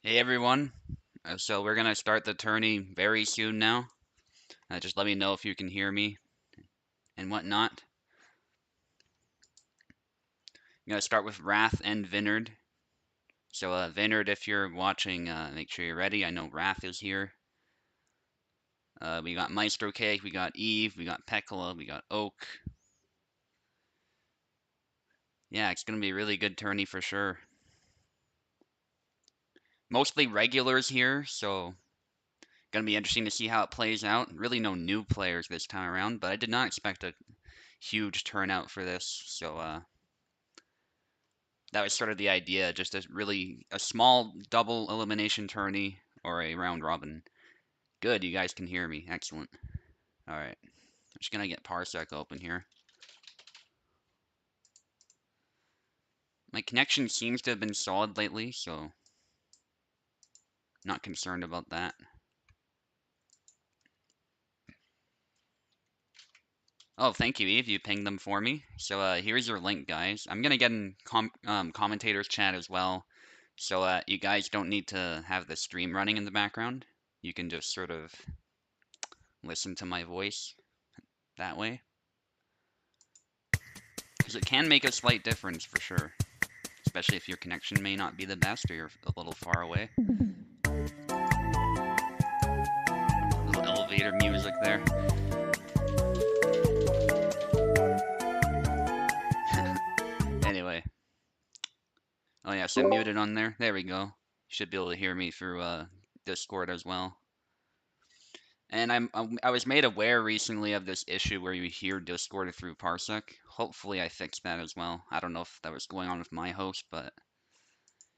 Hey everyone, so we're gonna start the tourney very soon now. Just let me know if you can hear me and whatnot. I'm gonna start with Wrath and Vinard. So Vinard, if you're watching, make sure you're ready. I know Wrath is here. We got Maestro Cake, we got Eve, we got Pekala, we got Oak. Yeah, it's gonna be a really good tourney for sure. Mostly regulars here, so gonna be interesting to see how it plays out. Really no new players this time around, but I did not expect a huge turnout for this. So that was sort of the idea, just a small double elimination tourney or a round robin. Good, you guys can hear me. Excellent. All right, I'm just gonna get Parsec open here. My connection seems to have been solid lately, so not concerned about that. Oh, thank you, Eve. You pinged them for me. So here's your link, guys. I'm gonna get in commentators chat as well, so you guys don't need to have the stream running in the background. You can just sort of listen to my voice that way, because it can make a slight difference for sure, especially if your connection may not be the best or you're a little far away. Little elevator music there. Anyway. Oh yeah, so muted on there. There we go. You should be able to hear me through Discord as well. And I was made aware recently of this issue where you hear Discord through Parsec. Hopefully I fixed that as well. I don't know if that was going on with my host, but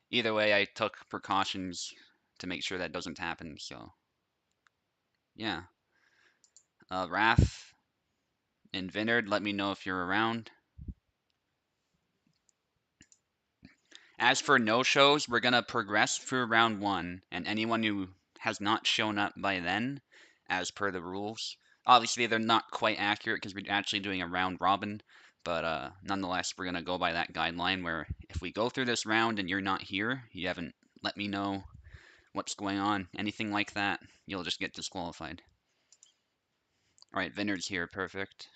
either way I took precautions to make sure that doesn't happen, so yeah. Wrath and Vinard, let me know if you're around. As for no-shows, we're gonna progress through round one, and anyone who has not shown up by then, as per the rules, obviously they're not quite accurate because we're actually doing a round robin, but nonetheless, we're gonna go by that guideline where if we go through this round and you're not here, you haven't let me know what's going on, anything like that, you'll just get disqualified. All right, Vinard's here, perfect.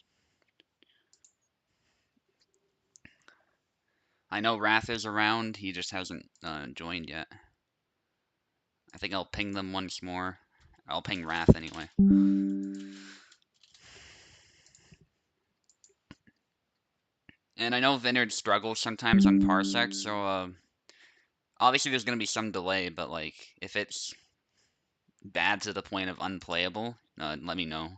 I know Wrath is around, he just hasn't joined yet. I think I'll ping them once more. I'll ping Wrath anyway. And I know Vineyard struggles sometimes on Parsec, so obviously there's gonna be some delay, but like if it's bad to the point of unplayable, let me know.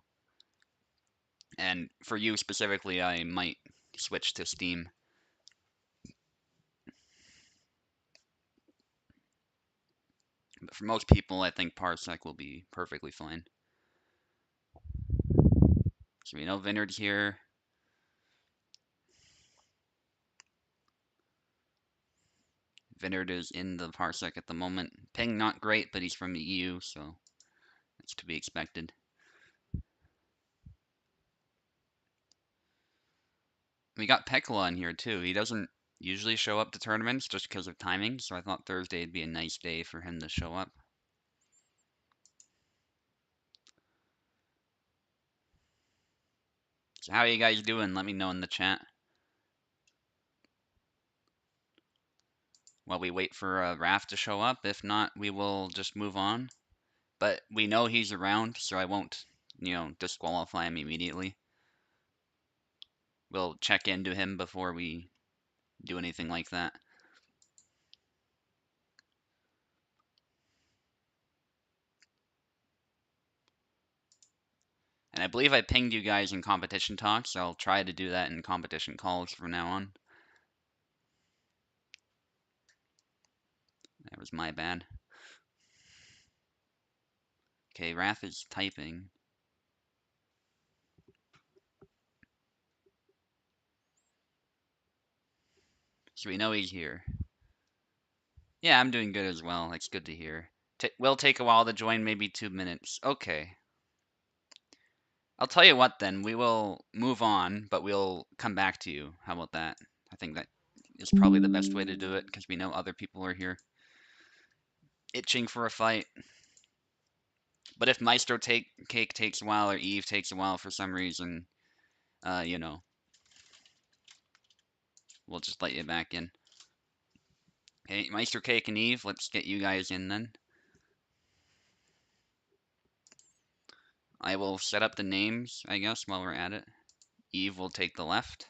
And for you specifically, I might switch to Steam. But for most people, I think Parsec will be perfectly fine. So we know Vineyard's here. Vineyard is in the Parsec at the moment. Ping not great, but he's from the EU, so that's to be expected. We got Pekla in here too. He doesn't usually show up to tournaments just because of timing, so I thought Thursday would be a nice day for him to show up. So how are you guys doing? Let me know in the chat. While we wait for Raph to show up. If not, we will just move on. But we know he's around, so I won't, disqualify him immediately. We'll check into him before we do anything like that. And I believe I pinged you guys in competition talks, so I'll try to do that in competition calls from now on. That was my bad. Okay, Raph is typing. So we know he's here. Yeah, I'm doing good as well. That's good to hear. Will take a while to join, maybe 2 minutes. Okay. I'll tell you what then, we will move on, but we'll come back to you. How about that? I think that is probably the best way to do it because we know other people are here. Itching for a fight. But if Cake takes a while or Eve takes a while for some reason, you know, we'll just let you back in. Okay, Maestro Cake and Eve, let's get you guys in then. I will set up the names, I guess, while we're at it. Eve will take the left.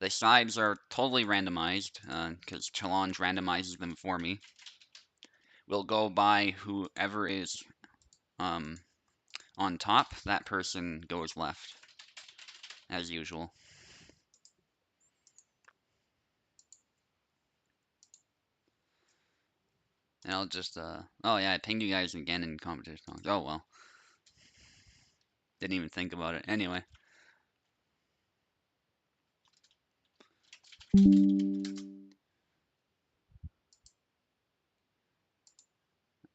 The sides are totally randomized, because Challenge randomizes them for me. We'll go by whoever is on top. That person goes left, as usual. And I'll just, oh yeah, I pinged you guys again in competition. Oh well. Didn't even think about it. Anyway.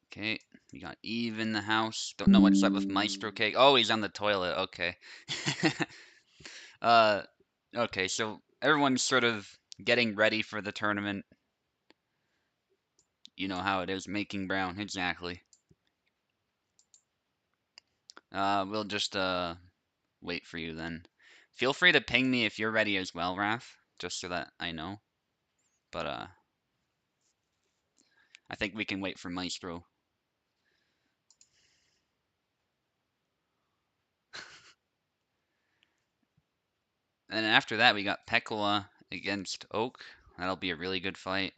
Okay, we got Eve in the house. Don't know what's up with Maestro Cake. Oh, he's on the toilet. Okay. uh, okay, so everyone's sort of getting ready for the tournament. You know how it is, making brown. Exactly. We'll just, wait for you then. Feel free to ping me if you're ready as well, Raph, just so that I know. But, I think we can wait for Maestro. And after that, we got Pekala against Oak. That'll be a really good fight.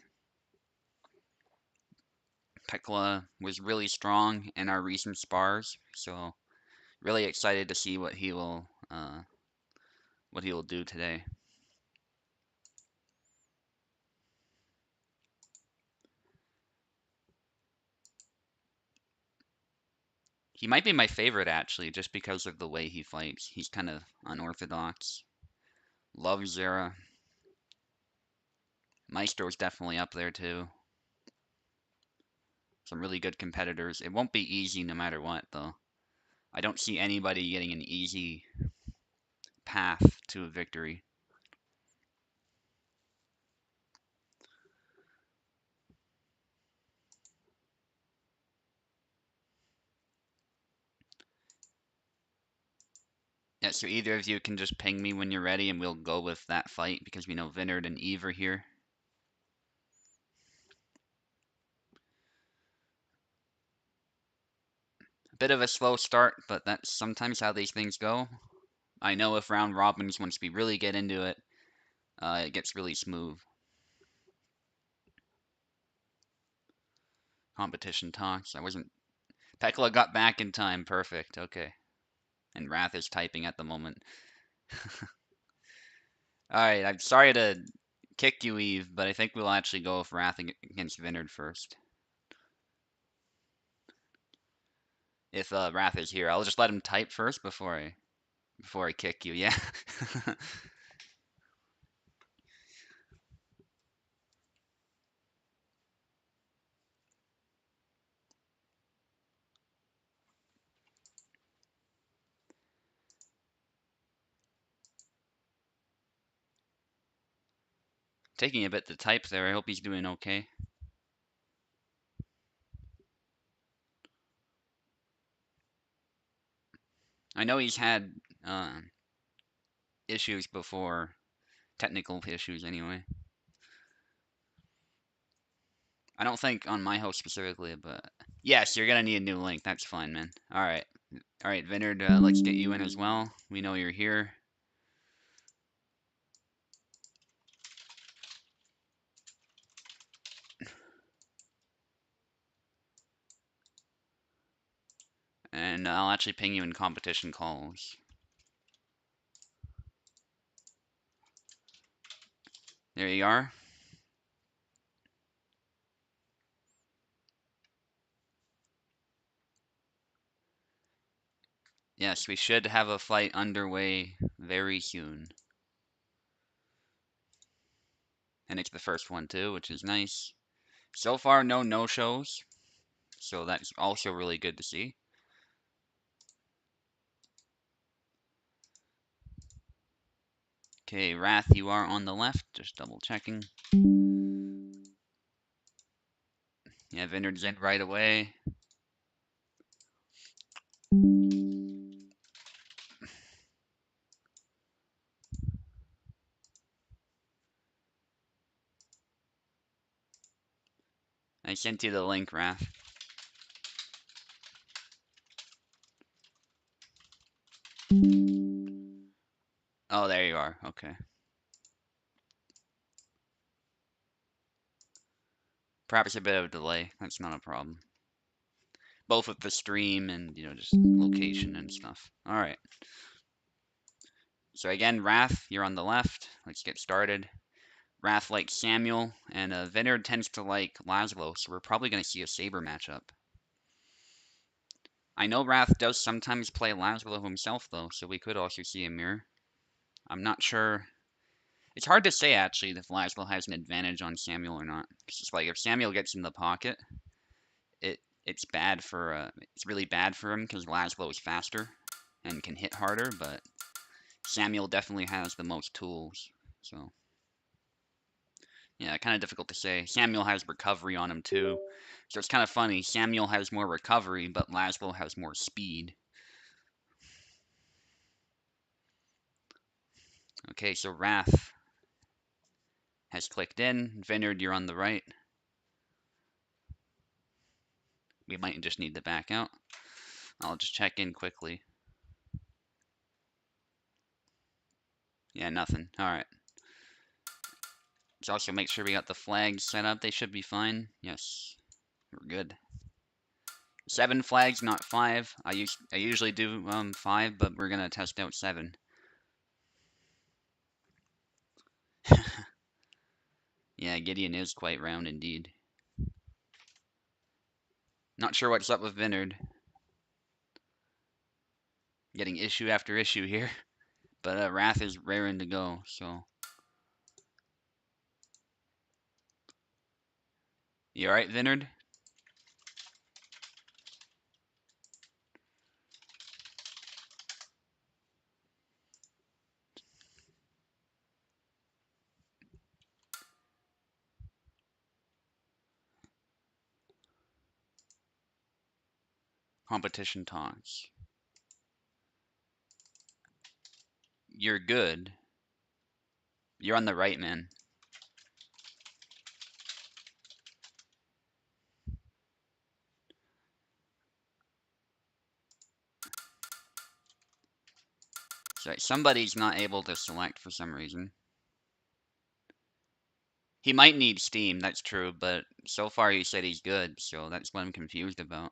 Pekala was really strong in our recent spars, so really excited to see what he will do today. He might be my favorite actually, just because of the way he fights. He's kind of unorthodox. Love Zera. Maestro's definitely up there too. Some really good competitors. It won't be easy no matter what, though. I don't see anybody getting an easy path to a victory. Yeah, so either of you can just ping me when you're ready and we'll go with that fight because we know Vinard and Eve are here. A bit of a slow start, but that's sometimes how these things go. I know if round robins, once we really get into it, it gets really smooth. Competition talks. I wasn't. Pekla got back in time. Perfect. Okay. And Wrath is typing at the moment. Alright, I'm sorry to kick you, Eve, but I think we'll actually go with Wrath against Vinard first. If Wrath is here, I'll just let him type first before I kick you. Yeah. Taking a bit to type there. I hope he's doing okay. I know he's had issues before, technical issues anyway. I don't think on my host specifically, but yes, you're gonna need a new link. That's fine, man. All right, Vinard, let's get you in as well. We know you're here. And I'll actually ping you in competition calls. There you are. Yes, we should have a fight underway very soon. And it's the first one too, which is nice. So far, no no-shows, so that's also really good to see. Okay, Wrath, you are on the left, just double checking. Yeah, Vineyard's in right away. I sent you the link, Wrath. Oh, there you are. Okay. Perhaps a bit of a delay. That's not a problem. Both with the stream and, just location and stuff. All right. So again, Wrath, you're on the left. Let's get started. Wrath likes Samuel, and Vineyard tends to like Laszlo, so we're probably going to see a Saber matchup. I know Wrath does sometimes play Laszlo himself, though, so we could also see a mirror. I'm not sure. It's hard to say, actually, if Laszlo has an advantage on Samuel or not. It's just like, if Samuel gets in the pocket, it's bad for it's really bad for him because Laszlo is faster and can hit harder, but Samuel definitely has the most tools. So yeah, kind of difficult to say. Samuel has recovery on him too, so it's kind of funny. Samuel has more recovery, but Laszlo has more speed. Okay, so Wrath has clicked in. Vineyard, you're on the right. We might just need to back out. I'll just check in quickly. Yeah, nothing. Alright. Let's also make sure we got the flags set up. They should be fine. Yes, we're good. 7 flags, not 5. I usually do 5, but we're gonna test out 7. Yeah, Gideon is quite round indeed. Not sure what's up with Vineyard. Getting issue after issue here. But Wrath is raring to go, so. You alright, Vineyard? Competition talks. You're good. You're on the right, man. So somebody's not able to select for some reason. He might need Steam, that's true, but so far he said he's good, so that's what I'm confused about.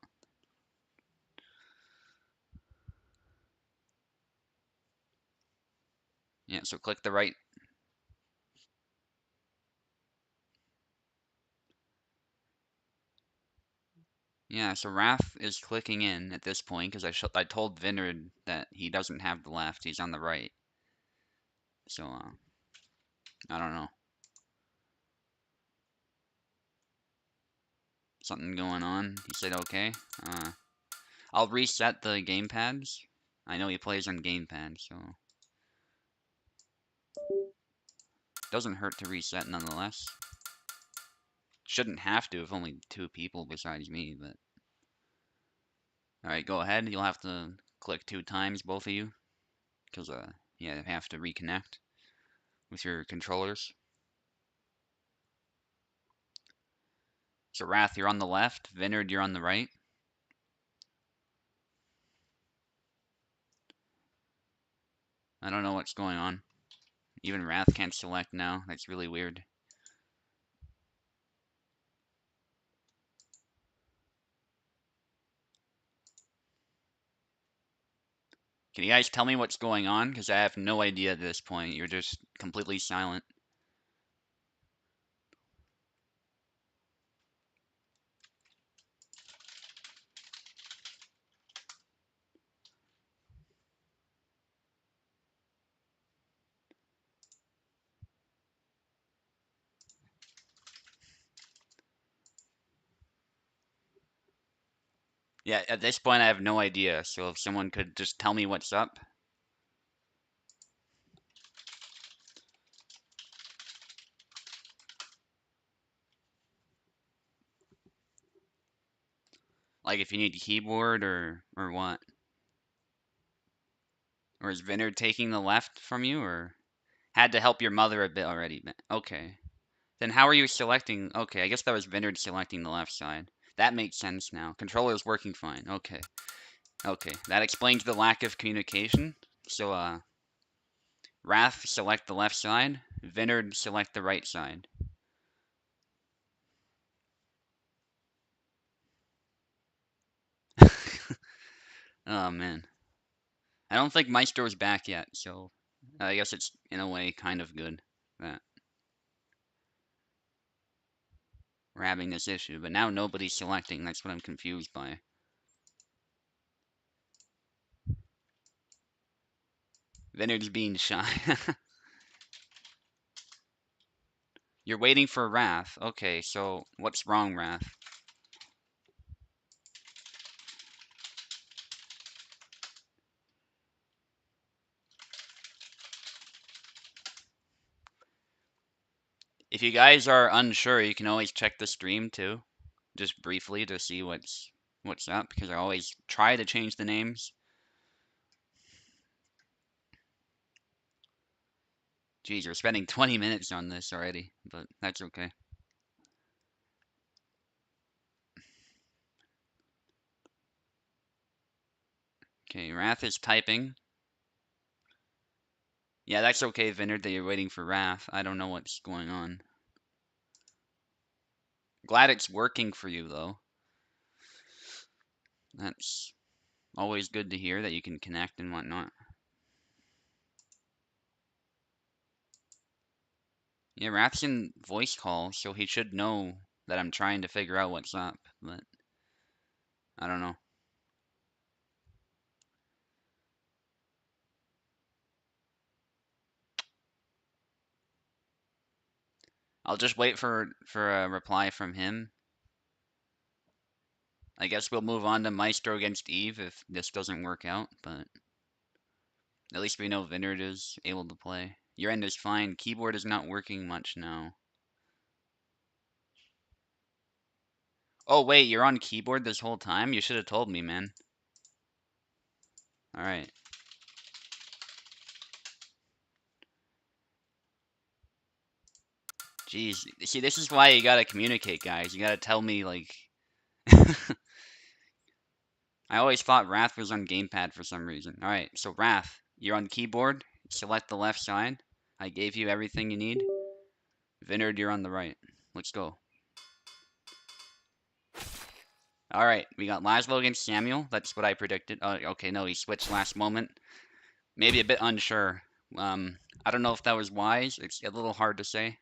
Yeah, so click the right. Yeah, so Wrath is clicking in at this point because I told Vineyard that he doesn't have the left, he's on the right. So, I don't know. Something going on. He said okay. I'll reset the gamepads. I know he plays on gamepad, so doesn't hurt to reset nonetheless. Shouldn't have to if only 2 people besides me, but alright, go ahead. You'll have to click 2 times, both of you, because yeah, you have to reconnect with your controllers. So Wrath, you're on the left. Vineyard, you're on the right. I don't know what's going on. Even Wrath can't select now. That's really weird. Can you guys tell me what's going on? Because I have no idea at this point. You're just completely silent. Yeah, at this point I have no idea. So if someone could just tell me what's up. Like if you need a keyboard or what? Or is Vinard taking the left from you, or had to help your mother a bit already? Okay. Then how are you selecting? Okay, I guess that was Vinard selecting the left side. That makes sense now. Controller's working fine. Okay. Okay, that explains the lack of communication. So, Wrath, select the left side. Vinard, select the right side. Oh, man. I don't think Maestro's back yet, so I guess it's, in a way, kind of good that we're having this issue. But now nobody's selecting. That's what I'm confused by. Vinard's being shy. You're waiting for Wrath. Okay, so what's wrong, Wrath? If you guys are unsure, you can always check the stream too, just briefly to see what's up, because I always try to change the names. Geez, we're spending 20 minutes on this already, but that's okay. Okay, Wrath is typing. Yeah, that's okay, Vinard, that you're waiting for Wrath. I don't know what's going on. Glad it's working for you, though. That's always good to hear that you can connect and whatnot. Yeah, Wrath's in voice call, so he should know that I'm trying to figure out what's up, but I don't know. I'll just wait for a reply from him. I guess we'll move on to Maestro against Eve if this doesn't work out, but at least we know Vinard is able to play. Your end is fine. Keyboard is not working much now. Oh, wait, you're on keyboard this whole time? You should have told me, man. Alright. Jeez. See, this is why you gotta communicate, guys. You gotta tell me, like... I always thought Wrath was on gamepad for some reason. Alright, so Wrath, you're on keyboard. Select the left side. I gave you everything you need. Vinard, you're on the right. Let's go. Alright, we got Laszlo against Samuel. That's what I predicted. Oh, okay, no, he switched last moment. Maybe a bit unsure. I don't know if that was wise. It's a little hard to say.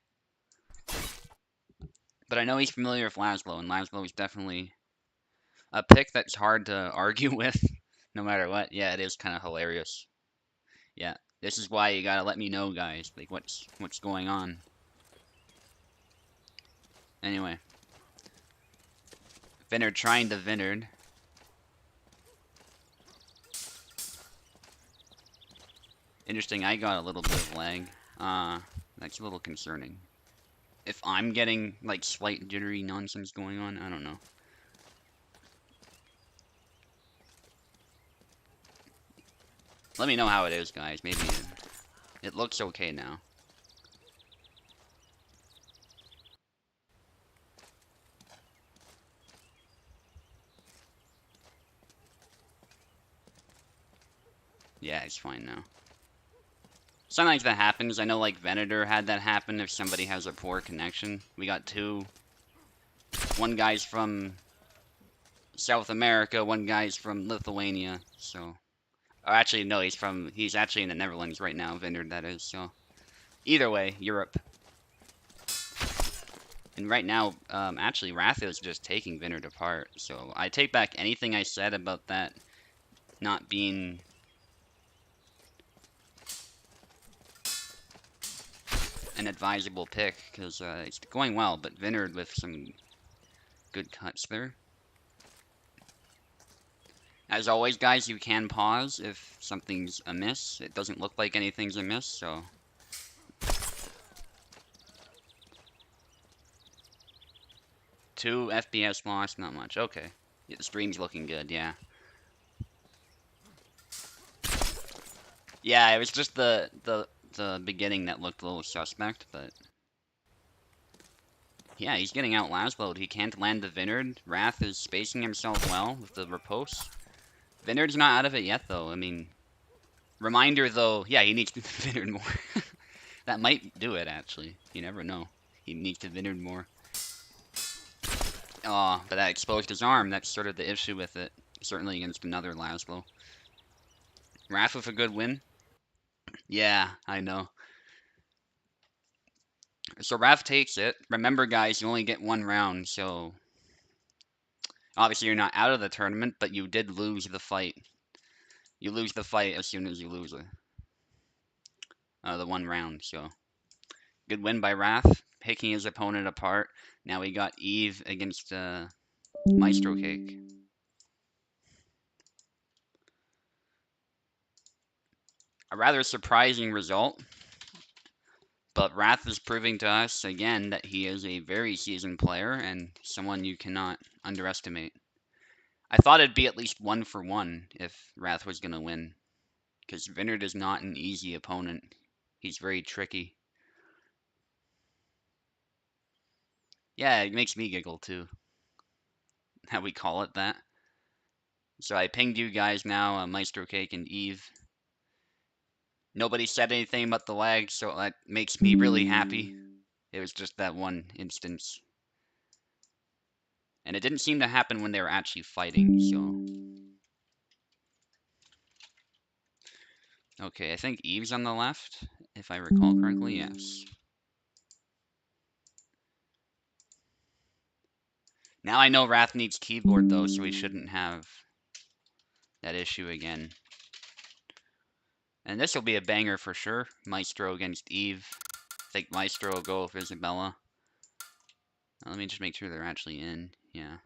But I know he's familiar with Laszlo, and Laszlo is definitely a pick that's hard to argue with, no matter what. Yeah, it is kind of hilarious. Yeah, this is why you gotta let me know, guys. Like, what's going on? Anyway. Vinard trying to Vinard. Interesting, I got a little bit of lag. That's a little concerning. If I'm getting, like, slight jittery nonsense going on, I don't know. Let me know how it is, guys. Maybe it looks okay now. Yeah, it's fine now. Sometimes that happens. I know, like, Venator had that happen if somebody has a poor connection. We got two. One guy's from South America, one guy's from Lithuania, so... Or actually, no, he's actually in the Netherlands right now, Vinard, that is, so... Either way, Europe. And right now, actually, Wrath is just taking Vinard apart, so I take back anything I said about that not being... an advisable pick, because it's going well, but Vinard with some good cuts there. As always, guys, you can pause if something's amiss. It doesn't look like anything's amiss, so... 2 FPS loss, not much. Okay. Yeah, the stream's looking good, yeah. Yeah, it was just the beginning that looked a little suspect, but yeah, he's getting out Lasloed. He can't land the Vineyard. Wrath is spacing himself well with the riposte. Vineyard's not out of it yet, though. I mean, reminder, though, yeah, he needs to Vineyard more. That might do it, actually. You never know. He needs to Vineyard more. Oh, but that exposed his arm. That's sort of the issue with it. Certainly against another Laszlo. Wrath with a good win. Yeah, I know. So Wrath takes it. Remember, guys, you only get one round, so obviously you're not out of the tournament, but you did lose the fight. You lose the fight as soon as you lose it. The one round, so good win by Wrath, picking his opponent apart. Now we got Eve against Maestro Cake. A rather surprising result, but Wrath is proving to us again that he is a very seasoned player and someone you cannot underestimate. I thought it'd be at least 1-for-1 if Wrath was going to win, because Vineyard is not an easy opponent. He's very tricky. Yeah, it makes me giggle too, how we call it that. So I pinged you guys now, Maestro Cake and Eve. Nobody said anything about the lag, so that makes me really happy. It was just that one instance. And it didn't seem to happen when they were actually fighting, so... Okay, I think Eve's on the left, if I recall correctly, yes. Now I know Wrath needs keyboard, though, so we shouldn't have that issue again. And this will be a banger for sure. Maestro against Eve. I think Maestro will go with Isabella. Let me just make sure they're actually in. Yeah,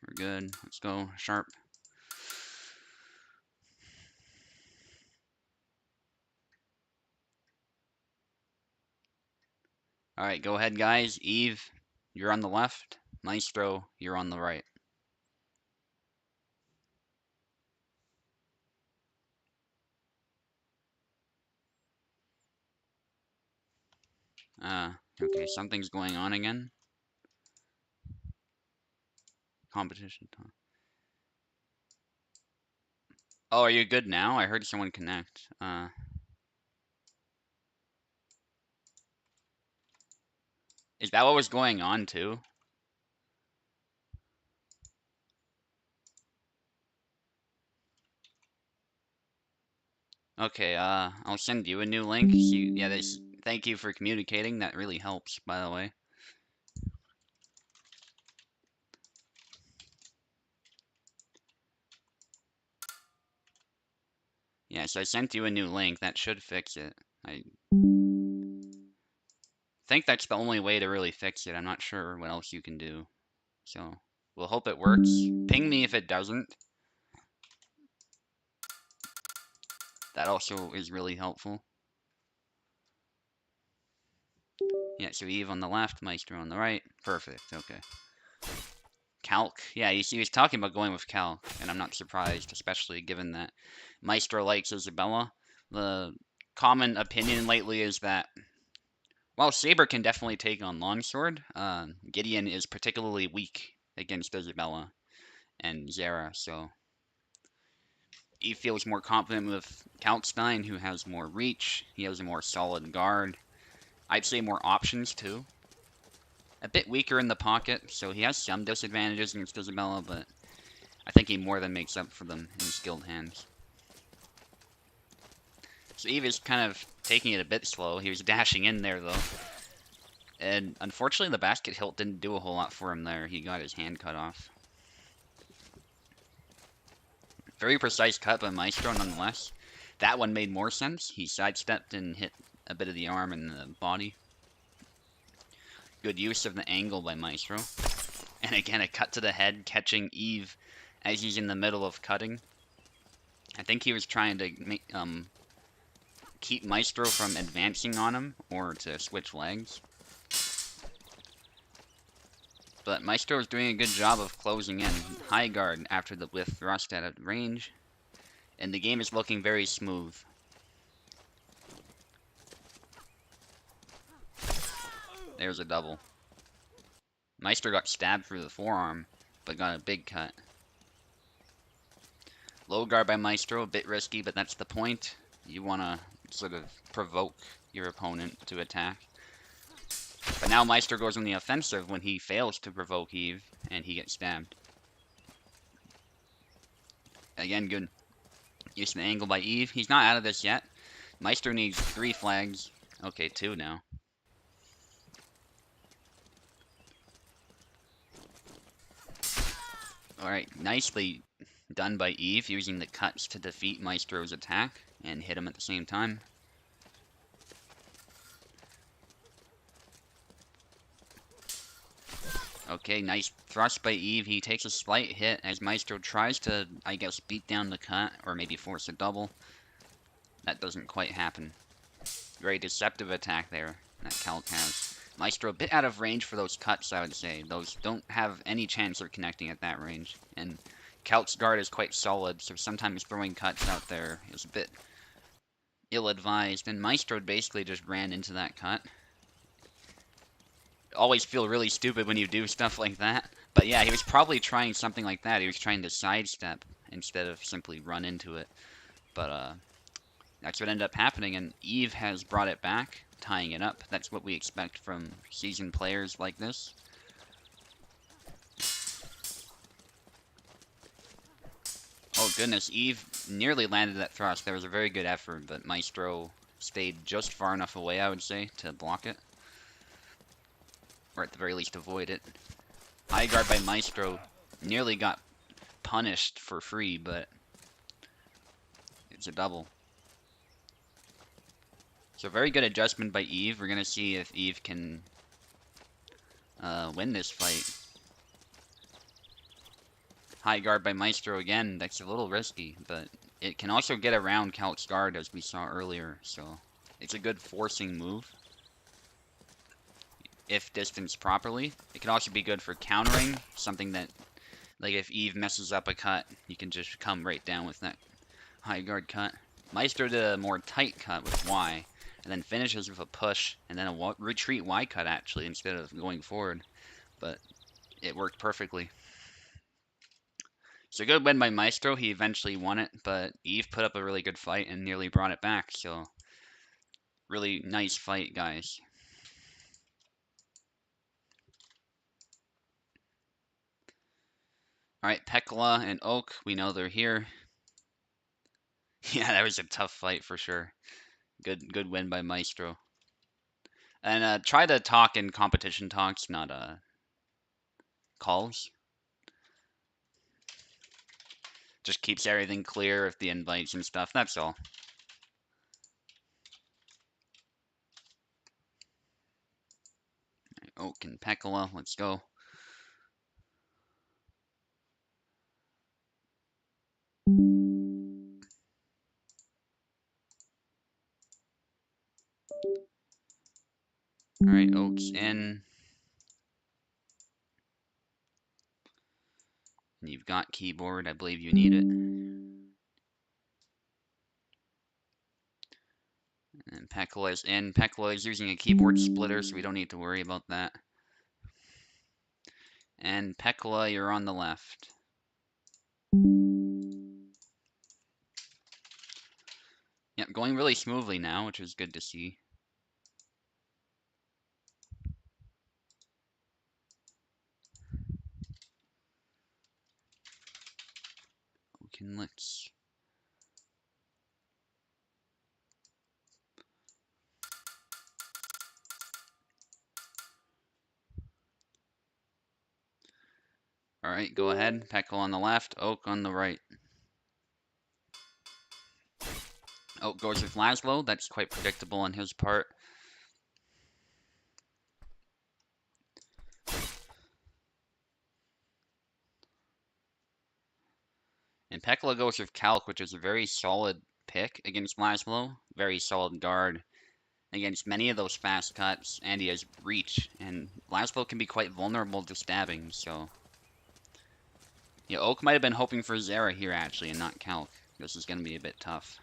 we're good. Let's go. Sharp. Alright, go ahead, guys. Eve, you're on the left. Maestro, you're on the right. Okay, something's going on again. Competition time. Oh, are you good now? I heard someone connect. Is that what was going on too? Okay, I'll send you a new link. Yeah, thank you for communicating. That really helps, by the way. Yeah, so I sent you a new link. That should fix it. I think that's the only way to really fix it. I'm not sure what else you can do. So, we'll hope it works. Ping me if it doesn't. That also is really helpful. Yeah, so Eve on the left, Maestro on the right. Perfect, okay. Calc. Yeah, he was talking about going with Calc, and I'm not surprised, especially given that Maestro likes Isabella. The common opinion lately is that, while Saber can definitely take on Longsword, Gideon is particularly weak against Isabella and Zera, so he feels more confident with Kalkstein, who has more reach. He has a more solid guard. I'd say more options, too. A bit weaker in the pocket, so he has some disadvantages against Isabella, but I think he more than makes up for them in skilled hands. So Eve is kind of taking it a bit slow. He was dashing in there, though. And unfortunately, the basket hilt didn't do a whole lot for him there. He got his hand cut off. Very precise cut by Maestro, nonetheless. That one made more sense. He sidestepped and hit a bit of the arm and the body. Good use of the angle by Maestro. And again, a cut to the head, catching Eve as he's in the middle of cutting. I think he was trying to make, keep Maestro from advancing on him, or to switch legs. But Maestro is doing a good job of closing in. High guard after the with thrust at a range. And the game is looking very smooth. There's a double. Maestro got stabbed through the forearm, but got a big cut. Low guard by Maestro, a bit risky, but that's the point. You want to sort of provoke your opponent to attack. But now Maestro goes on the offensive when he fails to provoke Eve, and he gets stabbed. Again, good use of the angle by Eve. He's not out of this yet. Maestro needs 3 flags. Okay, 2 now. Alright, nicely done by Eve, using the cuts to defeat Maestro's attack and hit him at the same time. Okay, nice thrust by Eve. He takes a slight hit as Maestro tries to, I guess, beat down the cut or maybe force a double. That doesn't quite happen. Very deceptive attack there that Calc has. Maestro a bit out of range for those cuts, I would say. Those don't have any chance of connecting at that range. And Calc's guard is quite solid, so sometimes throwing cuts out there is a bit ill-advised. And Maestro basically just ran into that cut. Always feel really stupid when you do stuff like that. But yeah, he was probably trying something like that. He was trying to sidestep instead of simply run into it. But that's what ended up happening, and Eve has brought it back, tying it up. That's what we expect from seasoned players like this. Oh goodness, Eve nearly landed that thrust. There was a very good effort, but Maestro stayed just far enough away, I would say, to block it. Or at the very least avoid it. High guard by Maestro nearly got punished for free, but it's a double. So very good adjustment by Eve. We're going to see if Eve can win this fight. High guard by Maestro again. That's a little risky, but it can also get around Calc's guard as we saw earlier. So it's a good forcing move if distanced properly. It can also be good for countering, something that, like if Eve messes up a cut, you can just come right down with that high guard cut. Maestro did a more tight cut with Y, and then finishes with a push, and then a retreat Y cut actually, instead of going forward. But it worked perfectly. So good win by Maestro. He eventually won it, but Eve put up a really good fight and nearly brought it back. So really nice fight, guys. Alright, Pekla and Oak, we know they're here. Yeah, that was a tough fight for sure. Good win by Maestro. And try to talk in competition talks, not calls. Just keeps everything clear with the invites and stuff, that's all. Oak and Pekla, let's go. Alright, Oak's in. And you've got keyboard, I believe you need it. And Pekla is in. Pekla is using a keyboard splitter, so we don't need to worry about that. And Pekla, you're on the left. Yep, going really smoothly now, which is good to see. Let's... Alright, go ahead. Pekla on the left, Oak on the right. Oak goes with Laszlo. That's quite predictable on his part. And Pekla goes with Calc, which is a very solid pick against Laszlo. Very solid guard. against many of those fast cuts, and he has reach, and Laszlo can be quite vulnerable to stabbing, so... Yeah, Oak might have been hoping for Zera here, actually, and not Calc. This is going to be a bit tough.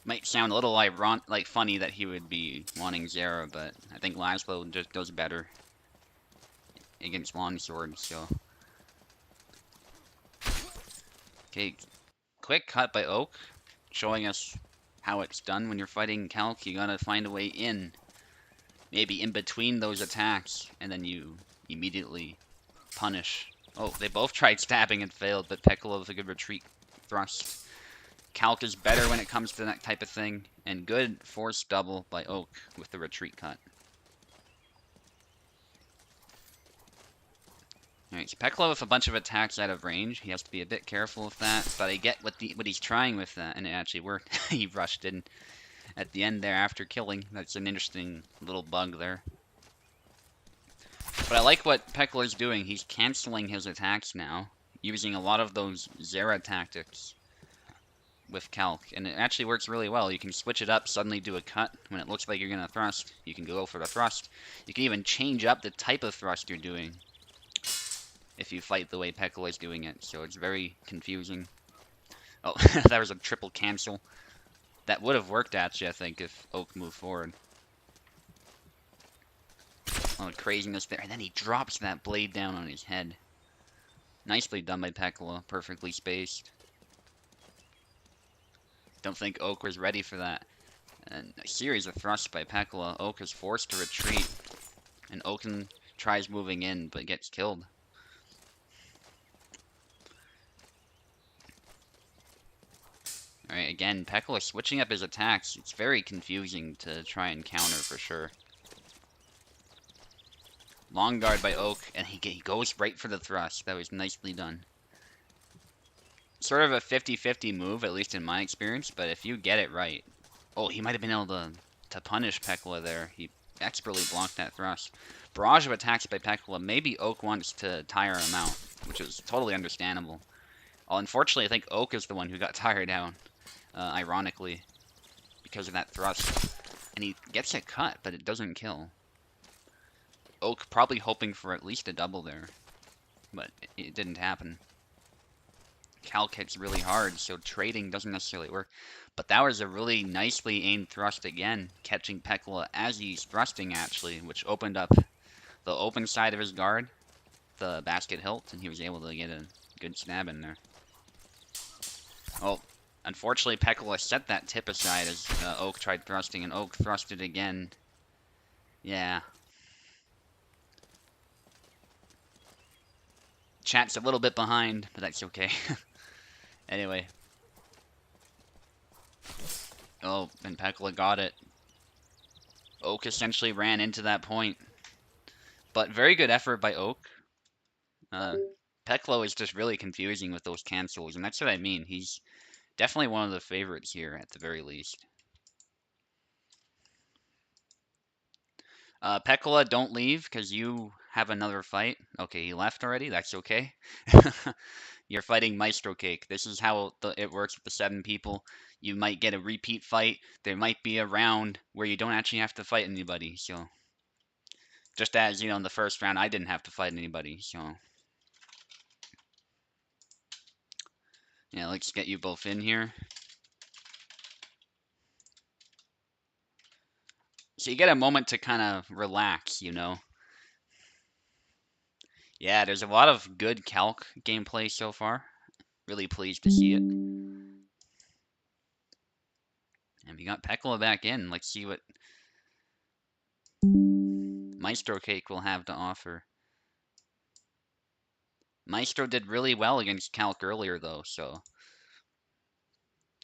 Might sound a little like funny that he would be wanting Zera, but I think Laszlo just does better against longsword, so... Okay, quick cut by Oak, showing us how it's done when you're fighting Calc. You gotta find a way in. Maybe in between those attacks, and then you immediately punish. Oh, they both tried stabbing and failed, but Piccolo with a good retreat thrust. Calc is better when it comes to that type of thing, and good force double by Oak with the retreat cut. Alright, so Piccolo with a bunch of attacks out of range. He has to be a bit careful with that, but I get what he's trying with that, and it actually worked. He rushed in at the end there after killing. That's an interesting little bug there. But I like what Piccolo's doing. He's canceling his attacks now, using a lot of those Zera tactics with Calc, and it actually works really well. You can switch it up, suddenly do a cut. When it looks like you're going to thrust, you can go for the thrust. You can even change up the type of thrust you're doing if you fight the way Piccolo is doing it, so it's very confusing. Oh, that was a triple cancel. That would have worked, actually, I think, if Oak moved forward. Oh, craziness there. And then he drops that blade down on his head. Nicely done by Piccolo. Perfectly spaced. Don't think Oak was ready for that. And a series of thrusts by Piccolo. Oak is forced to retreat. And Oaken tries moving in, but gets killed. Alright, again, Piccolo switching up his attacks. It's very confusing to try and counter for sure. Long guard by Oak, and he goes right for the thrust. That was nicely done. Sort of a 50-50 move, at least in my experience, but if you get it right... Oh, he might have been able to punish Piccolo there. He expertly blocked that thrust. Barrage of attacks by Piccolo. Maybe Oak wants to tire him out, which is totally understandable. Well, unfortunately, I think Oak is the one who got tired out, ironically, because of that thrust. And he gets a cut, but it doesn't kill. Oak probably hoping for at least a double there, but it didn't happen. Calc hits really hard, so trading doesn't necessarily work. But that was a really nicely aimed thrust again, catching Piccolo as he's thrusting, actually, which opened up the open side of his guard, the basket hilt, and he was able to get a good stab in there. Oh, unfortunately, Piccolo set that tip aside as Oak tried thrusting, and Oak thrusted again. Yeah. Chat's a little bit behind, but that's okay. Anyway. Oh, and Piccolo got it. Oak essentially ran into that point. But very good effort by Oak. Piccolo is just really confusing with those cancels, and that's what I mean. He's definitely one of the favorites here, at the very least. Piccolo, don't leave, because you have another fight. Okay, he left already? That's okay. You're fighting Maestro Cake. This is how it works with the 7 people. You might get a repeat fight. There might be a round where you don't actually have to fight anybody, so... Just as, you know, in the first round, I didn't have to fight anybody, so... Yeah, let's get you both in here. So you get a moment to kind of relax, you know? Yeah, there's a lot of good Calc gameplay so far. Really pleased to see it. And we got Piccolo back in. Let's see what Maestro Cake will have to offer. Maestro did really well against Calc earlier, though, so...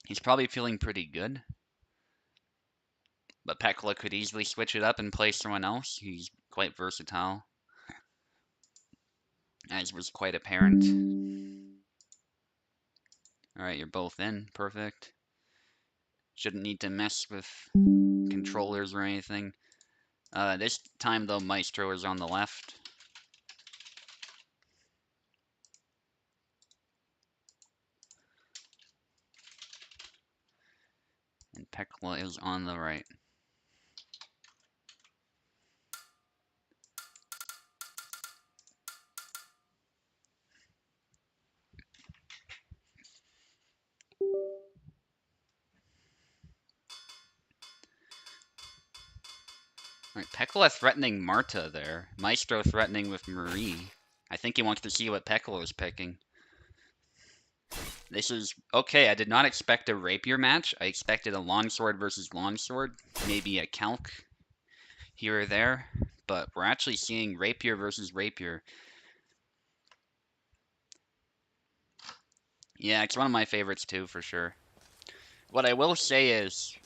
He's probably feeling pretty good. But Piccolo could easily switch it up and play someone else. He's quite versatile, as was quite apparent. Alright, you're both in. Perfect. Shouldn't need to mess with controllers or anything. This time, though, Maestro is on the left. And Pekla is on the right. Alright, Pekla threatening Marta there. Maestro threatening with Marie. I think he wants to see what Pekla is picking. This is okay. I did not expect a rapier match. I expected a longsword versus longsword, maybe a calc here or there, but we're actually seeing rapier versus rapier. Yeah, it's one of my favorites too, for sure. What I will say is,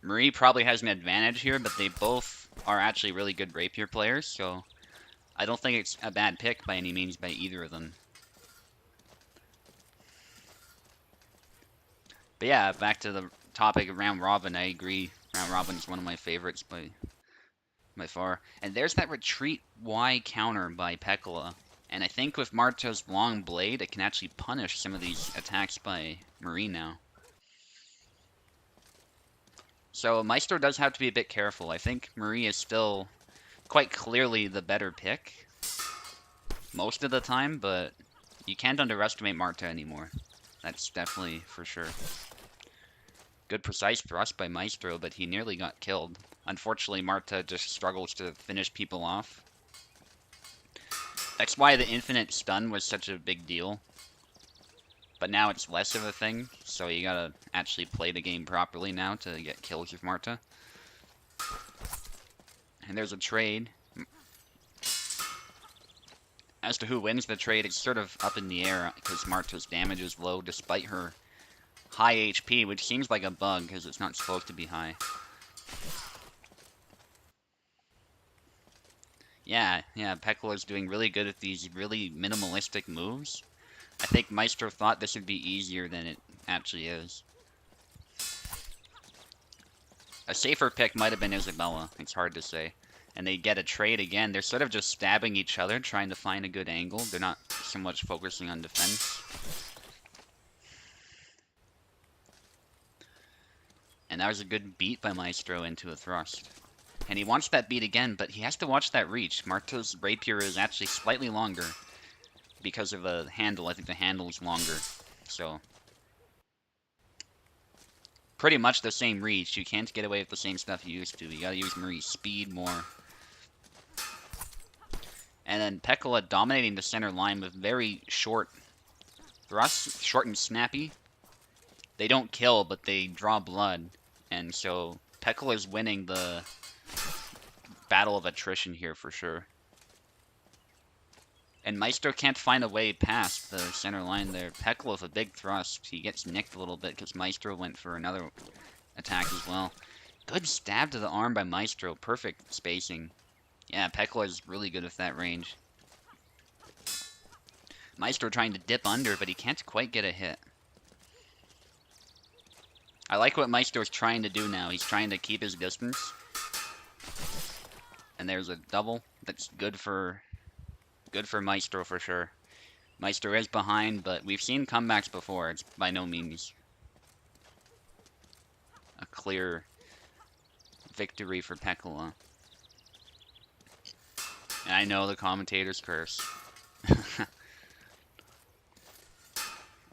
Marie probably has an advantage here, but they both are actually really good rapier players, so I don't think it's a bad pick by any means by either of them. But yeah, back to the topic of round robin, I agree. Round robin is one of my favorites by far. And there's that retreat Y counter by Pekla. And I think with Marta's long blade, it can actually punish some of these attacks by Marie now. So Maestro does have to be a bit careful. I think Marie is still quite clearly the better pick most of the time, but you can't underestimate Marta anymore. That's definitely for sure. Good precise thrust by Maestro, but he nearly got killed. Unfortunately, Marta just struggles to finish people off. That's why the infinite stun was such a big deal. But now it's less of a thing, so you gotta actually play the game properly now to get kills with Marta. And there's a trade. As to who wins the trade, it's sort of up in the air because Marta's damage is low despite her high HP, which seems like a bug because it's not supposed to be high. Yeah, Pekla is doing really good at these really minimalistic moves. I think Maestro thought this would be easier than it actually is. A safer pick might have been Isabella. It's hard to say. And they get a trade again. They're sort of just stabbing each other, trying to find a good angle. They're not so much focusing on defense. And that was a good beat by Maestro into a thrust. And he wants that beat again, but he has to watch that reach. Marta's rapier is actually slightly longer because of a handle. I think the handle is longer. So pretty much the same reach. You can't get away with the same stuff you used to. You gotta use Marie's speed more. And then Pekla dominating the center line with very short thrusts, short and snappy. They don't kill, but they draw blood. And so Pekla is winning the battle of attrition here for sure. And Maestro can't find a way past the center line there. Pekla with a big thrust. He gets nicked a little bit because Maestro went for another attack as well. Good stab to the arm by Maestro. Perfect spacing. Yeah, Pekla is really good with that range. Maestro trying to dip under, but he can't quite get a hit. I like what Maestro's trying to do now. He's trying to keep his distance. And there's a double. That's good for Maestro for sure. Maestro is behind, but we've seen comebacks before. It's by no means a clear victory for Pekla. And I know the commentator's curse. I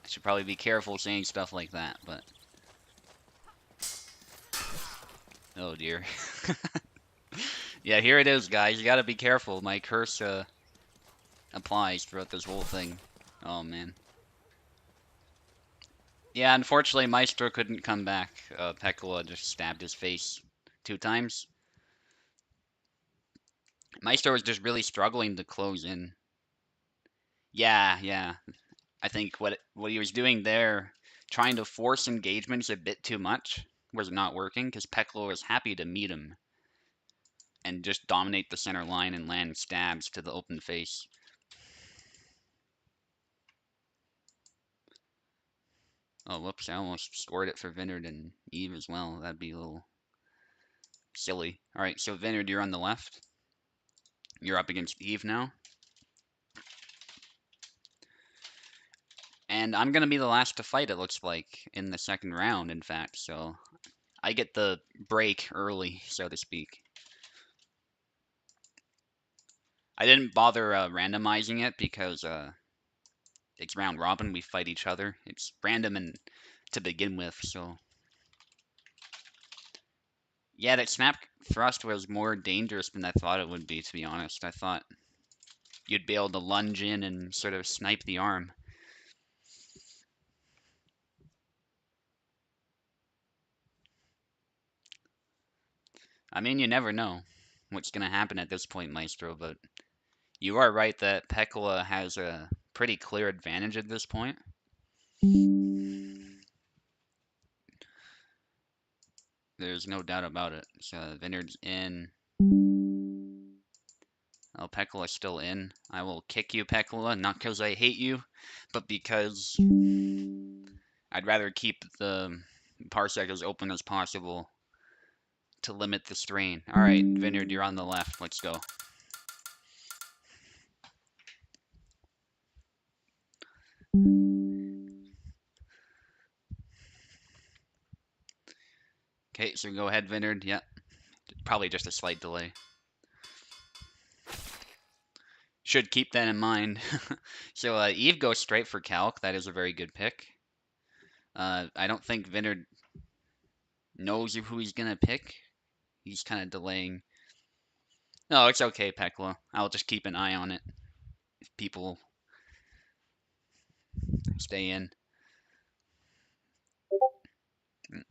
should probably be careful saying stuff like that, but... Oh dear. Yeah, here it is, guys. You gotta be careful. My curse applies throughout this whole thing. Oh, man. Yeah, unfortunately, Maestro couldn't come back. Pekla just stabbed his face 2 times. Maestro was just really struggling to close in. Yeah. I think what he was doing there, trying to force engagements a bit too much, was not working because Pekla was happy to meet him and just dominate the center line and land stabs to the open face. Oh, whoops, I almost scored it for Vinard and Eve as well. That'd be a little silly. Alright, so Vinard, you're on the left. You're up against Eve now. And I'm gonna be the last to fight, it looks like, in the second round, in fact, so I get the break early, so to speak. I didn't bother randomizing it because it's round robin, we fight each other. It's random and to begin with, so. Yeah, that snap thrust was more dangerous than I thought it would be, to be honest. I thought you'd be able to lunge in and sort of snipe the arm. I mean, you never know what's going to happen at this point, Maestro, but you are right that Pekla has a pretty clear advantage at this point. There's no doubt about it. So Vineyard's in. Oh, Pekala's still in. I will kick you, Pekala, not because I hate you, but because I'd rather keep the Parsec as open as possible to limit the strain. Alright, Vineyard, you're on the left. Let's go. Okay, so go ahead, Vineyard. Yep. Probably just a slight delay. Should keep that in mind. So Eve goes straight for Calc. That is a very good pick. I don't think Vineyard knows who he's gonna pick. He's kind of delaying. No, it's okay, Pekla. I'll just keep an eye on it. If people stay in.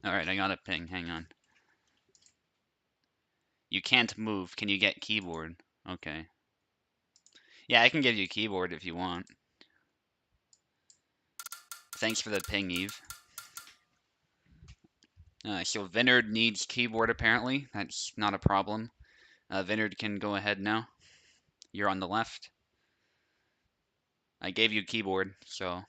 Alright, I got a ping. Hang on. You can't move. Can you get keyboard? Okay. Yeah, I can give you keyboard if you want. Thanks for the ping, Eve. So Vineyard needs keyboard apparently. That's not a problem. Vineyard can go ahead now. You're on the left. I gave you keyboard, so.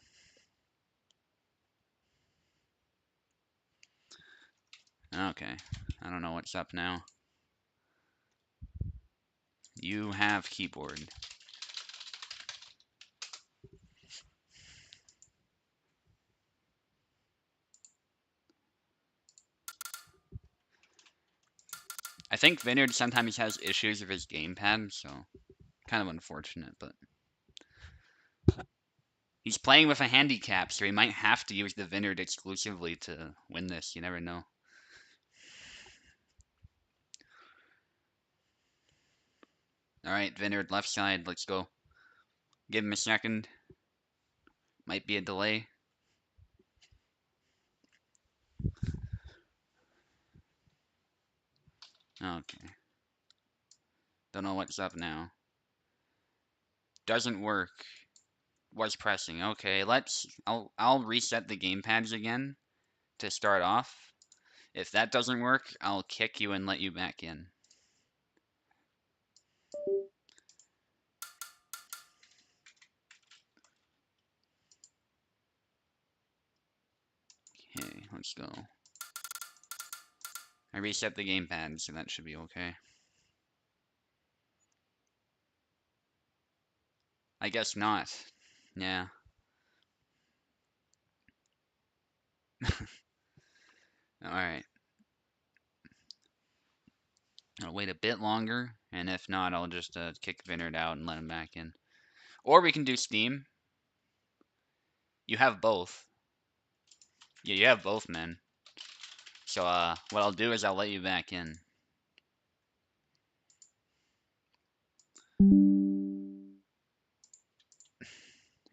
Okay. I don't know what's up now. You have keyboard. I think Vineyard sometimes has issues with his gamepad, so kind of unfortunate, but he's playing with a handicap, so he might have to use the Vineyard exclusively to win this. You never know. Alright, Vineyard left side, let's go. Give him a second. Might be a delay. Okay. Don't know what's up now. Doesn't work. Was pressing. Okay, I'll reset the gamepads again to start off. If that doesn't work, I'll kick you and let you back in. Okay, let's go. I reset the gamepad, so that should be okay. I guess not. Yeah. Alright. I'll wait a bit longer, and if not, I'll just kick Vineyard out and let him back in. Or we can do Steam. You have both. Yeah, you have both, man. So, what I'll do is I'll let you back in.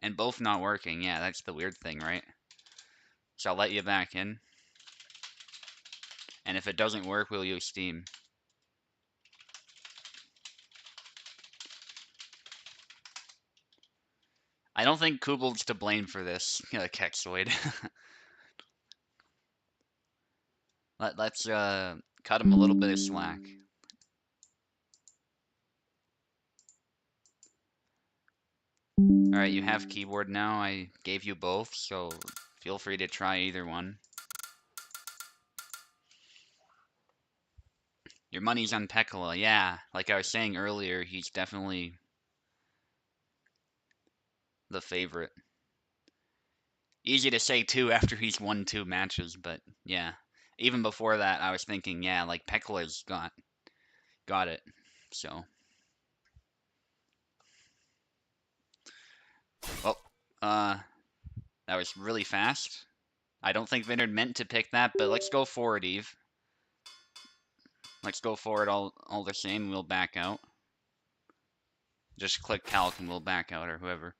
And both not working. Yeah, that's the weird thing, right? So I'll let you back in. And if it doesn't work, we'll use Steam. I don't think Kugel's to blame for this, Kexoid. Let's cut him a little bit of slack. Alright, you have keyboard now. I gave you both, so feel free to try either one. Your money's on Pekala. Yeah, like I was saying earlier, he's definitely the favorite. Easy to say too after he's won 2 matches, but yeah. Even before that, I was thinking, yeah, like Pekola's got it. So, oh, that was really fast. I don't think Vineyard meant to pick that, but let's go forward, Eve. Let's go forward all the same. We'll back out. Just click calc and we'll back out, or whoever.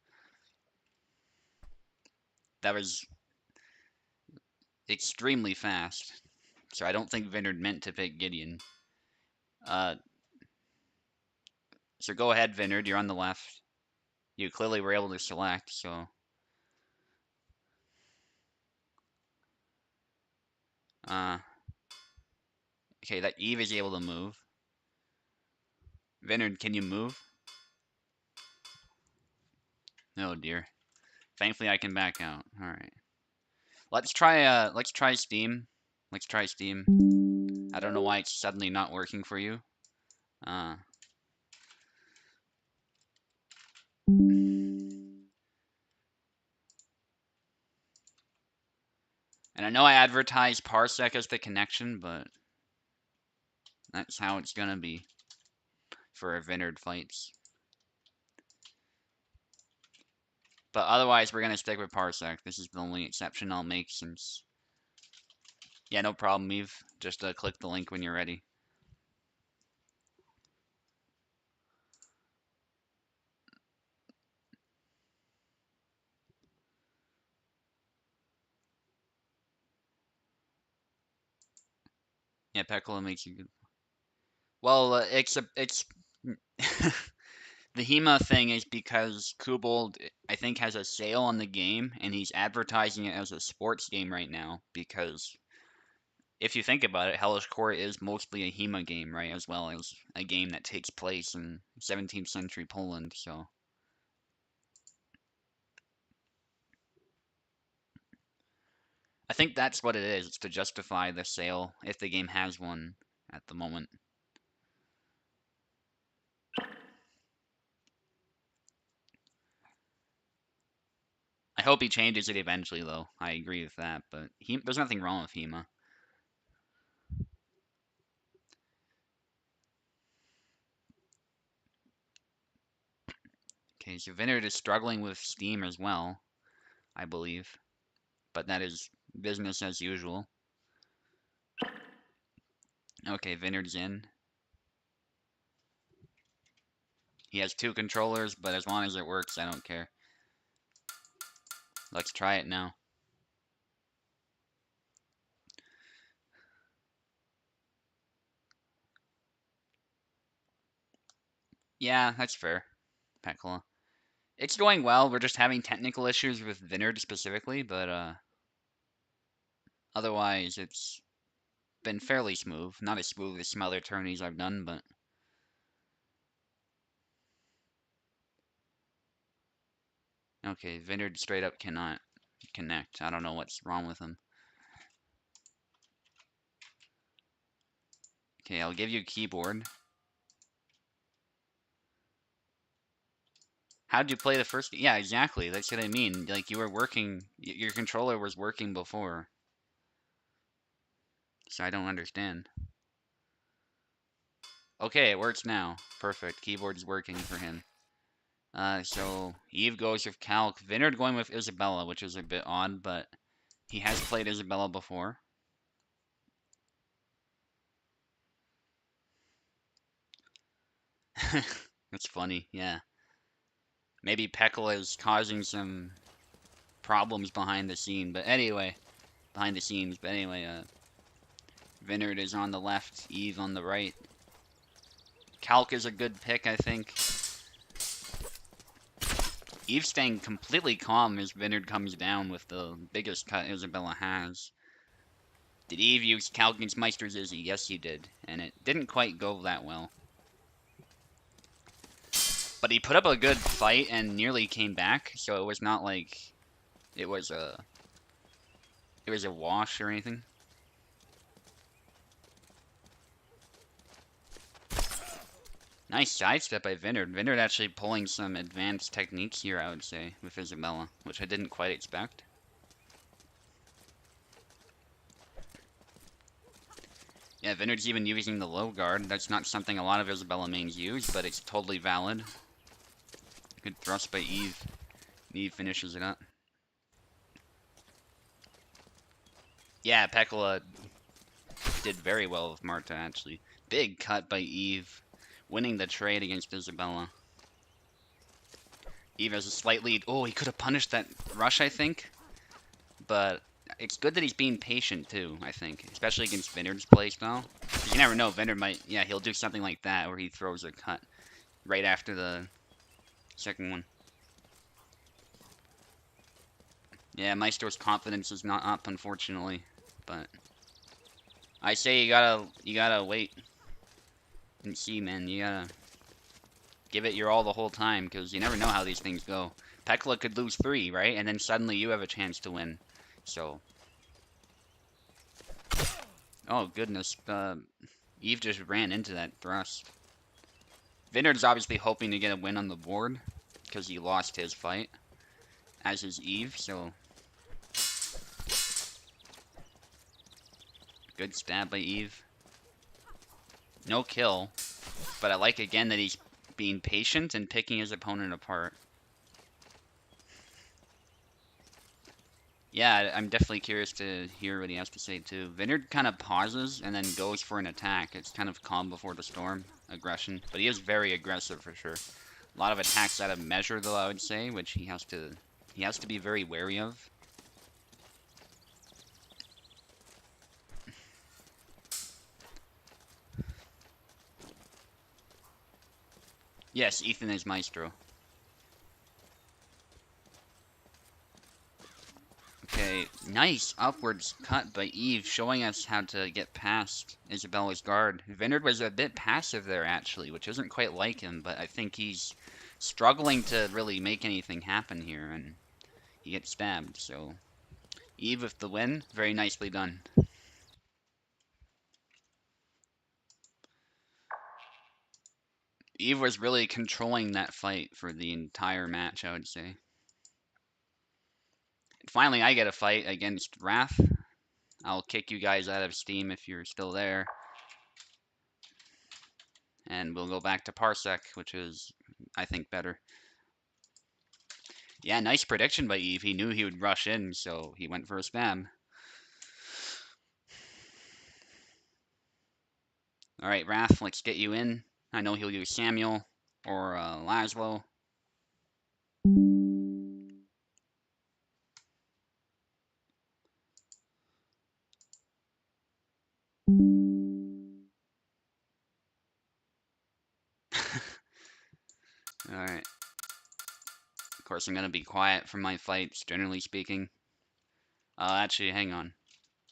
That was extremely fast. So I don't think Vineyard meant to pick Gideon. So go ahead, Vineyard. You're on the left. You clearly were able to select, so... Okay, that Eve is able to move. Vineyard, can you move? Oh dear. Thankfully I can back out. Alright. Let's try Steam. Let's try Steam. I don't know why it's suddenly not working for you. And I know I advertise Parsec as the connection, but that's how it's gonna be for our Vineyard fights. But otherwise, we're gonna stick with Parsec. This is the only exception I'll make since... Yeah, no problem, Eve. Just click the link when you're ready. Yeah, Pecola makes you good. Well, it's the HEMA thing is because Kubold, I think, has a sale on the game, and he's advertising it as a sports game right now, because if you think about it, Hellish Quart is mostly a HEMA game, right, as well as a game that takes place in 17th century Poland, so... I think that's what it is, it's to justify the sale, if the game has one at the moment. I hope he changes it eventually, though. I agree with that, but there's nothing wrong with HEMA. Okay, so Vineyard is struggling with Steam as well, I believe. But that is business as usual. Okay, Vineyard's in. He has 2 controllers, but as long as it works, I don't care. Let's try it now. Yeah, that's fair, Pecola. It's going well. We're just having technical issues with Vineyard specifically, but otherwise it's been fairly smooth. Not as smooth as some other tourneys I've done, but... Okay, Vineyard straight up cannot connect. I don't know what's wrong with him. Okay, I'll give you a keyboard. How'd you play the first? Yeah, exactly. That's what I mean. Like, you were working, your controller was working before. So I don't understand. Okay, it works now. Perfect. Keyboard's working for him. So Eve goes with Calc. Vineyard going with Isabella, which is a bit odd, but he has played Isabella before. That's funny, yeah. Maybe Peckle is causing some problems behind the scene, but anyway, behind the scenes. But anyway, Vineyard is on the left, Eve on the right. Calc is a good pick, I think. Eve staying completely calm as Vineyard comes down with the biggest cut Isabella has. Did Eve use Calc against Meister's Izzy? Yes, he did. And it didn't quite go that well. But he put up a good fight and nearly came back, so it was not like it was a wash or anything. Nice sidestep by Vineyard. Vineyard actually pulling some advanced techniques here, I would say, with Isabella, which I didn't quite expect. Yeah, Vineyard's even using the low guard. That's not something a lot of Isabella mains use, but it's totally valid. Good thrust by Eve. Eve finishes it up. Yeah, Pekla did very well with Marta, actually. Big cut by Eve, winning the trade against Isabella. Eve has a slightly... Oh, he could have punished that rush, I think. But it's good that he's being patient, too, I think. Especially against Vineyard's playstyle. Because you never know, Vineyard might... Yeah, he'll do something like that, where he throws a cut right after the second one. Yeah, Maestro's confidence is not up, unfortunately. But I say you gotta wait and see, man. You gotta give it your all the whole time, because you never know how these things go. Pekla could lose 3, right? And then suddenly you have a chance to win. So... Oh, goodness. Eve just ran into that thrust. Vineyard's obviously hoping to get a win on the board, because he lost his fight, as is Eve, so... Good stab by Eve. No kill, but I like, again, that he's being patient and picking his opponent apart. Yeah, I'm definitely curious to hear what he has to say, too. Vineyard kind of pauses and then goes for an attack. It's kind of calm before the storm aggression, but he is very aggressive for sure. A lot of attacks out of measure, though, I would say, which he has to be very wary of. Yes, Ethan is Maestro. Okay, nice upwards cut by Eve, showing us how to get past Isabella's guard. Vineyard was a bit passive there, actually, which isn't quite like him, but I think he's struggling to really make anything happen here, and he gets stabbed, so... Eve with the win, very nicely done. Eve was really controlling that fight for the entire match, I would say. Finally, I get a fight against Wrath. I'll kick you guys out of Steam if you're still there. And we'll go back to Parsec, which is, I think, better. Yeah, nice prediction by Eve. He knew he would rush in, so he went for a spam. Alright, Wrath, let's get you in. I know he'll use Samuel or Laszlo. Alright. Of course, I'm gonna be quiet from my fights, generally speaking. Actually, hang on.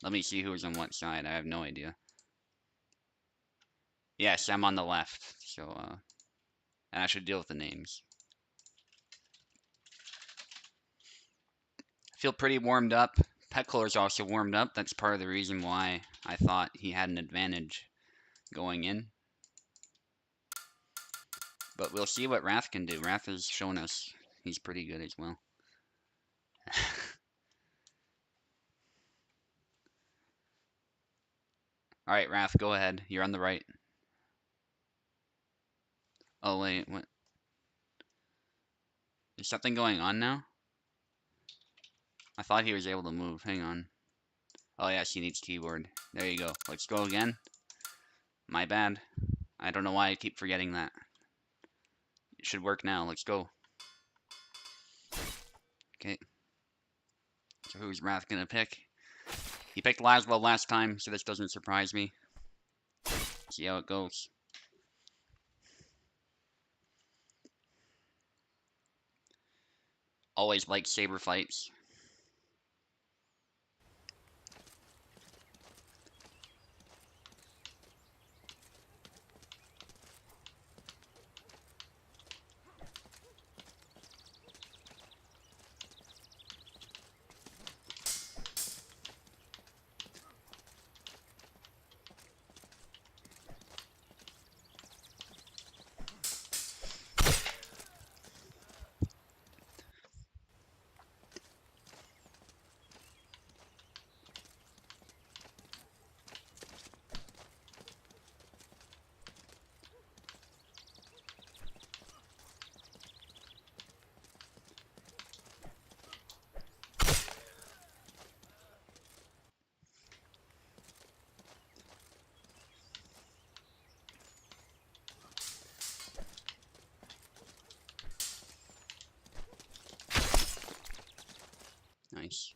Let me see who's on what side. I have no idea. Yes, I'm on the left, so, and I should deal with the names. I feel pretty warmed up. Petcler's also warmed up. That's part of the reason why I thought he had an advantage going in. But we'll see what Wrath can do. Wrath has shown us he's pretty good as well. Alright, Wrath, go ahead. You're on the right. Oh, wait, what? Is something going on now? I thought he was able to move. Hang on. Oh, yes, he needs keyboard. There you go. Let's go again. My bad. I don't know why I keep forgetting that. It should work now. Let's go. Okay. So who's Wrath gonna pick? He picked Laszlo last time, so this doesn't surprise me. See how it goes. Always like saber fights. games.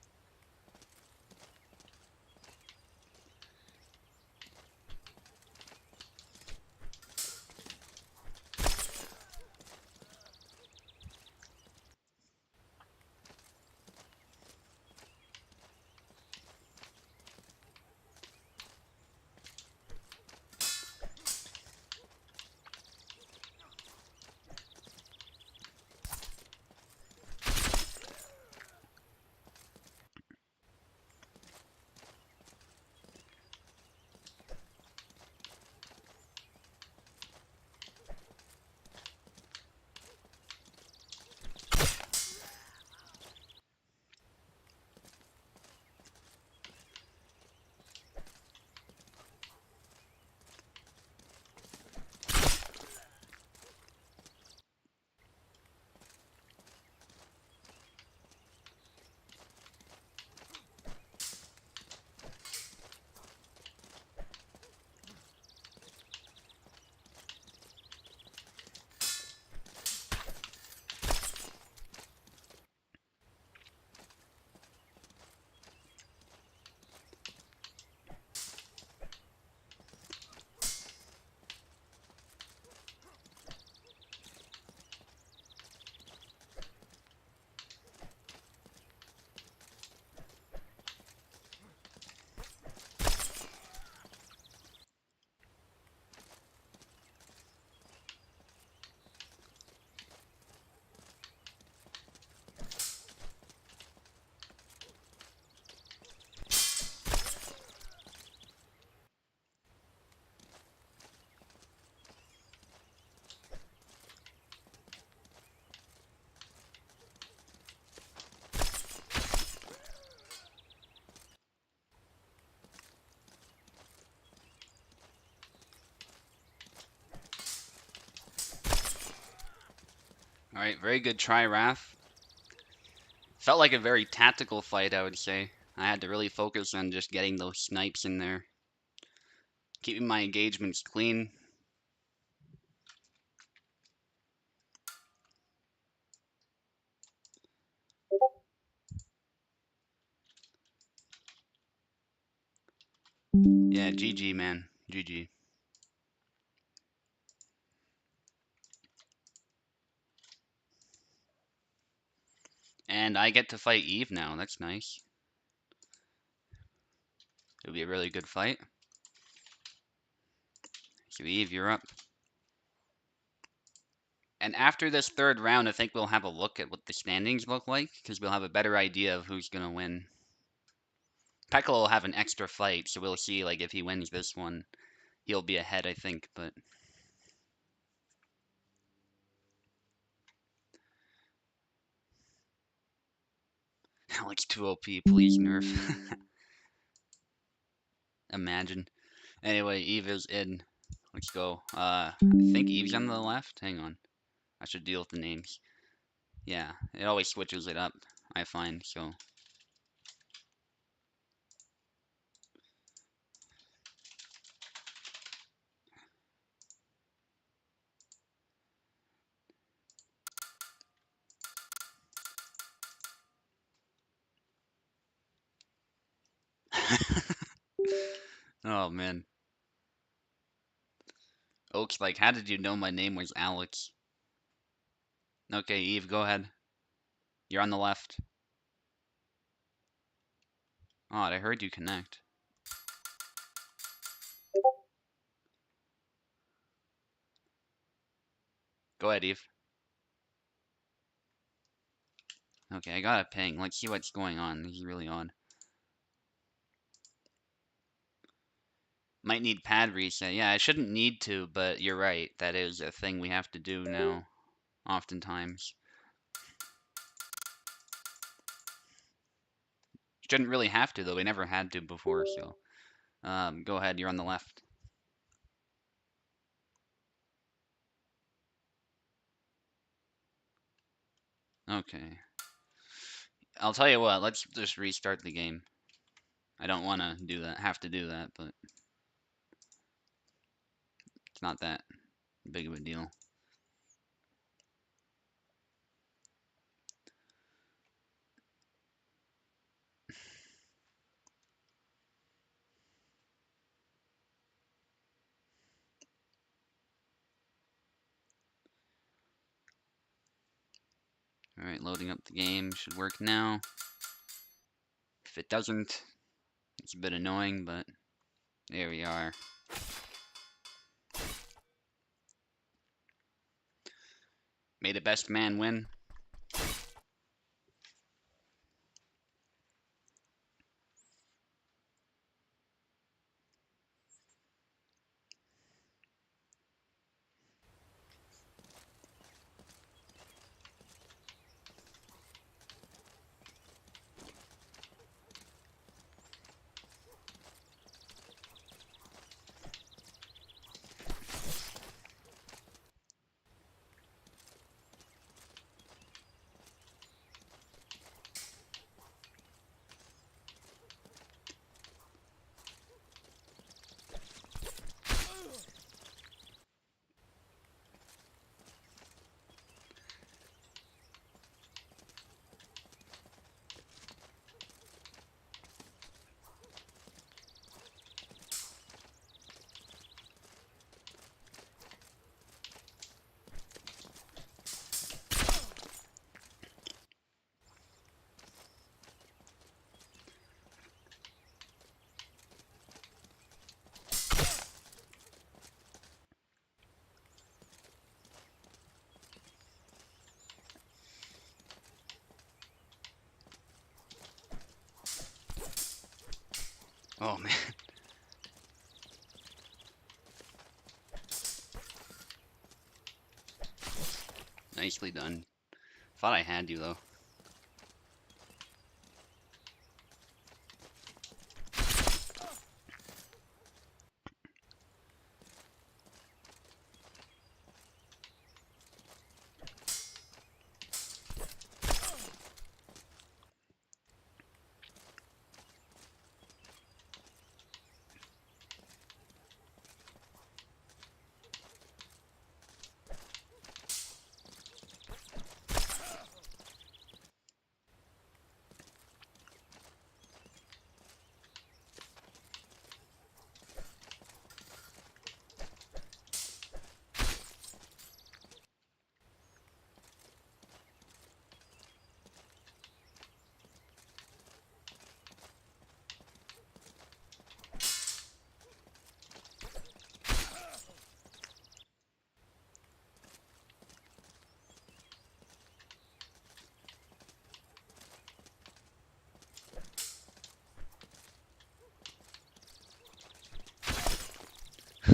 Alright, very good try, Raph. Felt like a very tactical fight, I would say. I had to really focus on just getting those snipes in there. Keeping my engagements clean. Yeah, GG, man. GG. And I get to fight Eve now. That's nice. It'll be a really good fight. So Eve, you're up. And after this third round, I think we'll have a look at what the standings look like, because we'll have a better idea of who's going to win. Pekka will have an extra fight, so we'll see, like, if he wins this one, he'll be ahead, I think, but... Alex 2 OP, please nerf. Imagine. Anyway, Eve is in. Let's go. I think Eve's on the left. Hang on. I should deal with the names. Yeah, it always switches it up, I find, so... Oh, man. Oak's like, how did you know my name was Alex? Okay, Eve, go ahead. You're on the left. Oh, I heard you connect. Go ahead, Eve. Okay, I got a ping. Let's see what's going on. This is really odd. Might need pad reset. Yeah, I shouldn't need to, but you're right. That is a thing we have to do now, oftentimes. Shouldn't really have to, though. We never had to before, so... go ahead. You're on the left. Okay. I'll tell you what. Let's just restart the game. I don't want to do that. Have to do that, but... It's not that big of a deal. Alright, loading up the game. Should work now. If it doesn't, it's a bit annoying, but there we are. May the best man win. Oh man. Nicely done. Thought I had you though.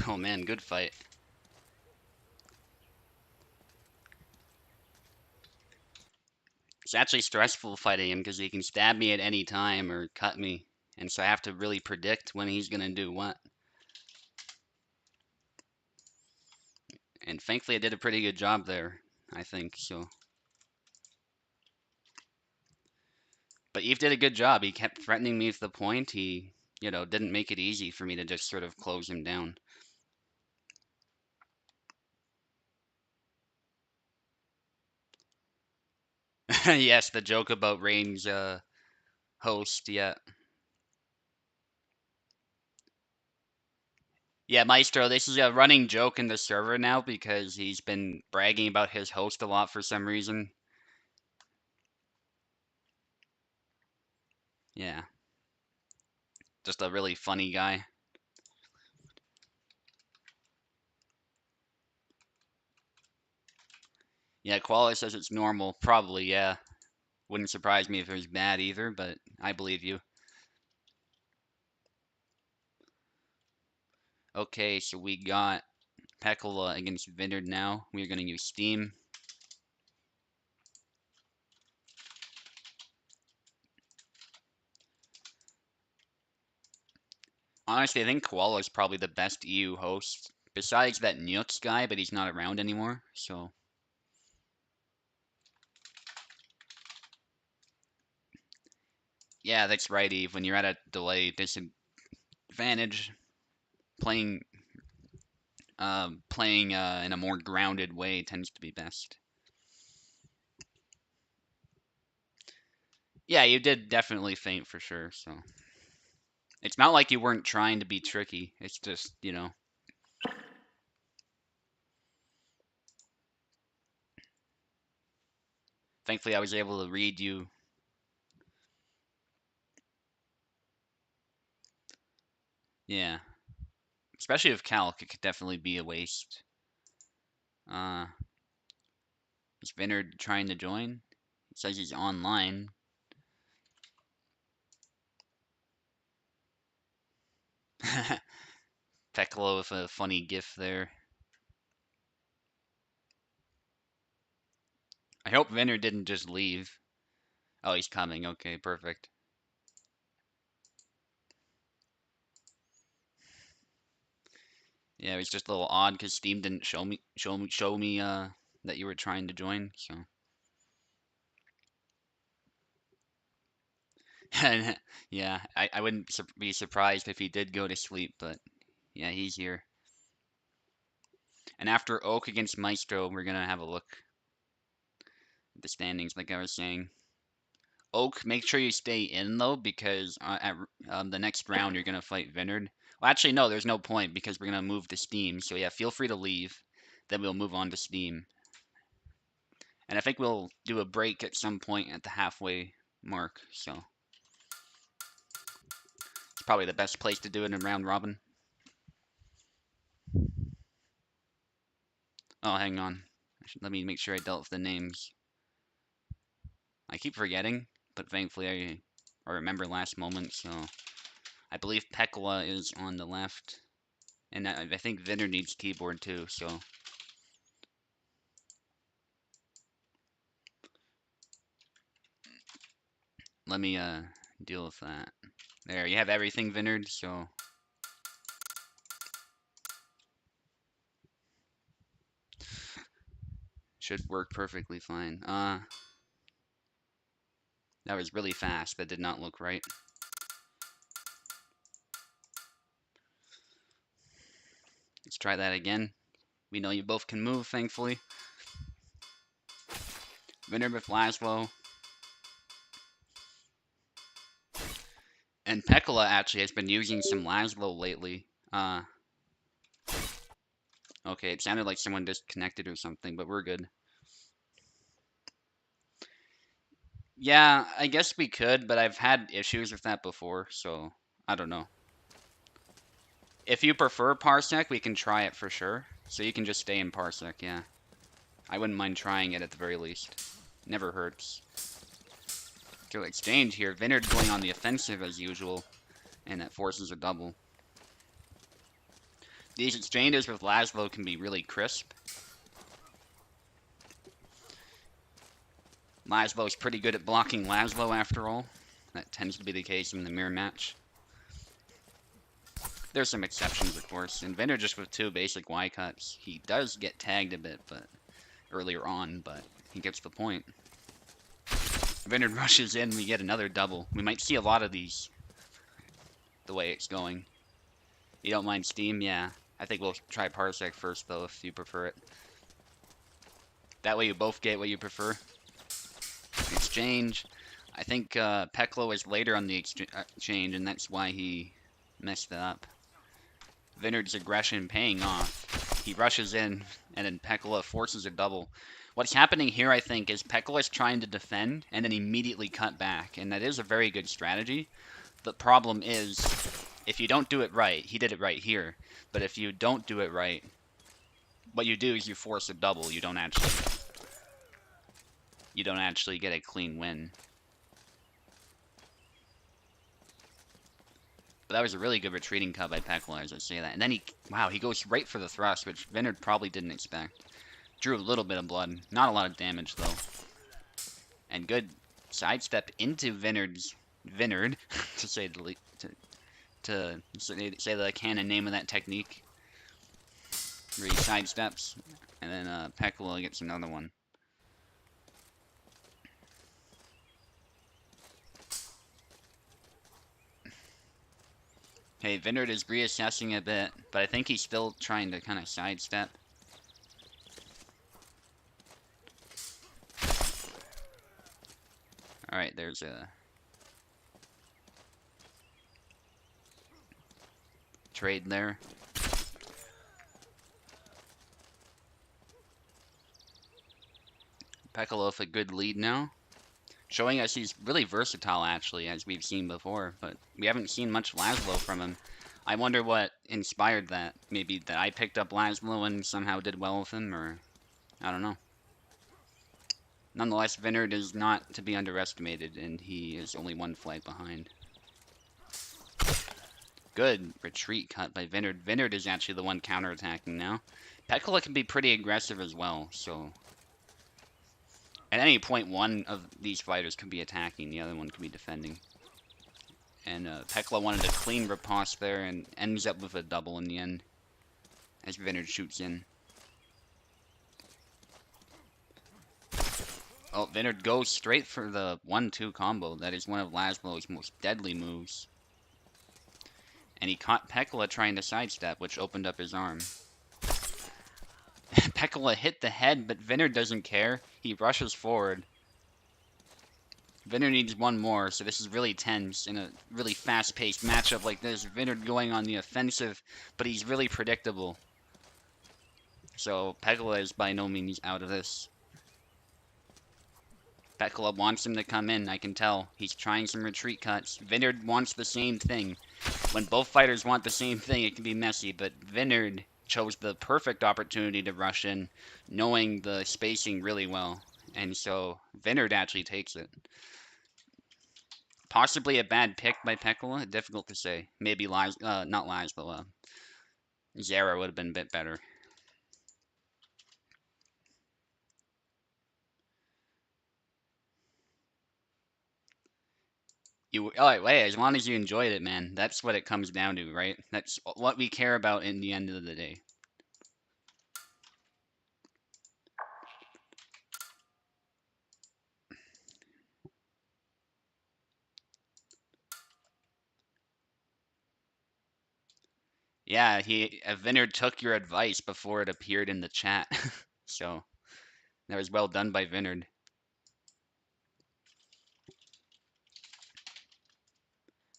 Oh man, good fight. It's actually stressful fighting him because he can stab me at any time or cut me. And so I have to really predict when he's going to do what. And thankfully I did a pretty good job there, I think, so. But Eve did a good job. He kept threatening me to the point. He, didn't make it easy for me to just sort of close him down. Yes, the joke about Rain's host, yeah. Yeah, Maestro, this is a running joke in the server now because he's been bragging about his host a lot for some reason. Yeah. Just a really funny guy. Yeah, Koala says it's normal. Probably, yeah. Wouldn't surprise me if it was bad either, but I believe you. Okay, so we got Pekola against Vineyard now. We're going to use Steam. Honestly, I think Koala is probably the best EU host. Besides that Nuts guy, but he's not around anymore, so. Yeah, that's right, Eve. When you're at a delay disadvantage, playing in a more grounded way tends to be best. Yeah, you did definitely faint for sure, so. It's not like you weren't trying to be tricky. It's just, Thankfully, I was able to read you. Yeah. Especially with Calc, it could definitely be a waste. Is Vinard trying to join? It says he's online. Tekla with a funny gif there. I hope Vinard didn't just leave. Oh, he's coming. Okay, perfect. Yeah, it was just a little odd because Steam didn't show me that you were trying to join. So yeah, I wouldn't be surprised if he did go to sleep, but yeah, he's here. And after Oak against Maestro, we're gonna have a look at the standings, like I was saying. Oak, make sure you stay in though, because at the next round you're gonna fight Vinard. Well, actually, no, there's no point because we're gonna move to Steam. So yeah, feel free to leave. Then we'll move on to Steam. And I think we'll do a break at some point at the halfway mark. So it's probably the best place to do it in round robin. Oh, hang on. Let me make sure I dealt with the names. I keep forgetting, but thankfully I remember last moment. So I believe Pekla is on the left. And I think Vinner needs keyboard too, so let me deal with that. There, you have everything, Vinard, so should work perfectly fine. That was really fast. That did not look right. Let's try that again. We know you both can move, thankfully. Vinard with Laszlo. And Pekla actually has been using some Laszlo lately. Okay, it sounded like someone disconnected or something, but we're good. Yeah, I guess we could, but I've had issues with that before, so I don't know. If you prefer Parsec, we can try it for sure. So you can just stay in Parsec, yeah. I wouldn't mind trying it at the very least. Never hurts. To exchange here, Vinard going on the offensive as usual, and that forces a double. These exchanges with Laszlo can be really crisp. Laszlo's pretty good at blocking Laszlo after all. That tends to be the case in the mirror match. There's some exceptions, of course. And Vinard just with two basic Y cuts. He does get tagged a bit, but earlier on, but he gets the point. Vinard rushes in, we get another double. We might see a lot of these, the way it's going. You don't mind Steam? Yeah. I think we'll try Parsec first, though, if you prefer it. That way you both get what you prefer. Exchange. I think Peklo was later on the exchange, and that's why he messed it up. Vinard's aggression paying off. He rushes in, and then Pekla forces a double. What's happening here, I think, is Pekla is trying to defend and then immediately cut back, and that is a very good strategy. The problem is, if you don't do it right, he did it right here, but if you don't do it right, what you do is you force a double. You don't actually get a clean win. But that was a really good retreating cut by Pekla, as I say that. And then he goes right for the thrust, which Vinard probably didn't expect. Drew a little bit of blood. Not a lot of damage, though. And good sidestep into Vinard, to say the canon name of that technique. Where he sidesteps, and then Pekla gets another one. Okay, Vinard is reassessing a bit, but I think he's still trying to kind of sidestep. Alright, there's a trade there. Pekala with a good lead now. Showing us he's really versatile, actually, as we've seen before, but we haven't seen much Laszlo from him. I wonder what inspired that. Maybe that I picked up Laszlo and somehow did well with him, or I don't know. Nonetheless, Vinard is not to be underestimated, and he is only one flag behind. Good retreat cut by Vinard. Vinard is actually the one counterattacking now. Pekala can be pretty aggressive as well, so at any point, one of these fighters could be attacking, the other one could be defending. And Pekala wanted a clean riposte there and ends up with a double in the end as Vinard shoots in. Oh, Vinard goes straight for the 1-2 combo. That is one of Laszlo's most deadly moves. And he caught Pekala trying to sidestep, which opened up his arm. Pekala hit the head, but Vinard doesn't care. He rushes forward. Vinard needs one more, so this is really tense in a really fast-paced matchup like this. Vinard going on the offensive, but he's really predictable. So Pekala is by no means out of this. Pekala wants him to come in, I can tell. He's trying some retreat cuts. Vinard wants the same thing. When both fighters want the same thing, it can be messy, but Vinard chose the perfect opportunity to rush in, knowing the spacing really well. And so Vinard actually takes it. Possibly a bad pick by Pekala, difficult to say. Maybe not Laszlo. Zara would have been a bit better. Wait, as long as you enjoyed it, man. That's what it comes down to, right? That's what we care about in the end of the day. Yeah, Vinard took your advice before it appeared in the chat. So, that was well done by Vinard.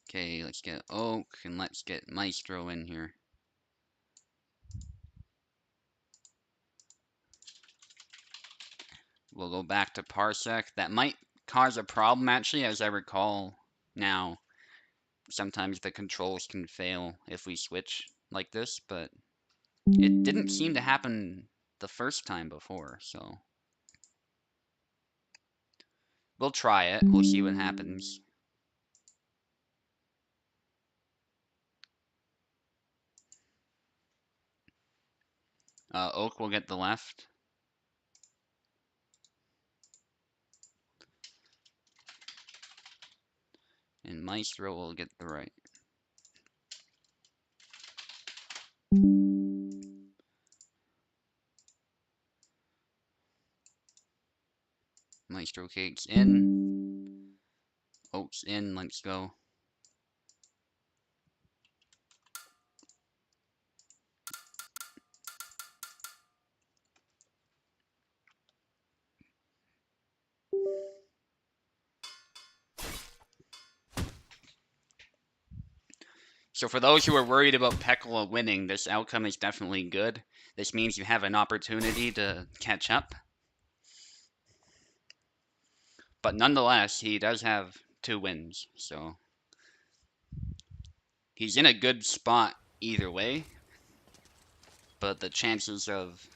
Okay, let's get Oak, and let's get Maestro in here. We'll go back to Parsec. That might cause a problem, actually, as I recall now. Sometimes the controls can fail if we switch like this, but it didn't seem to happen the first time before, so we'll try it. We'll see what happens. Oak will get the left. And Maestro will get the right. Maestro Cake's in. Oak's in. Let's go. So for those who are worried about Pekala winning, this outcome is definitely good. This means you have an opportunity to catch up. But nonetheless, he does have 2 wins, so he's in a good spot either way. But the chances of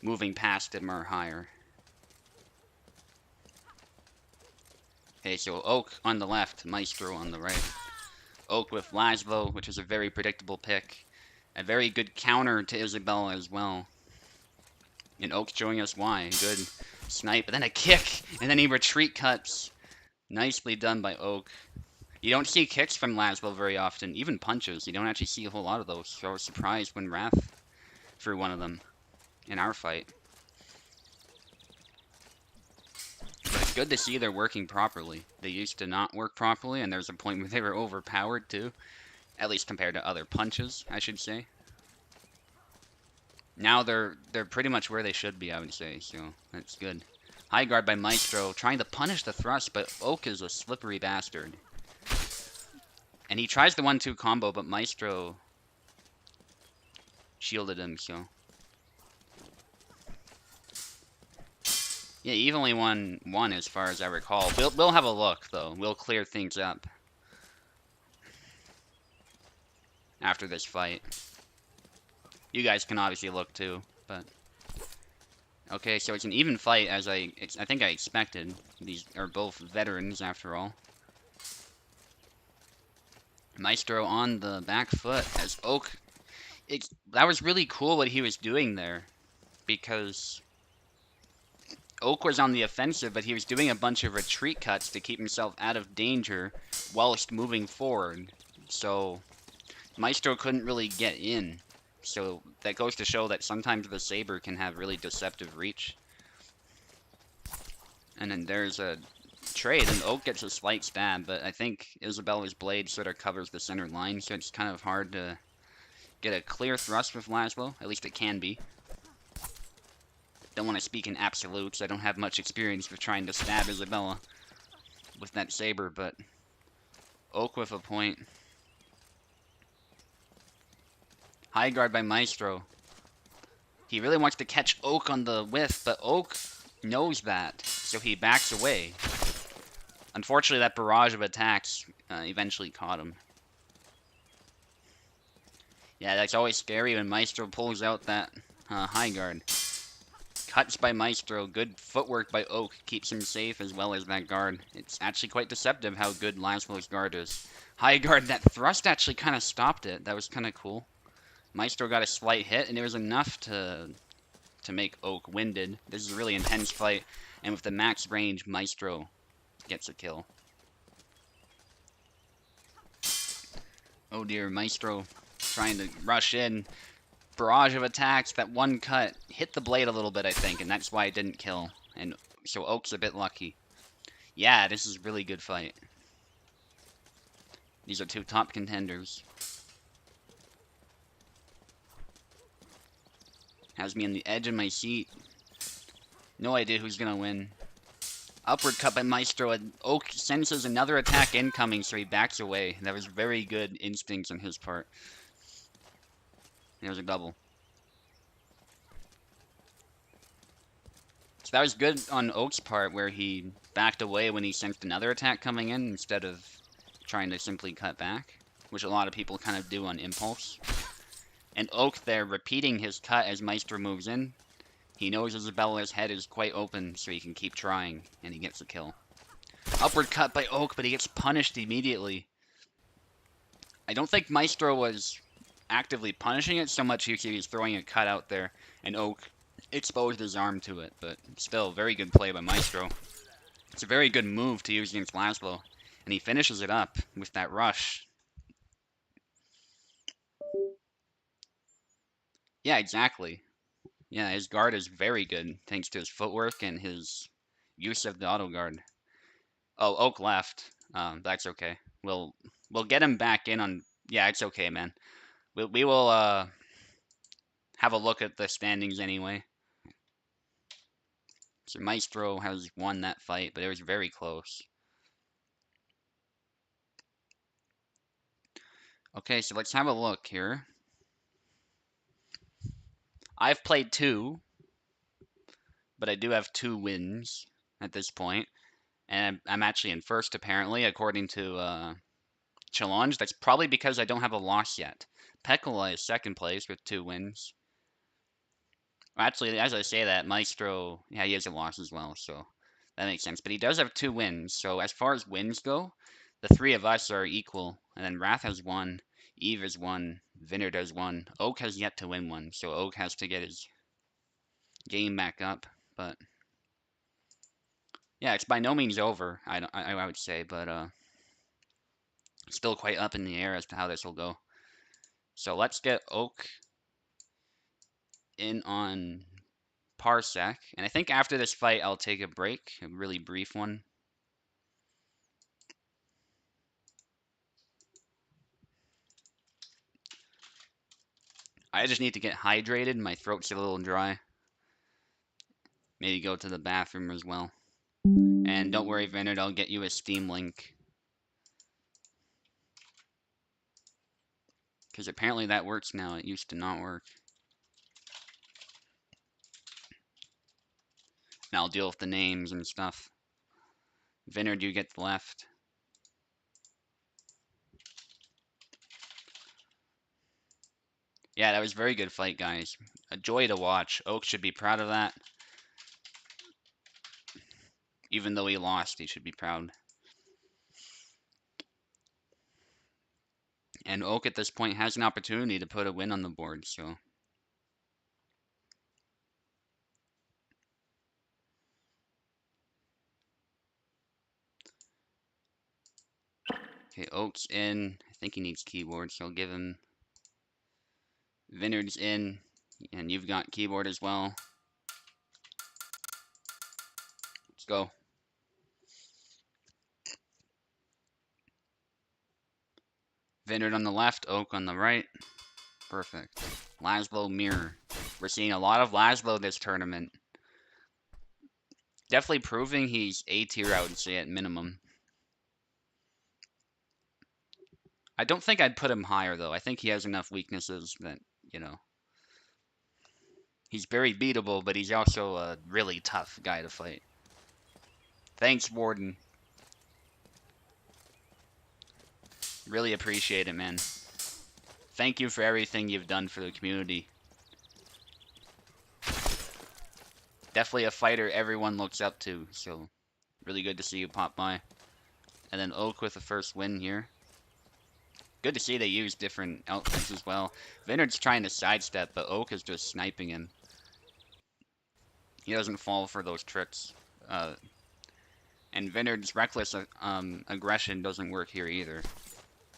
moving past him are higher. Okay, so Oak on the left, Maestro on the right. Oak with Laszlo, which is a very predictable pick. A very good counter to Isabella as well. And Oak's showing us why. Good snipe, and then a kick, and then he retreat cuts. Nicely done by Oak. You don't see kicks from Laszlo very often, even punches. You don't actually see a whole lot of those, so I was surprised when Wrath threw one of them in our fight. But it's good to see they're working properly. They used to not work properly, and there's a point where they were overpowered too. At least compared to other punches, I should say. Now they're pretty much where they should be, I would say, so that's good. High guard by Maestro, trying to punish the thrust, but Oak is a slippery bastard. And he tries the 1-2 combo, but Maestro shielded him, so. Yeah, you've only won one as far as I recall. We'll have a look though. We'll clear things up after this fight. You guys can obviously look too, but okay, so it's an even fight as I think I expected. These are both veterans after all. Maestro on the back foot as Oak. That was really cool what he was doing there because Oak was on the offensive, but he was doing a bunch of retreat cuts to keep himself out of danger whilst moving forward. So Maestro couldn't really get in. So that goes to show that sometimes the saber can have really deceptive reach. And then there's a trade, and Oak gets a slight stab, but I think Isabella's blade sort of covers the center line, so it's kind of hard to get a clear thrust with Laszlo. At least it can be. Don't want to speak in absolutes. I don't have much experience with trying to stab Isabella with that saber, but Oak with a point. High guard by Maestro. He really wants to catch Oak on the whiff, but Oak knows that, so he backs away. Unfortunately, that barrage of attacks eventually caught him. Yeah, that's always scary when Maestro pulls out that high guard. Cuts by Maestro, good footwork by Oak keeps him safe as well as that guard. It's actually quite deceptive how good Laszlo's guard is. High guard, that thrust actually kind of stopped it. That was kind of cool. Maestro got a slight hit, and it was enough to make Oak winded. This is a really intense fight, and with the max range, Maestro gets a kill. Oh dear, Maestro trying to rush in. Barrage of attacks. That one cut hit the blade a little bit, I think, and that's why it didn't kill. And so Oak's a bit lucky. Yeah, this is a really good fight. These are two top contenders. Has me on the edge of my seat. No idea who's gonna win. Upward cut by Maestro, and Oak senses another attack incoming, so he backs away. That was very good instincts on his part. There's a double. So that was good on Oak's part, where he backed away when he sensed another attack coming in instead of trying to simply cut back, which a lot of people kind of do on impulse. And Oak there repeating his cut as Maestro moves in. He knows Isabella's head is quite open, so he can keep trying, and he gets a kill. Upward cut by Oak, but he gets punished immediately. I don't think Maestro was actively punishing it so much he was throwing a cut out there, and Oak exposed his arm to it, but still, very good play by Maestro. It's a very good move to use against Laszlo, and he finishes it up with that rush. Yeah, exactly. Yeah, his guard is very good, thanks to his footwork and his use of the auto guard. Oh, Oak left. That's okay. We'll get him back in on. Yeah, it's okay, man. We will have a look at the standings anyway. So Maestro has won that fight, but it was very close. Okay, so let's have a look here. I've played two, but I do have 2 wins at this point, and I'm actually in first apparently, according to Challenge. That's probably because I don't have a loss yet. Pekola is second place with 2 wins. Well, actually, as I say that, Maestro, yeah, he has a loss as well, so that makes sense. But he does have 2 wins, so as far as wins go, the three of us are equal. And then Wrath has 1, Eve has 1, Vinard has 1. Oak has yet to win one, so Oak has to get his game back up. But yeah, it's by no means over, I would say, but still quite up in the air as to how this will go. So let's get Oak in on Parsec, and I think after this fight I'll take a break, a really brief one. I just need to get hydrated, my throat's a little dry. Maybe go to the bathroom as well. And don't worry, Vinard, I'll get you a Steam link. Because apparently that works now, it used to not work. Now I'll deal with the names and stuff. Vineyard, you get the left. Yeah, that was a very good fight, guys. A joy to watch. Oak should be proud of that. Even though he lost, he should be proud. And Oak at this point has an opportunity to put a win on the board, so. Okay, Oak's in. I think he needs keyboard, so I'll give him. Vineyard's in, and you've got keyboard as well. Let's go. Vineyard on the left, Oak on the right. Perfect. Laszlo Mirror. We're seeing a lot of Laszlo this tournament. Definitely proving he's A tier, I would say, at minimum. I don't think I'd put him higher, though. I think he has enough weaknesses that, you know. He's very beatable, but he's also a really tough guy to fight. Thanks, Warden. Really appreciate it, man. Thank you for everything you've done for the community. Definitely a fighter everyone looks up to, so really good to see you pop by. And then Oak with the first win here. Good to see they use different outfits as well. Vineyard's trying to sidestep, but Oak is just sniping him. He doesn't fall for those tricks. And Vineyard's reckless aggression doesn't work here either.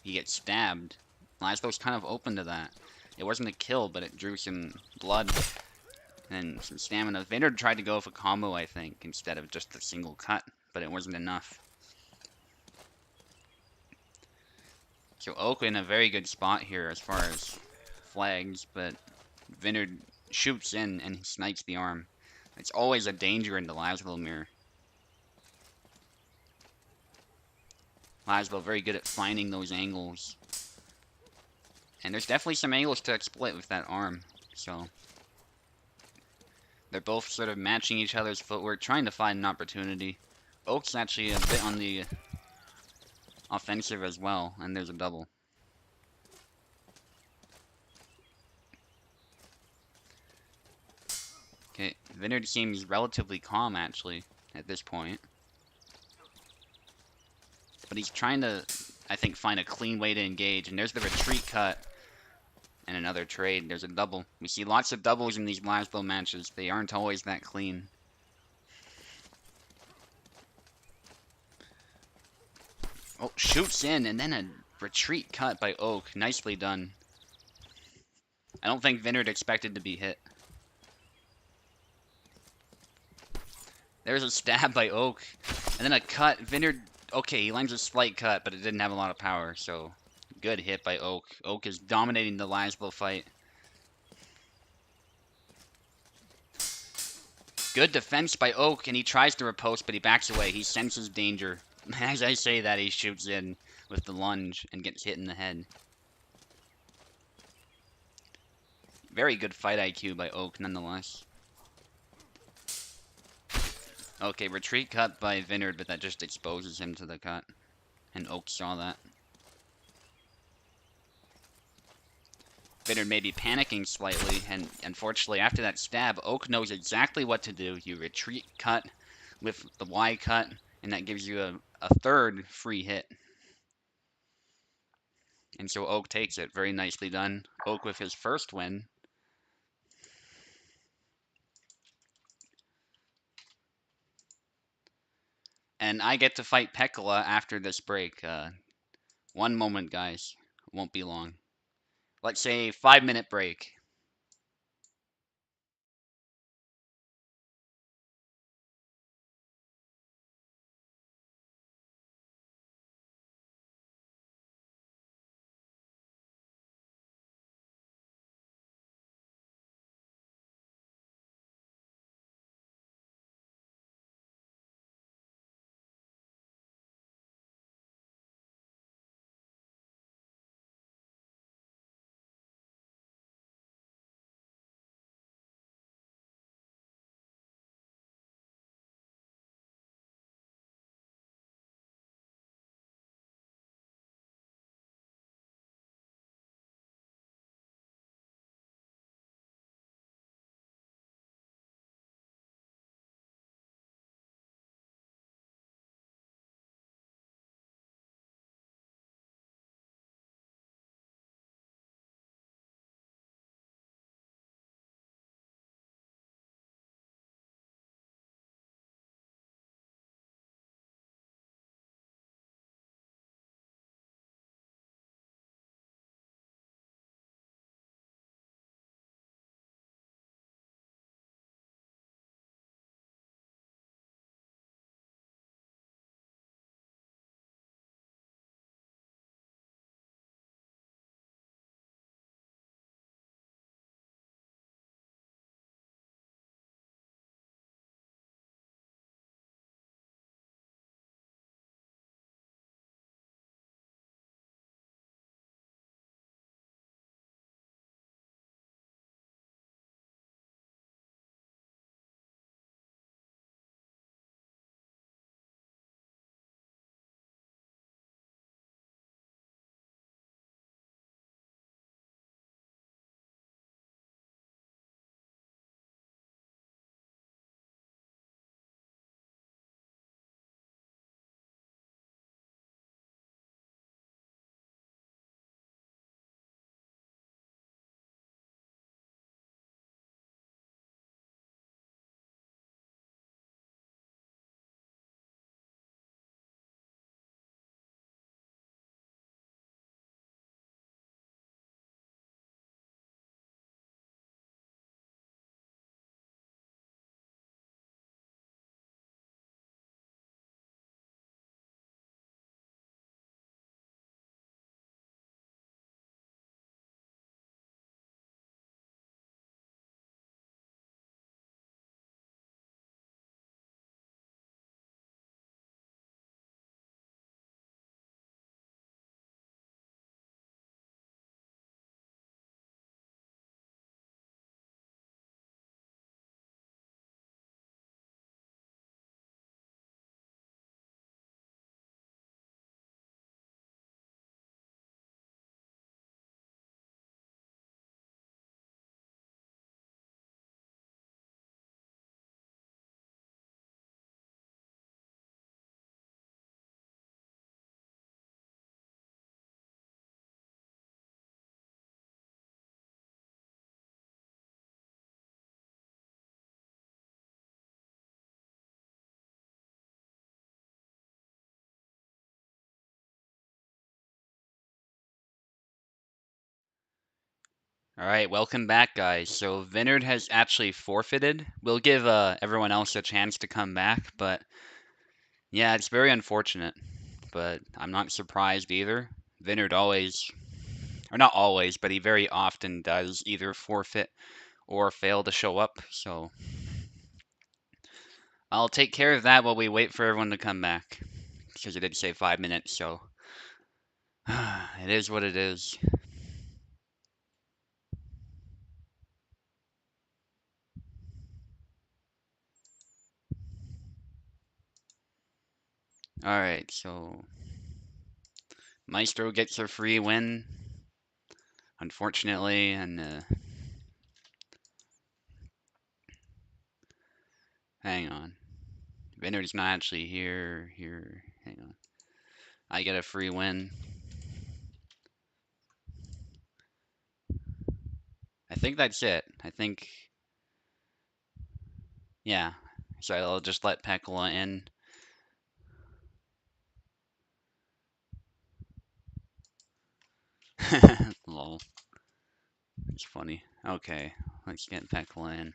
He gets stabbed. Laszlo's kind of open to that. It wasn't a kill, but it drew some blood and some stamina. Vineyard tried to go with a combo, I think, instead of just a single cut, but it wasn't enough. So Oak in a very good spot here as far as flags, but Vineyard shoots in and he snipes the arm. It's always a danger in the Laszlo mirror. Laszlo very good at finding those angles. And there's definitely some angles to exploit with that arm, so. They're both sort of matching each other's footwork, trying to find an opportunity. Oak's actually a bit on the offensive as well, and there's a double. Okay, Vineyard seems relatively calm, actually, at this point. But he's trying to, I think, find a clean way to engage, and there's the retreat cut. And another trade. There's a double. We see lots of doubles in these Laszlo matches. They aren't always that clean. Oh, shoots in, and then a retreat cut by Oak. Nicely done. I don't think Vineyard expected to be hit. There's a stab by Oak. And then a cut. Vineyard, okay, he lands a slight cut, but it didn't have a lot of power, so good hit by Oak. Oak is dominating the Laszlo fight. Good defense by Oak, and he tries to riposte, but he backs away. He senses danger. As I say that, he shoots in with the lunge and gets hit in the head. Very good fight IQ by Oak, nonetheless. Okay, retreat cut by Vineyard, but that just exposes him to the cut. And Oak saw that. Vineyard may be panicking slightly, and unfortunately after that stab, Oak knows exactly what to do. You retreat cut with the Y cut, and that gives you a third free hit. And so Oak takes it. Very nicely done. Oak with his first win. And I get to fight Pekala after this break. One moment, guys. Won't be long. Let's say 5-minute break. Alright, welcome back, guys. So, Vinard has actually forfeited. We'll give everyone else a chance to come back, but yeah, it's very unfortunate. But I'm not surprised either. Vinard always, or not always, but he very often does either forfeit or fail to show up, so I'll take care of that while we wait for everyone to come back. Because it did say 5 minutes, so it is what it is. Alright, so Maestro gets a free win, unfortunately, and hang on. Vinard's not actually here. Hang on. I get a free win. I think that's it. Yeah. So I'll just let Pekla in. Lol. It's funny. Okay, let's get Pekla in.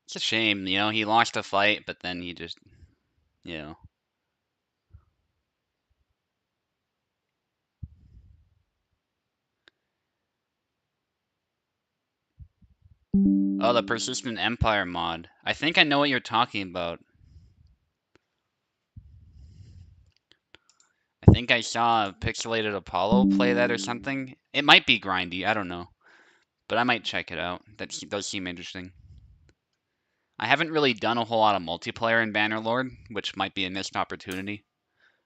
It's a shame, he lost a fight, but then he just, you know. Oh, the Persistent Empire mod. I think I know what you're talking about. I think I saw Pixelated Apollo play that or something. It might be grindy, I don't know. But I might check it out. That does seem interesting. I haven't really done a whole lot of multiplayer in Bannerlord, which might be a missed opportunity.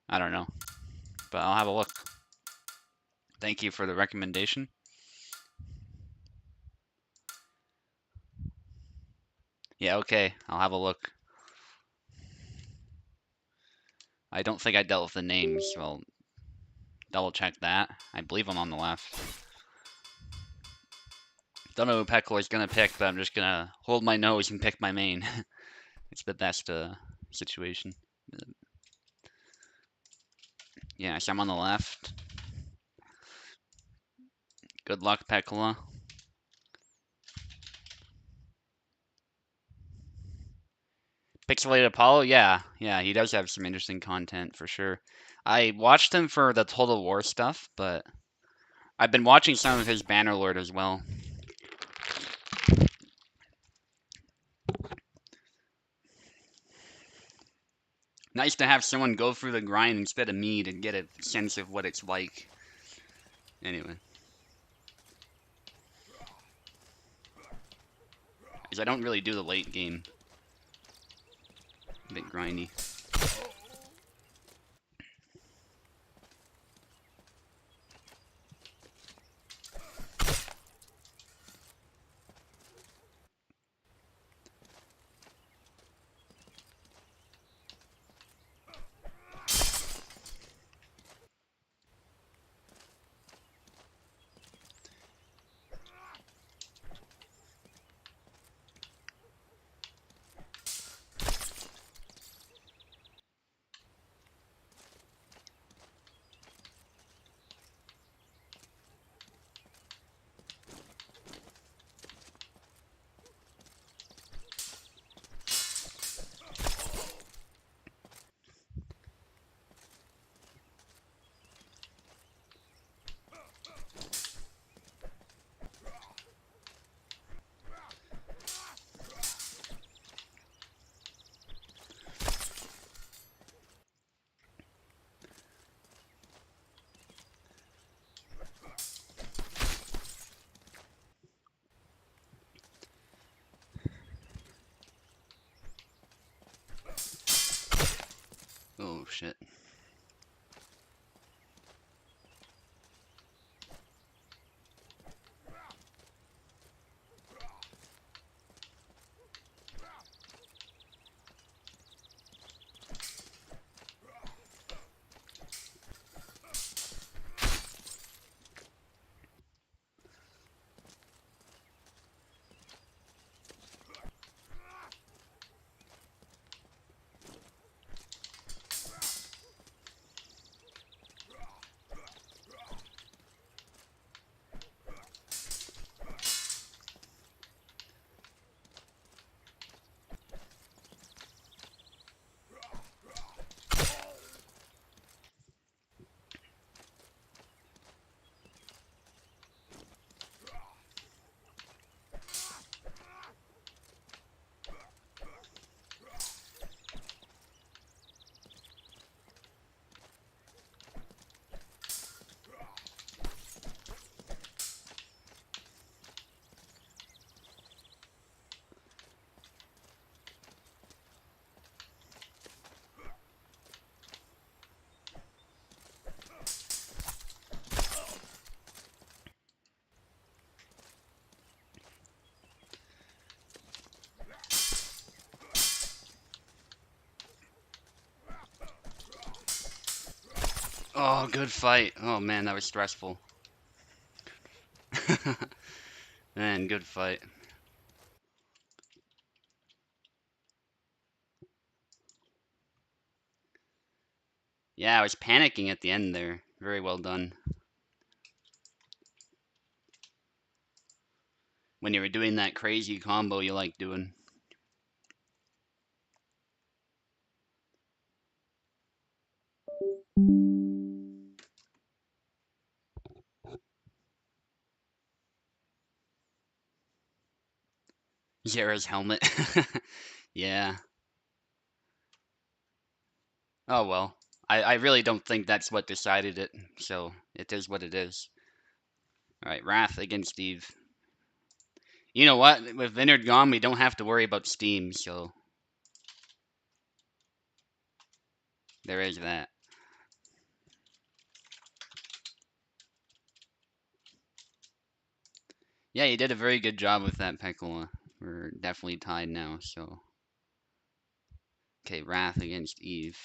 I don't know. But I'll have a look. Thank you for the recommendation. Yeah, okay. I'll have a look. I don't think I dealt with the names, so I'll double check that. I believe I'm on the left. Don't know who Pekla is gonna pick, but I'm just gonna hold my nose and pick my main. It's the best situation. Yeah, so I'm on the left. Good luck, Pekla. Pixelated Apollo, yeah, he does have some interesting content for sure. I watched him for the Total War stuff, but I've been watching some of his Bannerlord as well. Nice to have someone go through the grind instead of me to get a sense of what it's like. Anyway. Because I don't really do the late game. A bit grindy. Oh, shit. Oh, good fight. Oh man, that was stressful. Man, good fight. Yeah, I was panicking at the end there. Very well done. When you were doing that crazy combo you like doing. Zera's helmet. Yeah. Oh well. I really don't think that's what decided it, so it is what it is. Alright, Wrath against Steve. You know what? With Vineyard gone, we don't have to worry about Steam, so there is that. Yeah, you did a very good job with that, Pekola. We're definitely tied now, so. Okay, Wrath against Eve.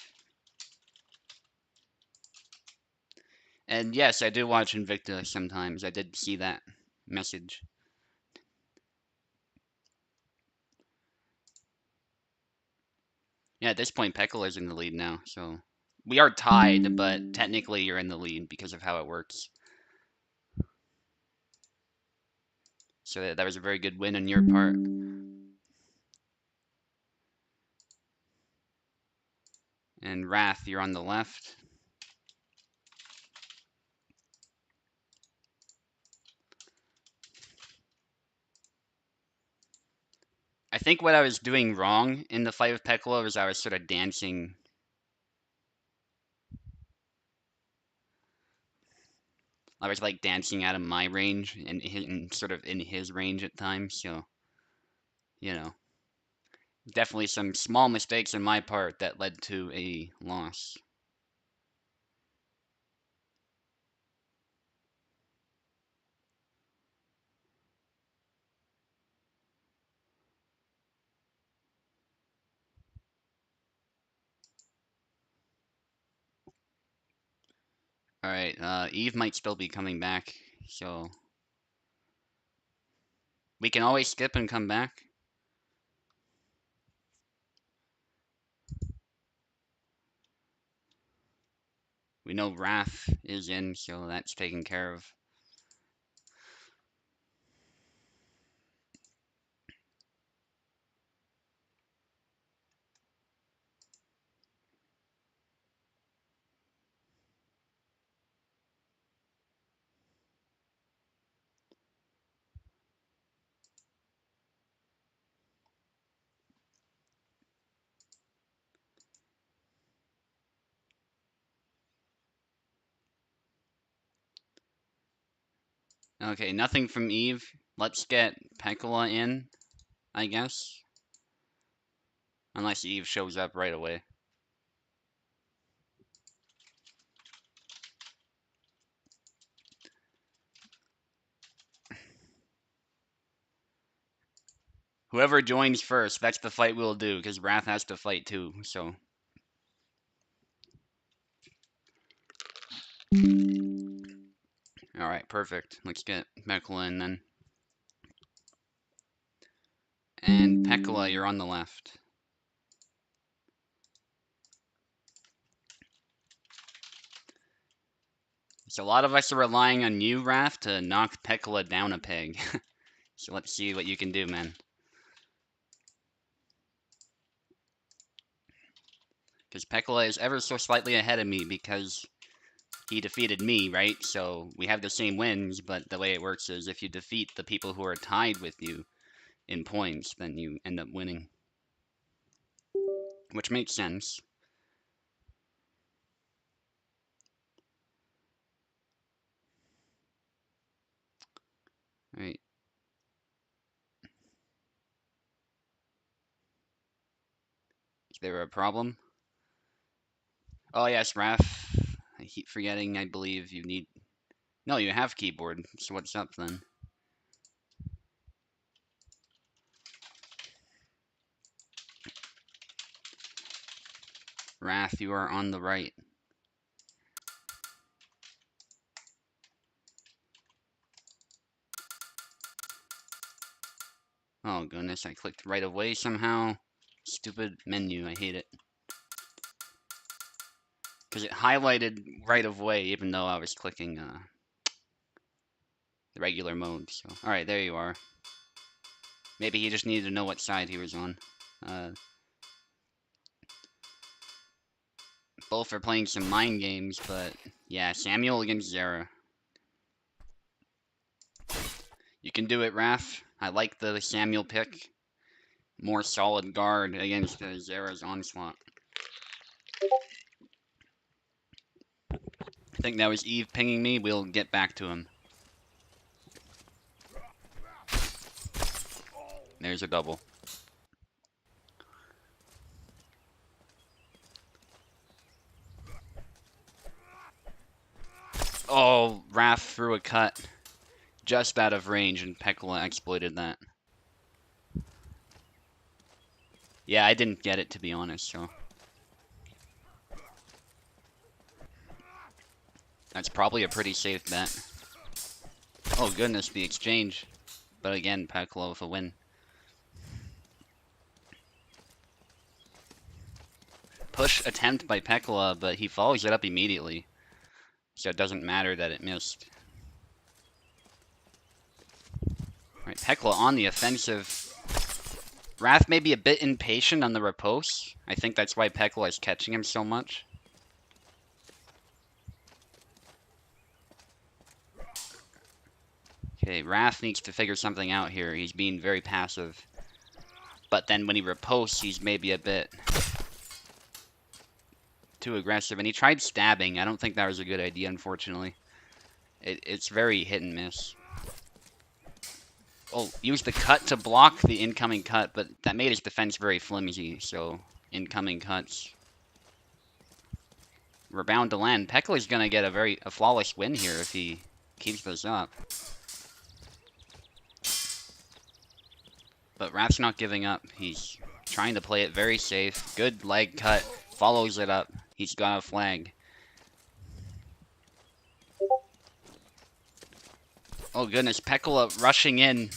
And yes, I do watch Invicta sometimes. I did see that message. Yeah, at this point, Pekola's in the lead now, so. We are tied, but technically you're in the lead because of how it works. So that was a very good win on your part. And Wrath, you're on the left. I think what I was doing wrong in the fight with Pekola was I was sort of dancing. I was like dancing out of my range and sort of in his range at times. So, you know, definitely some small mistakes on my part that led to a loss. All right, Eve might still be coming back, so we can always skip and come back. We know Wrath is in, so that's taken care of. Okay, nothing from Eve. Let's get Pekola in, I guess. Unless Eve shows up right away. Whoever joins first, that's the fight we'll do, because Wrath has to fight too, so. Alright, perfect. Let's get Pekola in then. And Pekola, you're on the left. So a lot of us are relying on you, Wrath, to knock Pekola down a peg. So let's see what you can do, man. Because Pekola is ever so slightly ahead of me because he defeated me, right? So we have the same wins, but the way it works is if you defeat the people who are tied with you in points, then you end up winning. Which makes sense. Right. Is there a problem? Oh yes, Raph. I keep forgetting, I believe you need... No, you have keyboard, so what's up then? Raph, you are on the right. Oh goodness, I clicked right away somehow. Stupid menu, I hate it. Because it highlighted right of way even though I was clicking the regular mode. So, alright, there you are. Maybe he just needed to know what side he was on. Both are playing some mind games, but yeah, Samuel against Zara. You can do it, Raph. I like the Samuel pick. More solid guard against Zara's onslaught. I think that was Eve pinging me. We'll get back to him. There's a double. Oh, Raph threw a cut just out of range, and Pekla exploited that. Yeah, I didn't get it, to be honest, so... That's probably a pretty safe bet. Oh goodness, the exchange. But again, Pekla with a win. Push attempt by Pekla, but he follows it up immediately. So it doesn't matter that it missed. Right, Pekla on the offensive. Wrath may be a bit impatient on the riposte. I think that's why Pekla is catching him so much. Okay, Wrath needs to figure something out here. He's being very passive. But then when he riposts, he's maybe a bit too aggressive. And he tried stabbing. I don't think that was a good idea, unfortunately. It's very hit and miss. Oh, used the cut to block the incoming cut, but that made his defense very flimsy, so incoming cuts. We're bound to land. Pekla's gonna get a flawless win here if he keeps this up. But Rap's not giving up. He's trying to play it very safe. Good leg cut. Follows it up. He's got a flag. Oh goodness, Pekla rushing in.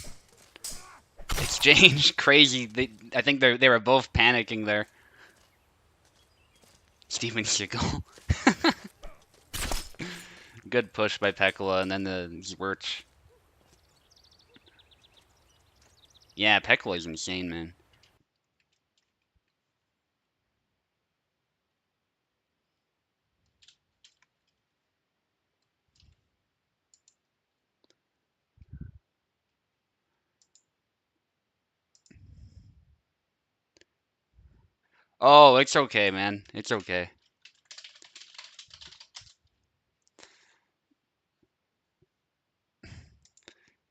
Exchange, crazy. I think they were both panicking there. Steven Seagal. Good push by Pekla, and then the Zwirch. Yeah, Pekla is insane, man. Oh, it's okay, man. It's okay.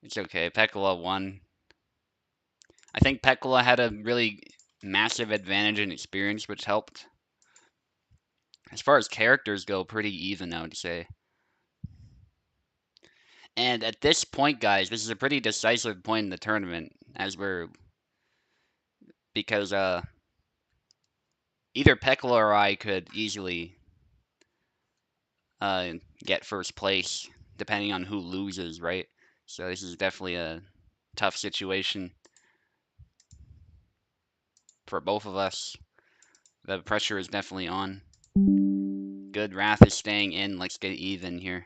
It's okay. Pekla won. I think Pekla had a really massive advantage in experience, which helped. As far as characters go, pretty even, I would say. And at this point, guys, this is a pretty decisive point in the tournament, because either Pekla or I could easily get first place, depending on who loses, right? So this is definitely a tough situation for both of us. The pressure is definitely on. Good, Wrath is staying in. Let's get even here.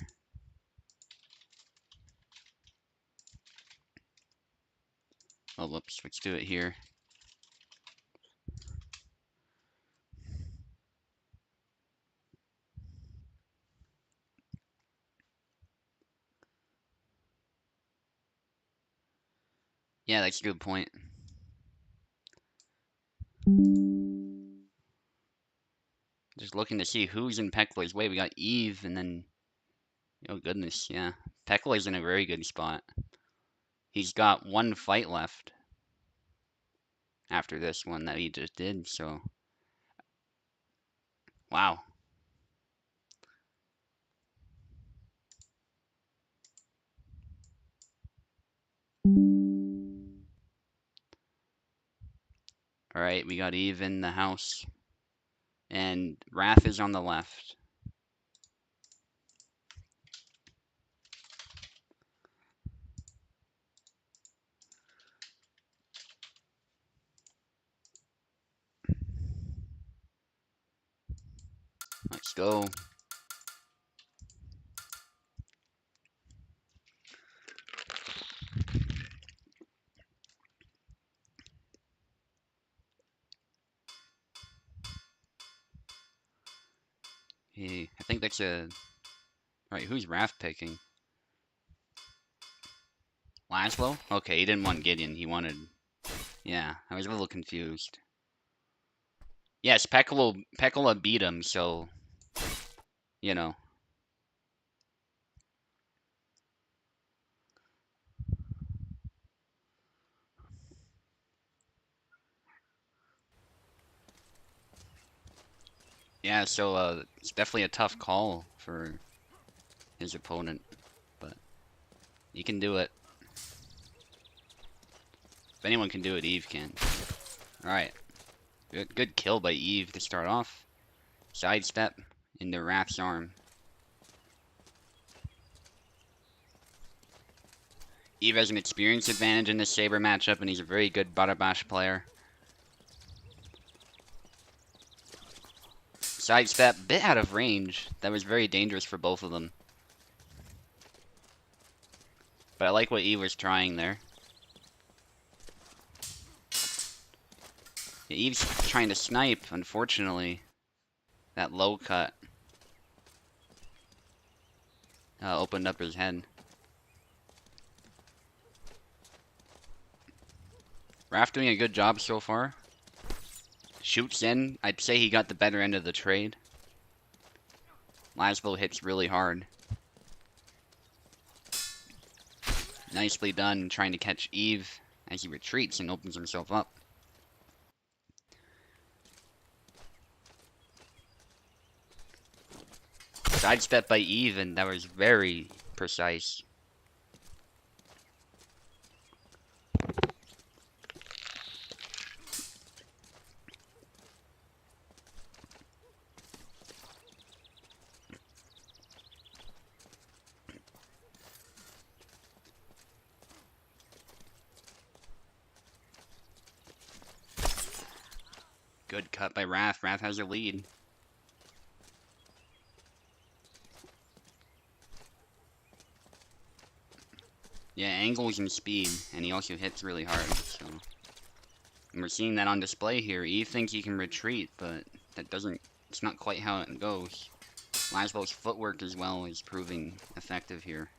Oh, whoops, let's do it here. Yeah, that's a good point. Just looking to see who's in Pekla's way. We got Eve, and then... Oh, goodness, yeah. Pekla's in a very good spot. He's got one fight left after this one that he just did, so... Wow. Alright, we got Eve in the house. And Wrath is on the left. go. Hey, I think that's a... Alright, who's Raph picking? Laszlo? Okay, he didn't want Gideon, he wanted... Yeah, I was a little confused. Yes, Pekala beat him, so... You know. Yeah, so it's definitely a tough call for his opponent, but he can do it. If anyone can do it, Eve can. Alright. Good kill by Eve to start off. Sidestep into Raph's arm. Eve has an experience advantage in this Saber matchup, and he's a very good Barabash player. Sidestep, bit out of range. That was very dangerous for both of them. But I like what Eve was trying there. Yeah, Eve's trying to snipe, unfortunately. That low cut opened up his head. Raph doing a good job so far. Shoots in. I'd say he got the better end of the trade. Laszlo hits really hard. Nicely done trying to catch Eve as he retreats and opens himself up. Sidestep by Eve, and that was very precise. Good cut by Raph. Raph has a lead. Yeah, angles and speed, and he also hits really hard, so... And we're seeing that on display here. Eve thinks he can retreat, but that doesn't... It's not quite how it goes. Laszlo's footwork as well is proving effective here.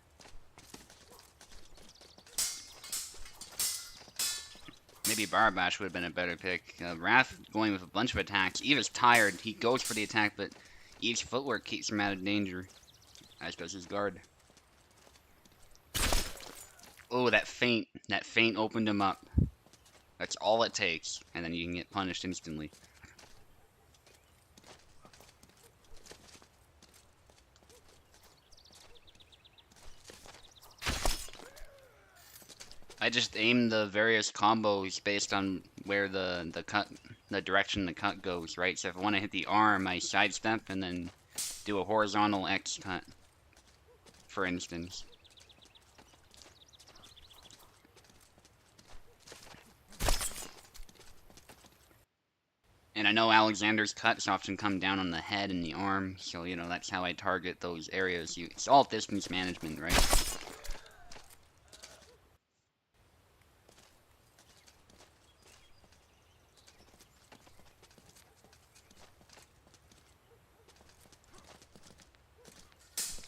Maybe Barabash would have been a better pick. Raph going with a bunch of attacks. Eve is tired. He goes for the attack, but Eve's footwork keeps him out of danger. As does his guard. Oh, that feint. That feint opened him up. That's all it takes. And then you can get punished instantly. I just aim the various combos based on where the direction the cut goes, right? So if I want to hit the arm, I sidestep and then do a horizontal X cut, for instance. And I know Alexander's cuts often come down on the head and the arm, so, you know, that's how I target those areas. It's all distance management, right?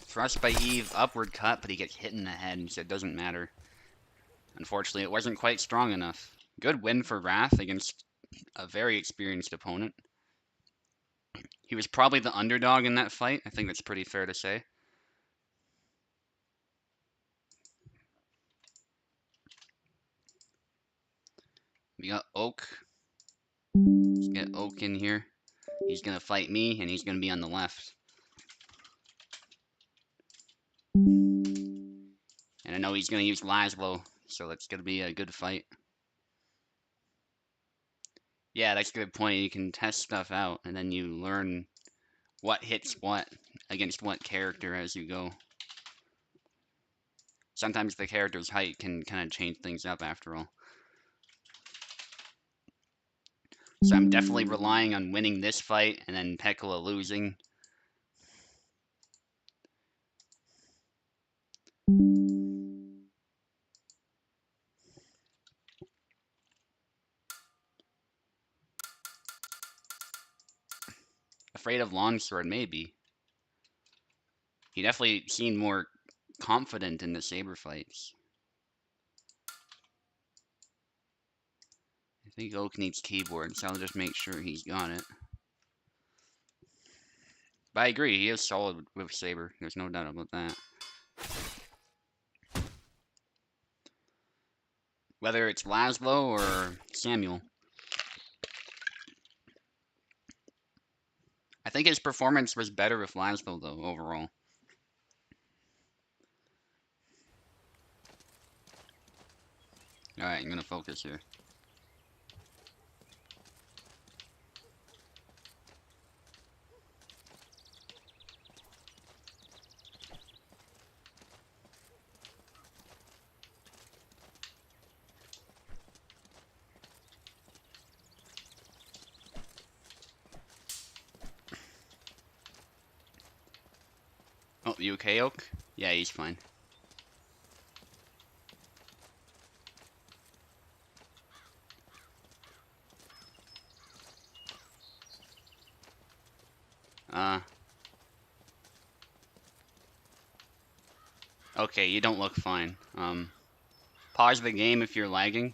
Thrust by Eve, upward cut, but he gets hit in the head, so it doesn't matter. Unfortunately, it wasn't quite strong enough. Good win for Raph against a very experienced opponent. He was probably the underdog in that fight. I think that's pretty fair to say. We got Oak. Let's get Oak in here. He's going to fight me, and he's going to be on the left. And I know he's going to use Laszlo, so that's going to be a good fight. Yeah, that's a good point. You can test stuff out, and then you learn what hits what against what character as you go. Sometimes the character's height can kind of change things up after all. So I'm definitely relying on winning this fight and then Pekala losing. afraid of longsword, maybe. He definitely seemed more confident in the saber fights. I think Oak needs keyboard, so I'll just make sure he's got it. But I agree, he is solid with saber. There's no doubt about that. Whether it's Laszlo or Samuel. I think his performance was better with Laszlo, though, overall. Alright, I'm gonna focus here. Oh, you okay, Oak? Yeah, he's fine. Okay, you don't look fine. Pause the game if you're lagging.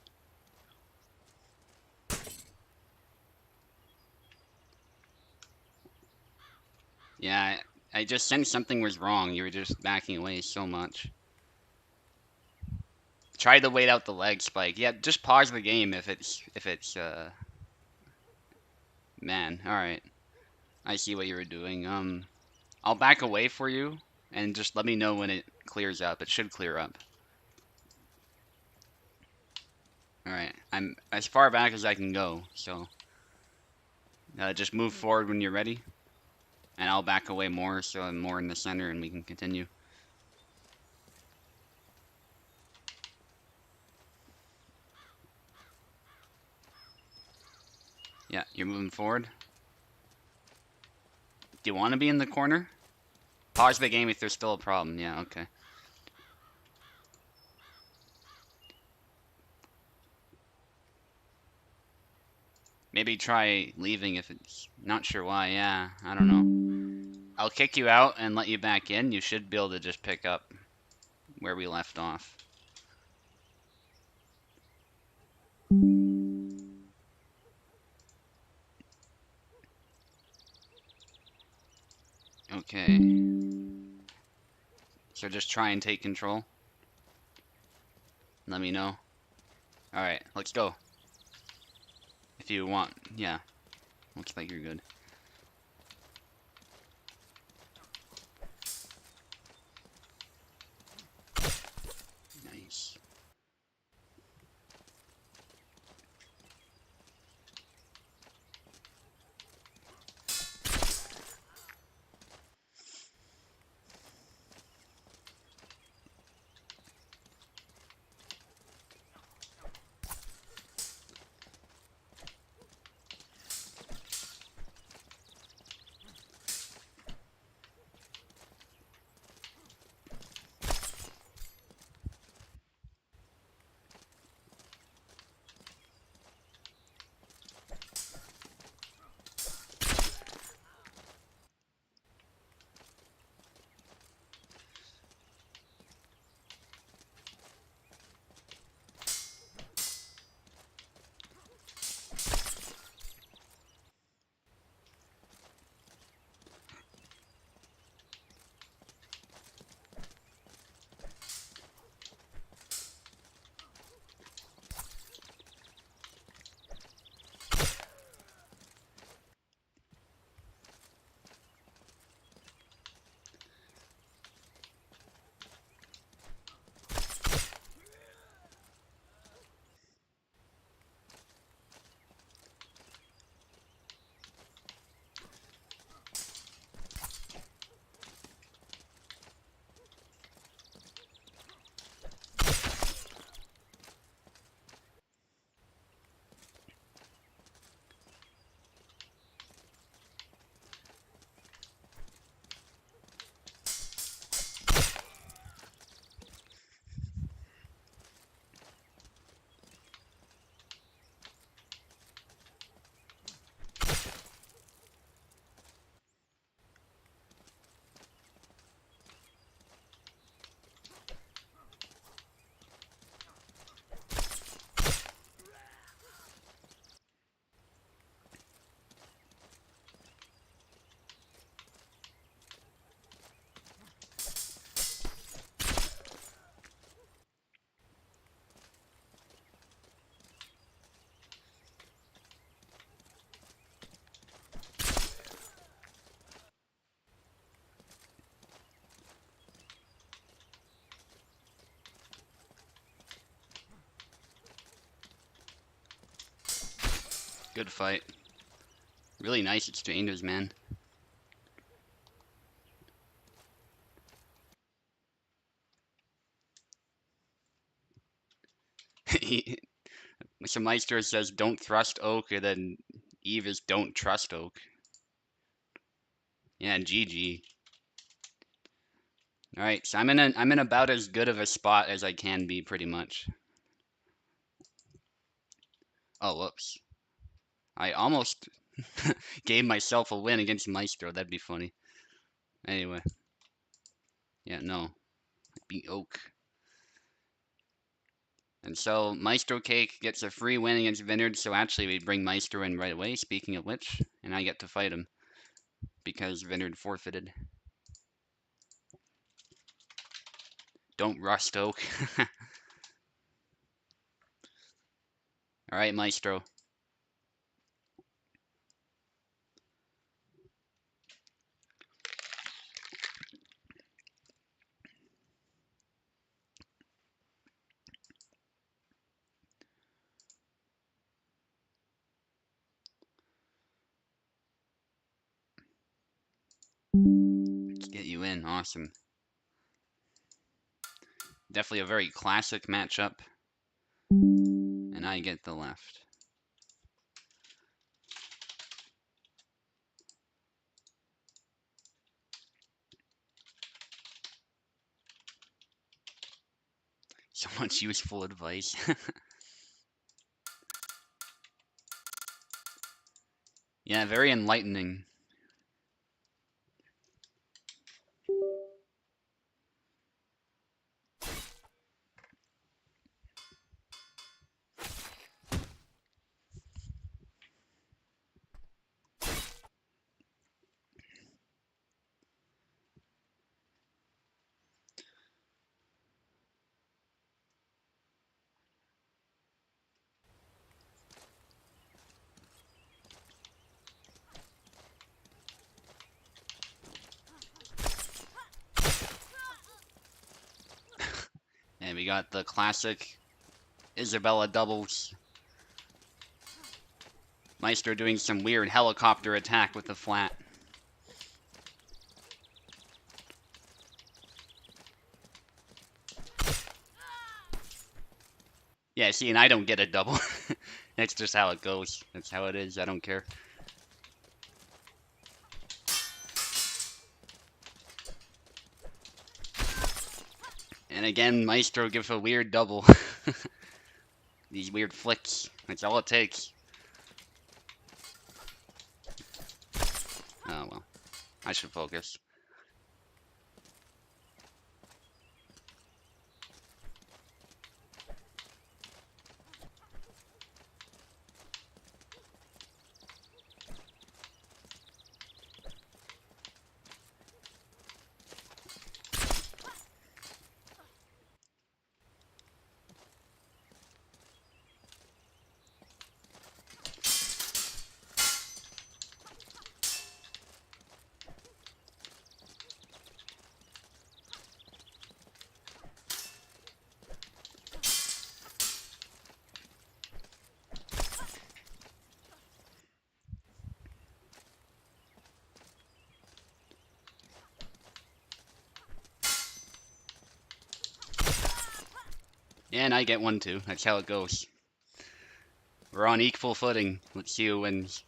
Yeah, I just sensed something was wrong. You were just backing away so much. Try to wait out the leg spike. Yeah, just pause the game if it's man, alright. I see what you were doing. I'll back away for you and just let me know when it clears up. It should clear up. Alright, I'm as far back as I can go, so just move forward when you're ready. And I'll back away more so I'm more in the center and we can continue. Yeah, you're moving forward. Do you want to be in the corner? Pause the game if there's still a problem. Yeah, okay. Maybe try leaving if it's not sure why. Yeah, I don't know. I'll kick you out and let you back in. You should be able to just pick up where we left off. Okay. So just try and take control. Let me know. Alright, let's go. If you want, yeah. Looks like you're good. Nice. Good fight. Really nice exchanges, man. So Maestro says don't thrust oak, and then Eve is don't trust oak. Yeah, GG. Alright, so I'm in about as good of a spot as I can be, pretty much. Oh, whoops. I almost gave myself a win against Maestro. That'd be funny. Anyway. Yeah, no. Beat Oak. And so Maestro Cake gets a free win against Vineyard, so actually we bring Maestro in right away, speaking of which, and I get to fight him because Vineyard forfeited. Don't rust Oak. Alright, Maestro. Let's get you in. Awesome. Definitely a very classic matchup. And I get the left. So much useful advice. Yeah, very enlightening. And we got the classic Isabella doubles. Maestro doing some weird helicopter attack with the flat. Yeah, see, and I don't get a double. That's just how it goes. That's how it is. I don't care. And again, Maestro gives a weird double. These weird flicks. That's all it takes. Oh, well. I should focus. And I get one too. That's how it goes. We're on equal footing. Let's see who wins.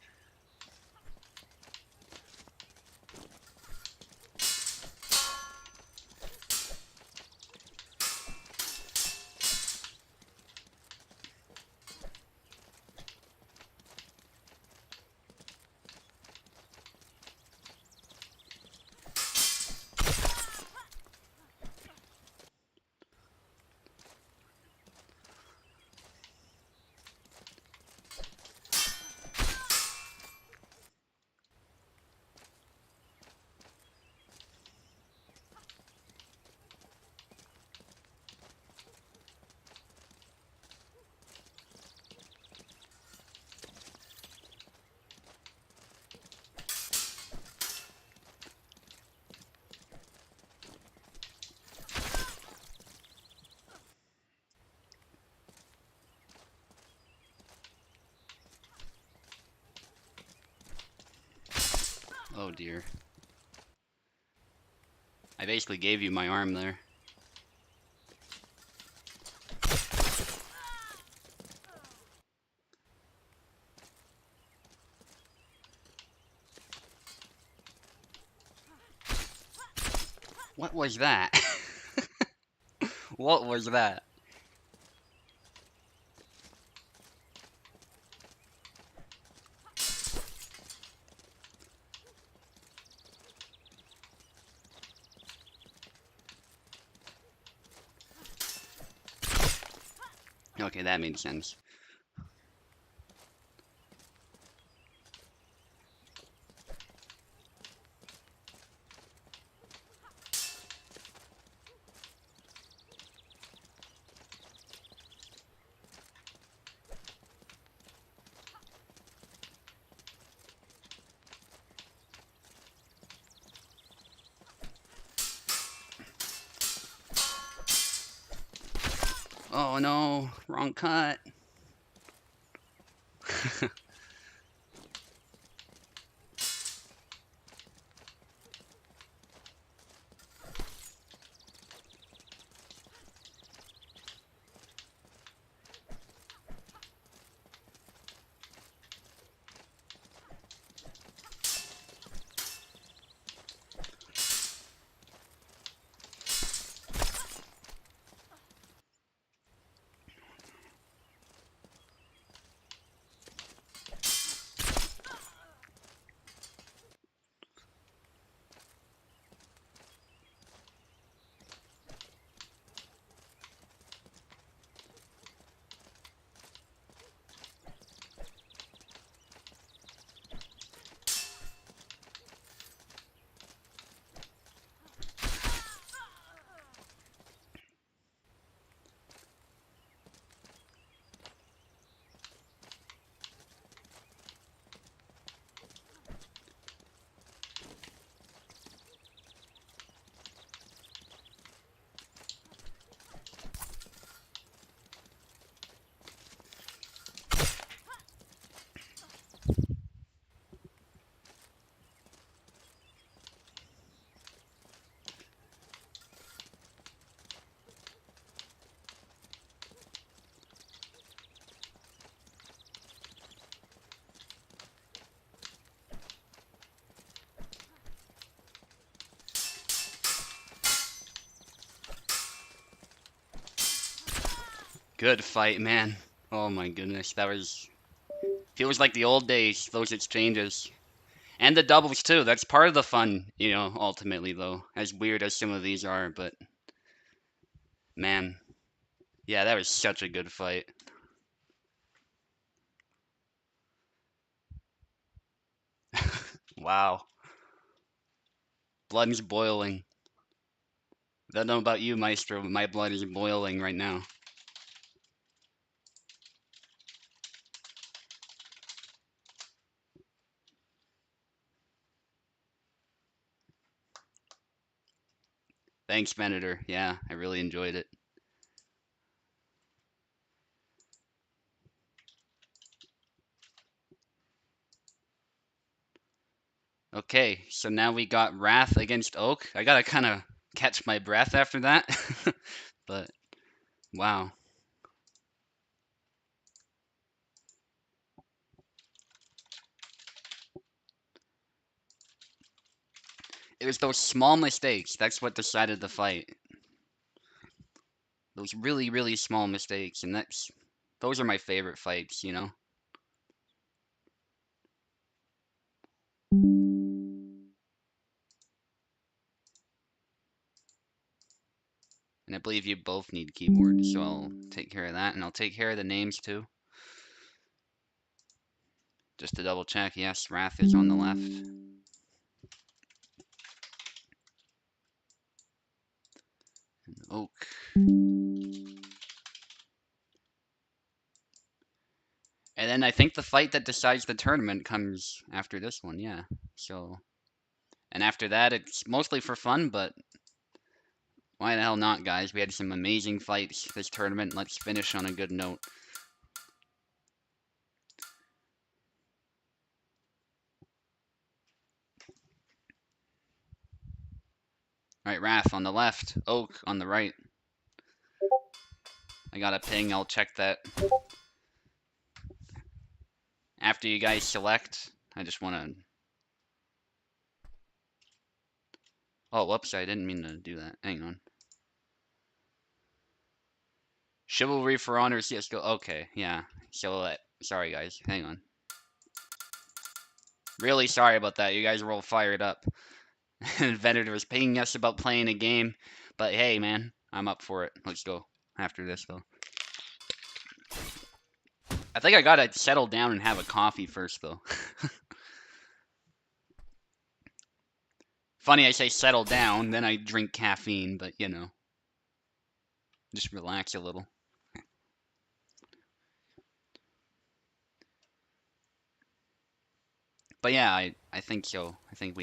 Oh dear. I basically gave you my arm there. What was that? What was that? Okay, that made sense. Oh no, wrong cut. Good fight, man. Oh my goodness, that was... Feels like the old days, those exchanges. And the doubles too, that's part of the fun, you know, ultimately though. As weird as some of these are, but... Man. Yeah, that was such a good fight. Wow. Blood is boiling. Don't know about you, Maestro, but my blood is boiling right now. Thanks, Venator. Yeah, I really enjoyed it. Okay, so now we got Wrath against Oak. I gotta kind of catch my breath after that. But, wow. It was those small mistakes. That's what decided the fight. Those really, really small mistakes. And those are my favorite fights, you know? And I believe you both need keyboards, so I'll take care of that. And I'll take care of the names too. Just to double check, yes, Wrath is on the left. And Oak. And then I think the fight that decides the tournament comes after this one, yeah. So, and after that, it's mostly for fun, but why the hell not, guys? We had some amazing fights this tournament. Let's finish on a good note. Alright, Wrath on the left. Oak on the right. I got a ping, I'll check that. After you guys select, I just want to... Oh, whoops, I didn't mean to do that. Hang on. Chivalry for Honor, CSGO. Okay, yeah. Silhouette. Sorry, guys. Hang on. Really sorry about that. You guys were all fired up. Venator was pinging us about playing a game. But hey, man, I'm up for it. Let's go after this, though. I think I gotta settle down and have a coffee first, though. Funny I say settle down, then I drink caffeine, but you know. Just relax a little. But yeah, I think so. I think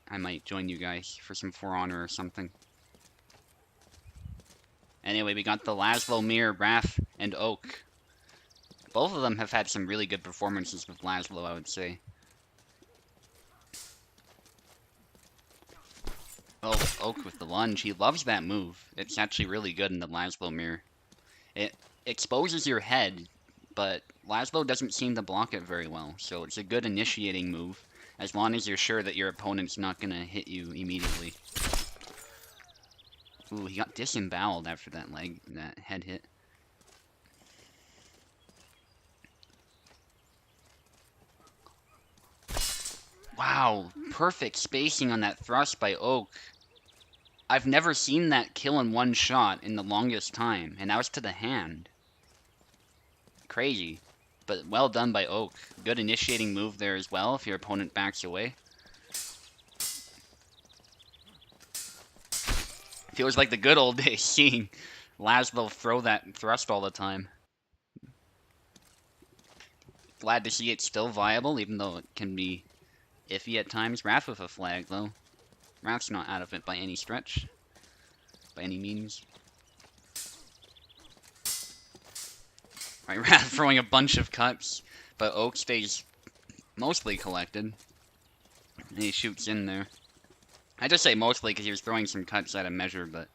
I might join you guys for some For Honor or something. Anyway, we got the Laszlo, Mir, Wrath, and Oak. Both of them have had some really good performances with Laszlo, I would say. Oh, Oak with the lunge. He loves that move. It's actually really good in the Laszlo mirror. It exposes your head, but Laszlo doesn't seem to block it very well, so it's a good initiating move, as long as you're sure that your opponent's not going to hit you immediately. Ooh, he got disemboweled after that head hit. Wow, perfect spacing on that thrust by Oak. I've never seen that kill in one shot in the longest time, and that was to the hand. Crazy, but well done by Oak. Good initiating move there as well if your opponent backs away. Feels like the good old days seeing Laszlo throw that thrust all the time. Glad to see it's still viable, even though it can be iffy at times. Wrath with a flag, though. Wrath's not out of it by any stretch. By any means. Right, Wrath throwing a bunch of cuts, but Oak stays mostly collected. And he shoots in there. I just say mostly because he was throwing some cuts out of measure, but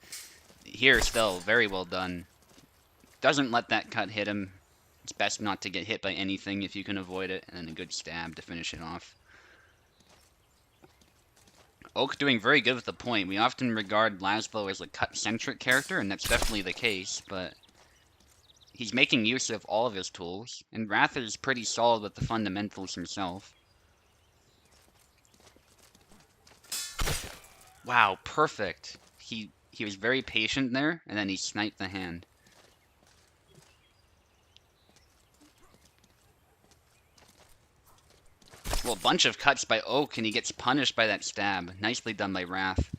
here still, very well done. Doesn't let that cut hit him. It's best not to get hit by anything if you can avoid it, and then a good stab to finish it off. Oak doing very good with the point. We often regard Laszlo as a cut-centric character, and that's definitely the case, but he's making use of all of his tools, and Wrath is pretty solid with the fundamentals himself. Wow, perfect. He was very patient there, and then he sniped the hand. Well, a bunch of cuts by Oak, and he gets punished by that stab. Nicely done by Wrath.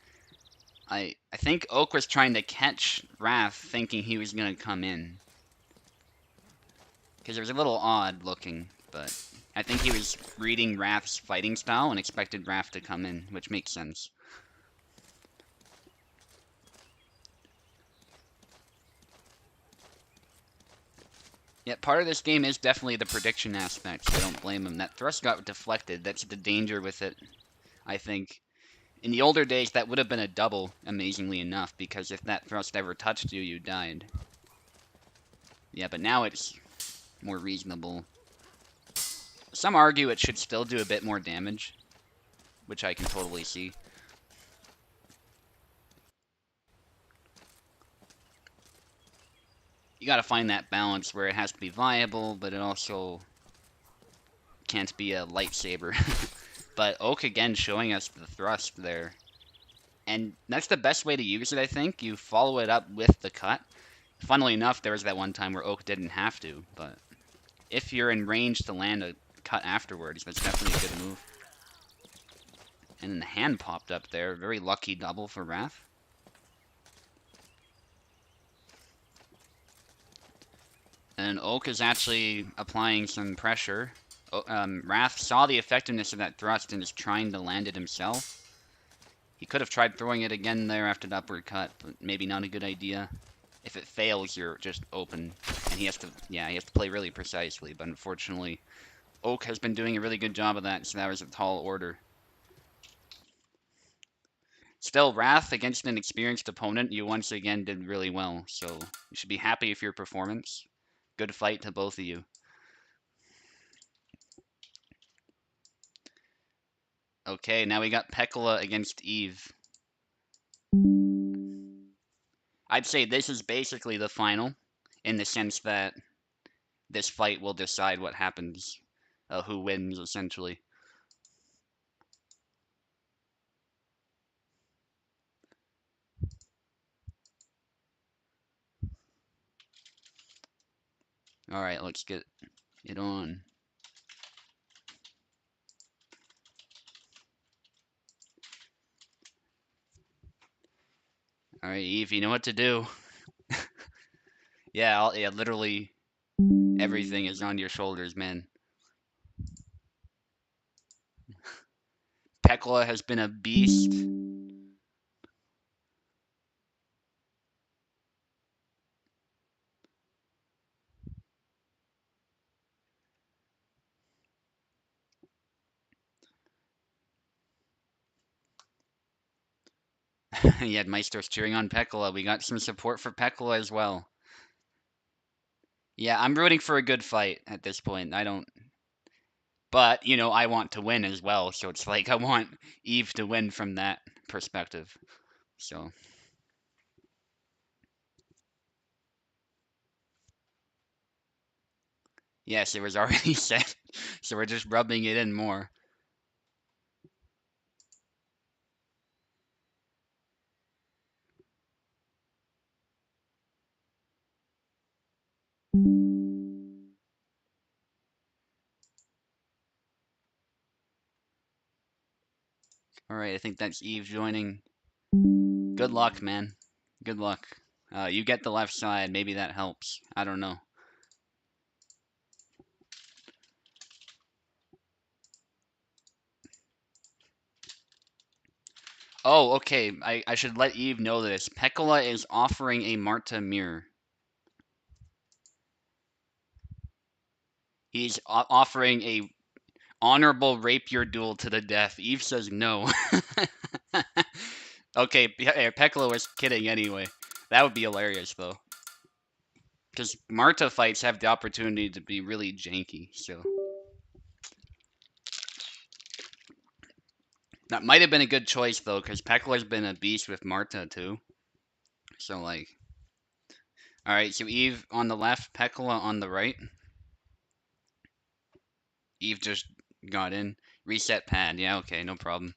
I think Oak was trying to catch Wrath, thinking he was going to come in. Because it was a little odd looking, but I think he was reading Wrath's fighting style and expected Wrath to come in, which makes sense. Yeah, part of this game is definitely the prediction aspect, so I don't blame him. That thrust got deflected. That's the danger with it, I think. In the older days, that would have been a double, amazingly enough, because if that thrust ever touched you, you died. Yeah, but now it's more reasonable. Some argue it should still do a bit more damage, which I can totally see. You gotta find that balance where it has to be viable, but it also can't be a lightsaber. But Oak again showing us the thrust there. And that's the best way to use it, I think. You follow it up with the cut. Funnily enough, there was that one time where Oak didn't have to, but if you're in range to land a cut afterwards, that's definitely a good move. And then the hand popped up there. Very lucky double for Wrath. And Oak is actually applying some pressure. Wrath saw the effectiveness of that thrust and is trying to land it himself. He could have tried throwing it again there after the upward cut, but maybe not a good idea. If it fails, you're just open. And he has to play really precisely, but unfortunately, Oak has been doing a really good job of that, so that was a tall order. Still, Wrath against an experienced opponent, you once again did really well, so you should be happy with your performance. Good fight to both of you. Okay, now we got Pekala against Eve. I'd say this is basically the final, in the sense that this fight will decide what happens, who wins, essentially. Alright, let's get it on. Alright, Eve, you know what to do. Yeah, literally everything is on your shoulders, man. Pekla has been a beast. You had Maestros cheering on Pekla. We got some support for Pekla as well. Yeah, I'm rooting for a good fight at this point. I don't... But, you know, I want to win as well, so it's like I want Eve to win from that perspective. So... Yes, it was already set, so we're just rubbing it in more. Alright, I think that's Eve joining. Good luck, man. Good luck. You get the left side, maybe that helps. I don't know. Oh, okay. I should let Eve know this. Pekala is offering a Marta mirror. He's offering a honorable rapier duel to the death. Eve says no. Okay, Pekala was kidding anyway. That would be hilarious, though. Because Marta fights have the opportunity to be really janky, so... That might have been a good choice, though, because Pekala's been a beast with Marta, too. So, like... Alright, so Eve on the left, Pekala on the right. Eve just got in. Reset pad. Yeah, okay, no problem.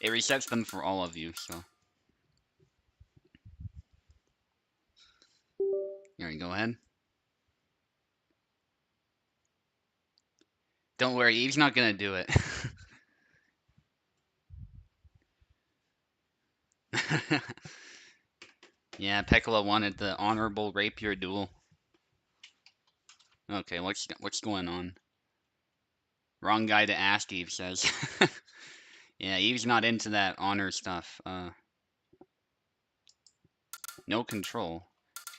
It resets them for all of you, so... Alright, go ahead. Don't worry, Eve's not gonna do it. Yeah, Pekala wanted the honorable rapier duel. Okay, what's going on? Wrong guy to ask, Eve says. Yeah, Eve's not into that honor stuff. No control.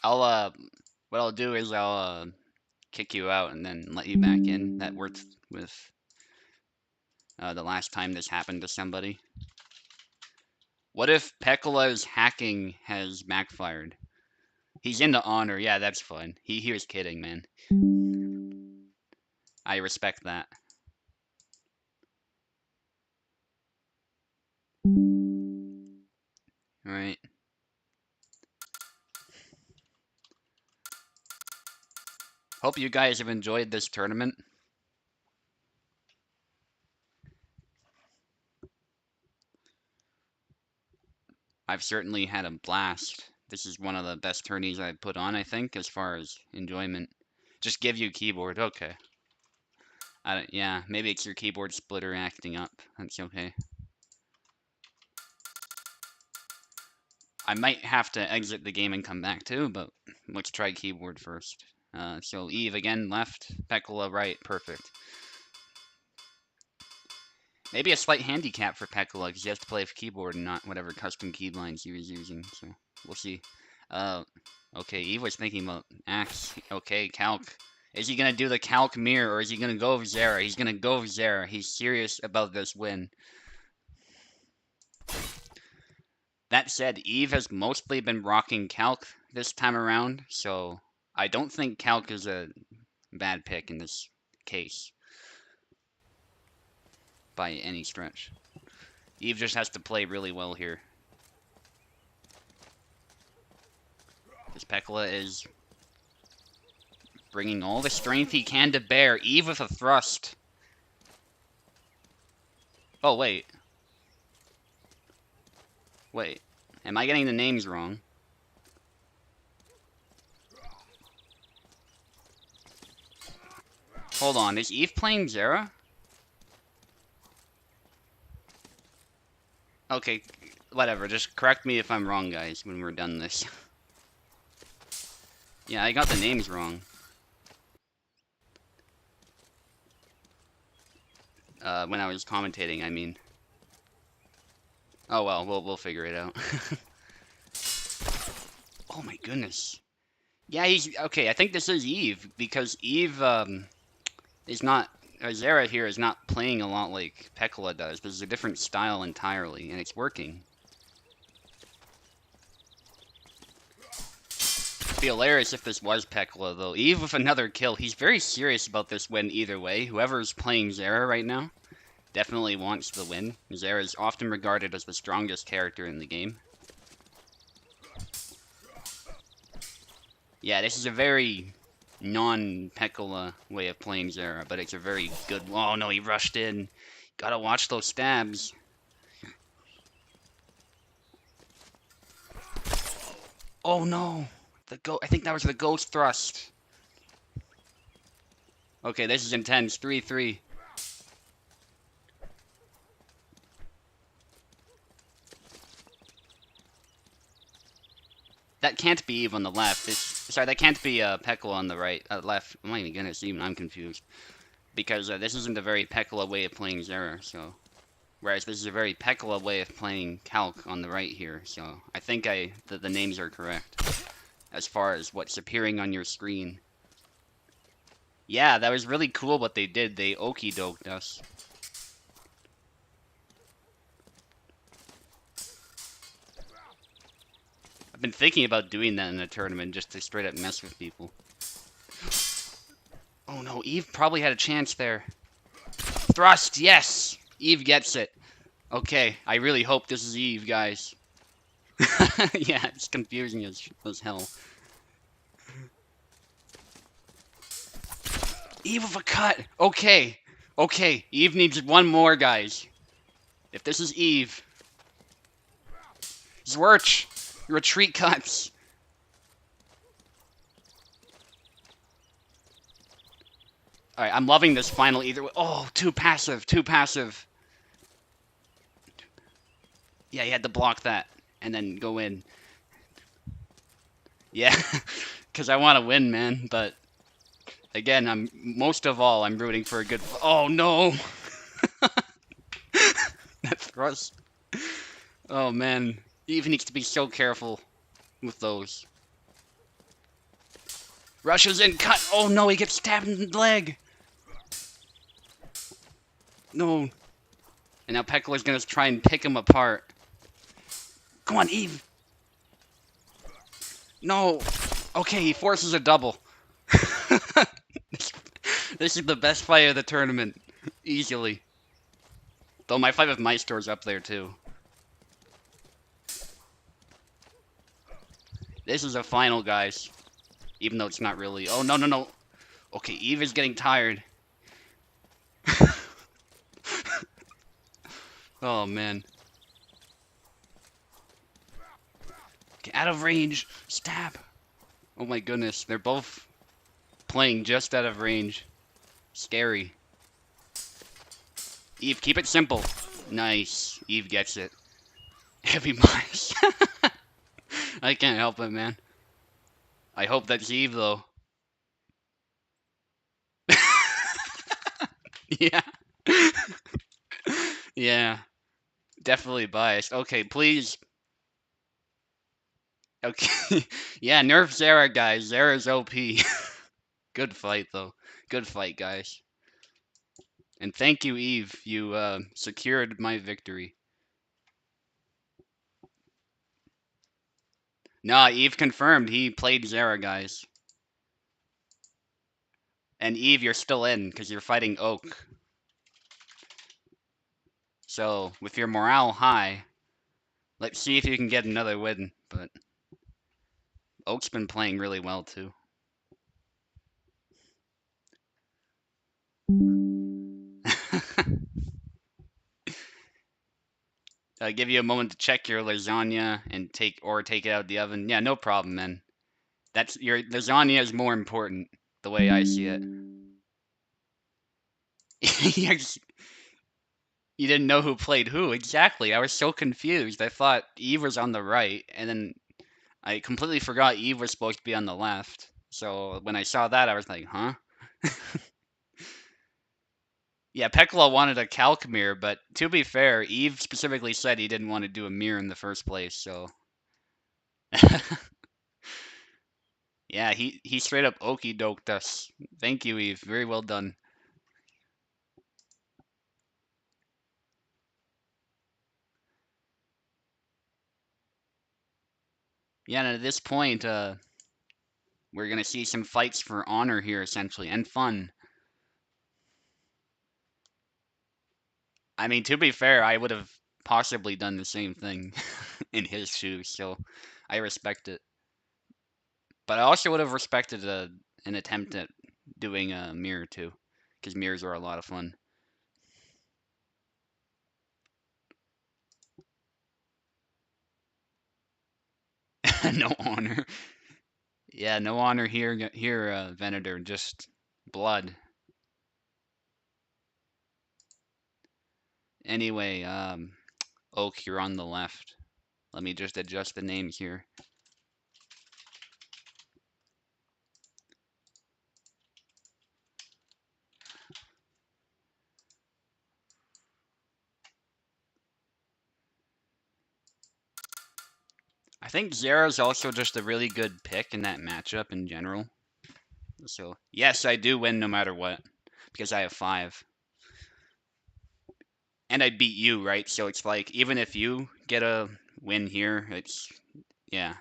What I'll do is I'll kick you out and then let you back in. That worked with the last time this happened to somebody. What if Pekala's hacking has backfired? He's into honor. Yeah, that's fun. He was kidding, man. I respect that. Alright. Hope you guys have enjoyed this tournament. I've certainly had a blast. This is one of the best tourneys I've put on, I think, as far as enjoyment. Just give you keyboard. Okay. Yeah, maybe it's your keyboard splitter acting up. That's okay. I might have to exit the game and come back too, but let's try keyboard first. So Eve again left, Pekala right, perfect. Maybe a slight handicap for Pekala because he has to play with keyboard and not whatever custom keylines he was using. So we'll see. Okay, Eve was thinking about axe. Okay, calc. Is he gonna do the calc mirror or is he gonna go Zera? He's gonna go Zera. He's serious about this win. That said, Eve has mostly been rocking calc this time around, so I don't think calc is a bad pick in this case by any stretch. Eve just has to play really well here. This Pekla is bringing all the strength he can to bear. Eve with a thrust. Oh, wait. Wait. Am I getting the names wrong? Hold on. Is Eve playing Zera? Okay, whatever. Just correct me if I'm wrong, guys, when we're done this. Yeah, I got the names wrong. When I was commentating, I mean. Oh well, we'll figure it out. Oh my goodness. Yeah, he's okay. I think this is Eve because Eve is not. Zera here is not playing a lot like Pekla does. This is a different style entirely, and it's working. It'd be hilarious if this was Pekla, though. Eve with another kill. He's very serious about this win either way. Whoever's playing Zera right now definitely wants the win. Zera is often regarded as the strongest character in the game. Yeah, this is a very non-Pekla way of playing Zera, but it's a very good... Oh no, he rushed in. Gotta watch those stabs. Oh no! I think that was the ghost thrust. Okay, this is intense. 3-3. That can't be Eve on the left. Sorry, that can't be Pekla on the right. Left. Oh my goodness, even I'm confused. Because this isn't a very Pekla way of playing Zera, so... Whereas this is a very Pekla way of playing Calc on the right here, so... I think the names are correct. As far as what's appearing on your screen. Yeah, that was really cool what they did. They okey-doked us. I've been thinking about doing that in a tournament just to straight up mess with people. Oh no, Eve probably had a chance there. Thrust, yes! Eve gets it. Okay, I really hope this is Eve, guys. Yeah, it's confusing as hell. Eve with a cut! Okay, okay, Eve needs one more, guys. If this is Eve... Zwirch! Retreat cuts! Alright, I'm loving this final either way. Oh, too passive, too passive. Yeah, he had to block that and then go in. Yeah, because I want to win, man, but again, most of all, I'm rooting for a good... Oh, no! That thrust. Oh, man. Eve needs to be so careful with those. Rushes in, cut! Oh, no, he gets stabbed in the leg! No. And now Pekla's gonna try and pick him apart. Come on, Eve! No! Okay, he forces a double. This is the best fight of the tournament. Easily. Though my fight with Maestro's up there, too. This is a final, guys. Even though it's not really... Oh, no, no, no. Okay, Eve is getting tired. Oh, man. Get out of range. Stab. Oh my goodness. They're both playing just out of range. Scary. Eve, keep it simple. Nice. Eve gets it. Heavy mice. I can't help it, man. I hope that's Eve, though. Yeah. Yeah. Definitely biased. Okay, please. Okay. Yeah, nerf Zera, guys. Zera's OP. Good fight, though. Good fight, guys. And thank you, Eve. You secured my victory. Nah, Eve confirmed he played Zera, guys. And Eve, you're still in, because you're fighting Oak. So, with your morale high, let's see if you can get another win. But Oak's been playing really well, too. Give you a moment to check your lasagna and take it out of the oven. Yeah, no problem, man. That's your lasagna is more important, the way I see it. You didn't know who played who exactly. I was so confused. I thought Eve was on the right, and then I completely forgot Eve was supposed to be on the left. So when I saw that, I was like, huh? Yeah, Pekla wanted a calc mirror, but to be fair, Eve specifically said he didn't want to do a mirror in the first place, so. Yeah, he straight up okey doked us. Thank you, Eve. Very well done. Yeah, and at this point, we're gonna see some fights for honor here, essentially, and fun. I mean, to be fair, I would have possibly done the same thing in his shoes, so I respect it. But I also would have respected an attempt at doing a mirror too, because mirrors are a lot of fun. No honor. Yeah, no honor here, Venator. Just blood. Anyway, Oak, you're on the left. Let me just adjust the names here. I think Zera's also just a really good pick in that matchup in general. So, yes, I do win no matter what, because I have 5. And I beat you, right? So it's like, even if you get a win here, it's, yeah.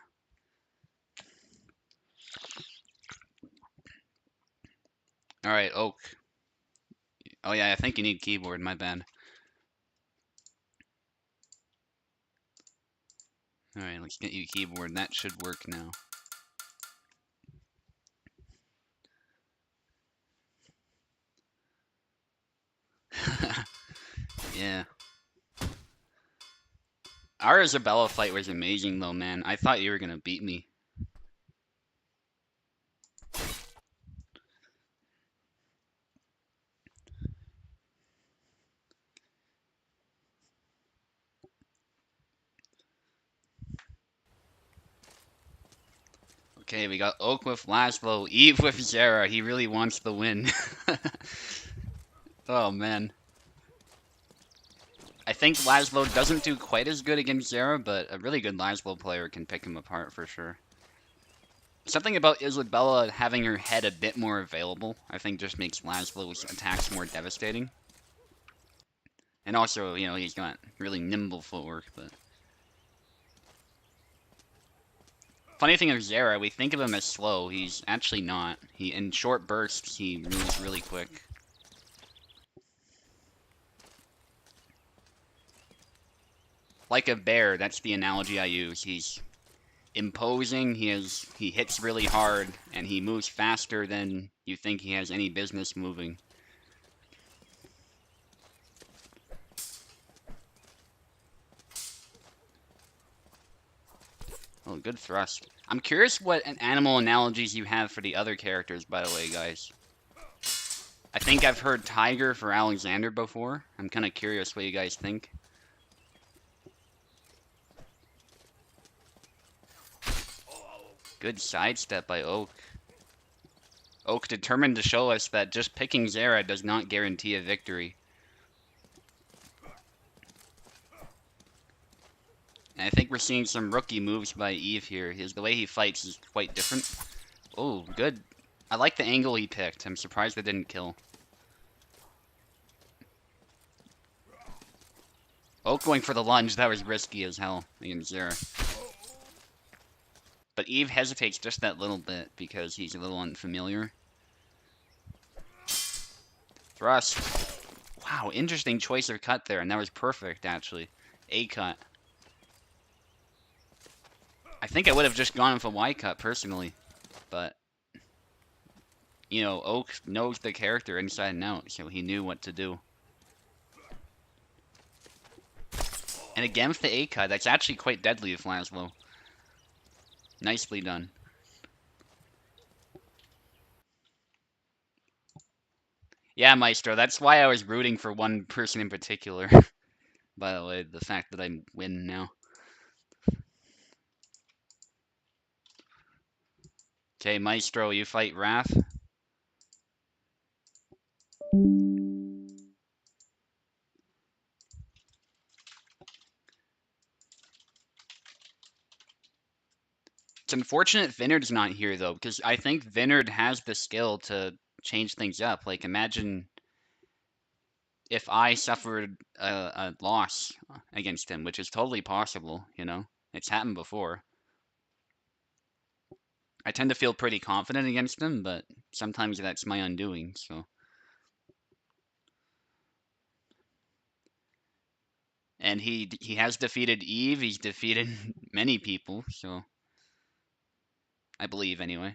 Alright, Oak. Oh yeah, I think you need keyboard, my bad. Alright, let's get you keyboard. That should work now. Yeah. Our Isabella fight was amazing though, man. I thought you were gonna beat me. Okay, we got Oak with Laszlo, Eve with Zera. He really wants the win. Oh man. I think Laszlo doesn't do quite as good against Zera, but a really good Laszlo player can pick him apart for sure. Something about Isabella having her head a bit more available, I think just makes Laszlo's attacks more devastating. And also, you know, he's got really nimble footwork, but... Funny thing of Zera, we think of him as slow. He's actually not. In short bursts, he moves really quick. Like a bear, that's the analogy I use. He's imposing, he hits really hard, and he moves faster than you think he has any business moving. Oh, good thrust. I'm curious what animal analogies you have for the other characters, by the way, guys. I think I've heard tiger for Alexander before. I'm kind of curious what you guys think. Good sidestep by Oak. Oak determined to show us that just picking Zera does not guarantee a victory. And I think we're seeing some rookie moves by Eve here. The way he fights is quite different. Oh, good. I like the angle he picked. I'm surprised it didn't kill. Oh, going for the lunge. That was risky as hell against Zera. But Eve hesitates just that little bit because he's a little unfamiliar. Thrust. Wow, interesting choice of cut there, and that was perfect, actually. A cut. I think I would have just gone with a Y cut, personally. But, you know, Oak knows the character inside and out, so he knew what to do. And again with the A cut, that's actually quite deadly with Laszlo. Nicely done. Yeah, Maestro, that's why I was rooting for one person in particular. By the way, the fact that I win now. Okay, Maestro, you fight Wrath. It's unfortunate Vinard's not here, though, because I think Vinard has the skill to change things up. Like, imagine if I suffered a loss against him, which is totally possible, you know? It's happened before. I tend to feel pretty confident against him, but sometimes that's my undoing, so. And he has defeated Eve, he's defeated many people, so. I believe, anyway.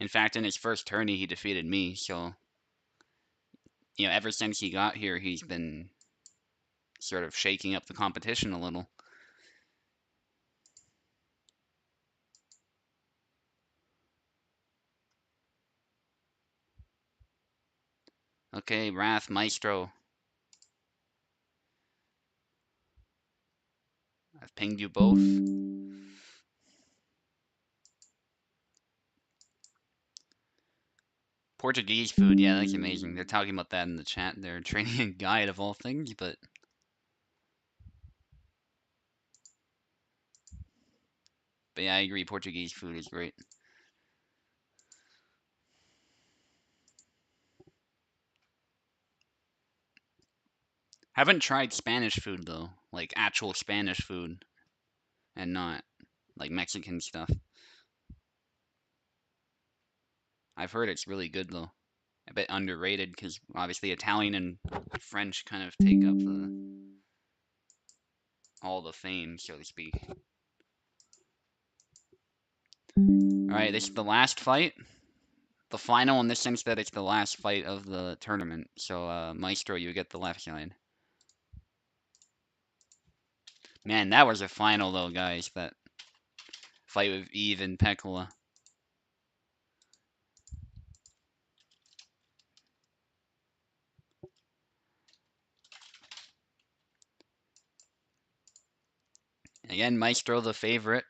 In fact, in his first tourney, he defeated me, so. You know, ever since he got here, he's been sort of shaking up the competition a little. Okay, Wrath, Maestro. I've pinged you both. Portuguese food, yeah, that's amazing. They're talking about that in the chat. They're training a guide of all things, but yeah, I agree. Portuguese food is great. Haven't tried Spanish food though, like actual Spanish food, and not like Mexican stuff. I've heard it's really good though. A bit underrated because obviously Italian and French kind of take up all the fame, so to speak. Alright, this is the last fight. The final in the sense that it's the last fight of the tournament. So, Maestro, you get the left side. Man, that was a final though, guys. That fight with Eve and Pekla. Again, Maestro the favorite,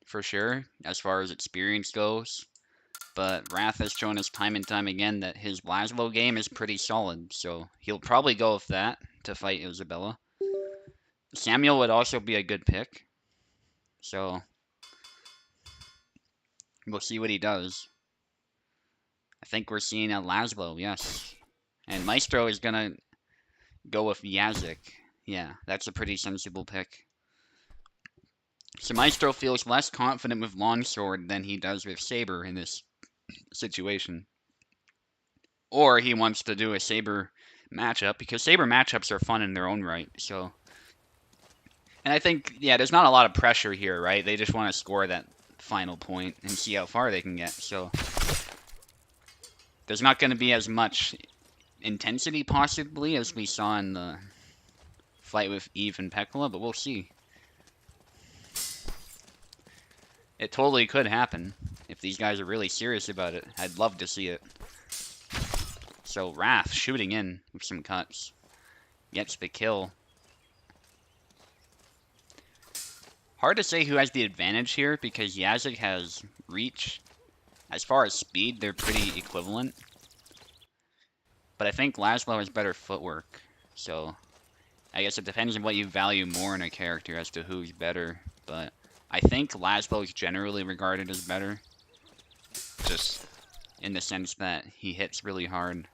for sure, as far as experience goes. But Wrath has shown us time and time again that his Laszlo game is pretty solid, so he'll probably go with that to fight Isabella. Samuel would also be a good pick, so we'll see what he does. I think we're seeing a Laszlo, yes. And Maestro is gonna go with Yazik. Yeah, that's a pretty sensible pick. So Maestro feels less confident with Longsword than he does with Saber in this situation. Or he wants to do a Saber matchup, because Saber matchups are fun in their own right, so. And I think, yeah, there's not a lot of pressure here, right? They just want to score that final point and see how far they can get, so. There's not going to be as much intensity, possibly, as we saw in the fight with Eve and Pekla, but we'll see. It totally could happen if these guys are really serious about it. I'd love to see it. So Wrath shooting in with some cuts. Gets the kill. Hard to say who has the advantage here because Yazik has reach. As far as speed, they're pretty equivalent. But I think Laszlo has better footwork. So I guess it depends on what you value more in a character as to who's better, but I think Laszlo is generally regarded as better, just in the sense that he hits really hard.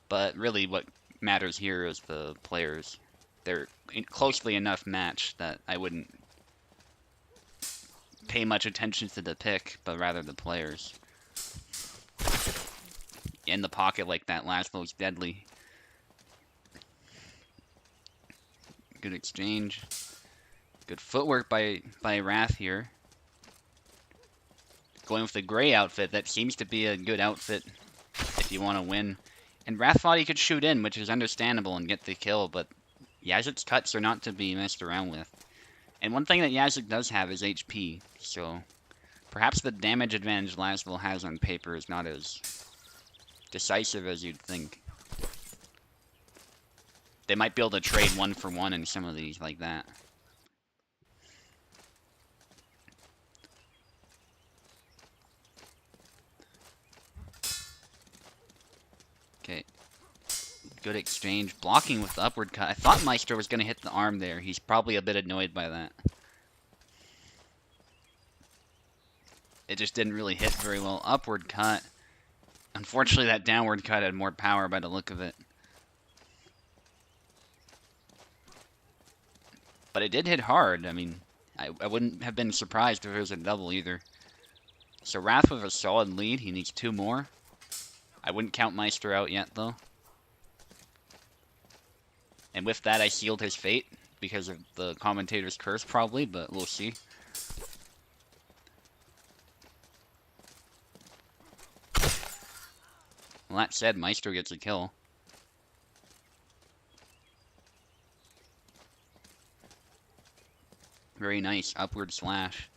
But really what matters here is the players. They're closely enough matched that I wouldn't pay much attention to the pick, but rather the players. In the pocket like that, Laszlo's deadly. Good exchange. Good footwork by Wrath here. Going with the gray outfit, that seems to be a good outfit if you want to win. And Wrath thought he could shoot in, which is understandable, and get the kill, but Yazic's cuts are not to be messed around with. And one thing that Yazic does have is HP, so perhaps the damage advantage Laszlo has on paper is not as decisive as you'd think. They might be able to trade 1-for-1 in some of these like that. Okay. Good exchange. Blocking with the upward cut. I thought Maestro was going to hit the arm there. He's probably a bit annoyed by that. It just didn't really hit very well. Upward cut. Unfortunately, that downward cut had more power by the look of it. But it did hit hard. I mean, I wouldn't have been surprised if it was a double either. So Wrath with a solid lead. He needs 2 more. I wouldn't count Maestro out yet, though. And with that, I sealed his fate because of the commentator's curse, probably, but we'll see. Well, that said, Maestro gets a kill. Very nice. Upward slash.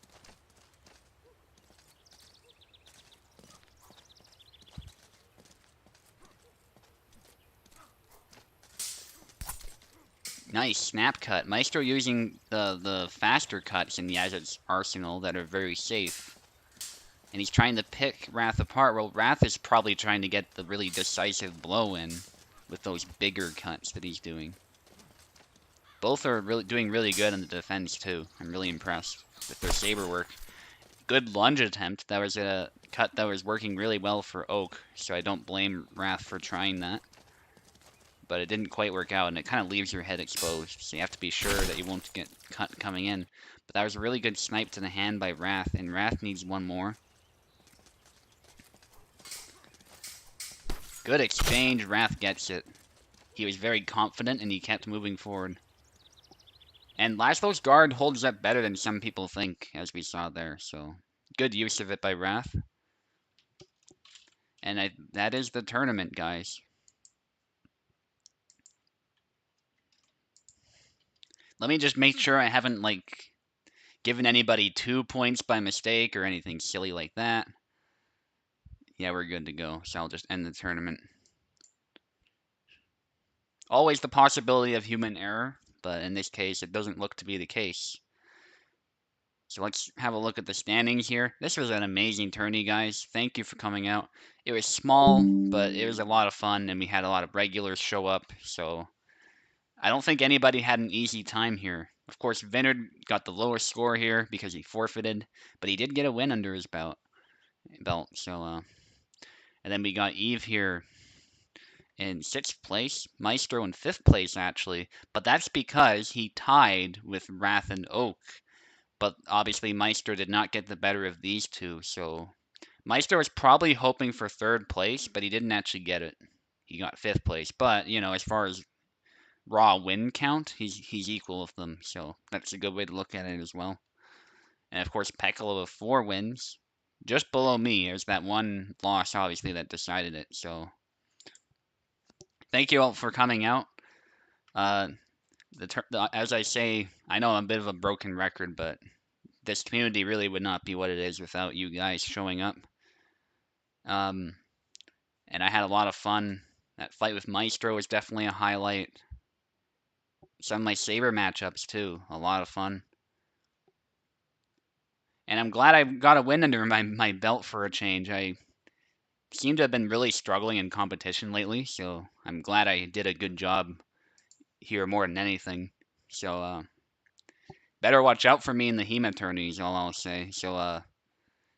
Nice snap cut. Maestro using the faster cuts in Yazic's arsenal that are very safe. And he's trying to pick Wrath apart. Well, Wrath is probably trying to get the really decisive blow in with those bigger cuts that he's doing. Both are doing really good in the defense, too. I'm really impressed with their saber work. Good lunge attempt. That was a cut that was working really well for Oak, so I don't blame Wrath for trying that. But it didn't quite work out, and it kind of leaves your head exposed, so you have to be sure that you won't get cut coming in. But that was a really good snipe to the hand by Wrath, and Wrath needs 1 more. Good exchange. Wrath gets it. He was very confident, and he kept moving forward. And Laszlo's guard holds up better than some people think, as we saw there, so good use of it by Wrath. And that is the tournament, guys. Let me just make sure I haven't, like, given anybody 2 points by mistake or anything silly like that. Yeah, we're good to go, so I'll just end the tournament. Always the possibility of human error, but in this case, it doesn't look to be the case. So let's have a look at the standings here. This was an amazing tourney, guys. Thank you for coming out. It was small, but it was a lot of fun, and we had a lot of regulars show up, so I don't think anybody had an easy time here. Of course, Vinard got the lowest score here because he forfeited, but he did get a win under his belt. So, and then we got Eve here in 6th place, Maestro in 5th place, actually, but that's because he tied with Wrath and Oak. But obviously, Maestro did not get the better of these two, so Maestro was probably hoping for 3rd place, but he didn't actually get it. He got 5th place, but, you know, as far as raw win count, he's equal with them, so that's a good way to look at it as well. And of course, Pekala with 4 wins, just below me. There's that one loss, obviously, that decided it, so thank you all for coming out. As I say, I know I'm a bit of a broken record, but this community really would not be what it is without you guys showing up. And I had a lot of fun. That fight with Maestro was definitely a highlight. Some of my saber matchups, too. A lot of fun. And I'm glad I got a win under my belt for a change. I seem to have been really struggling in competition lately, so I'm glad I did a good job here more than anything. So better watch out for me in the HEMA tourney is all I'll say. So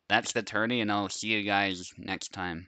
that's the tourney, and I'll see you guys next time.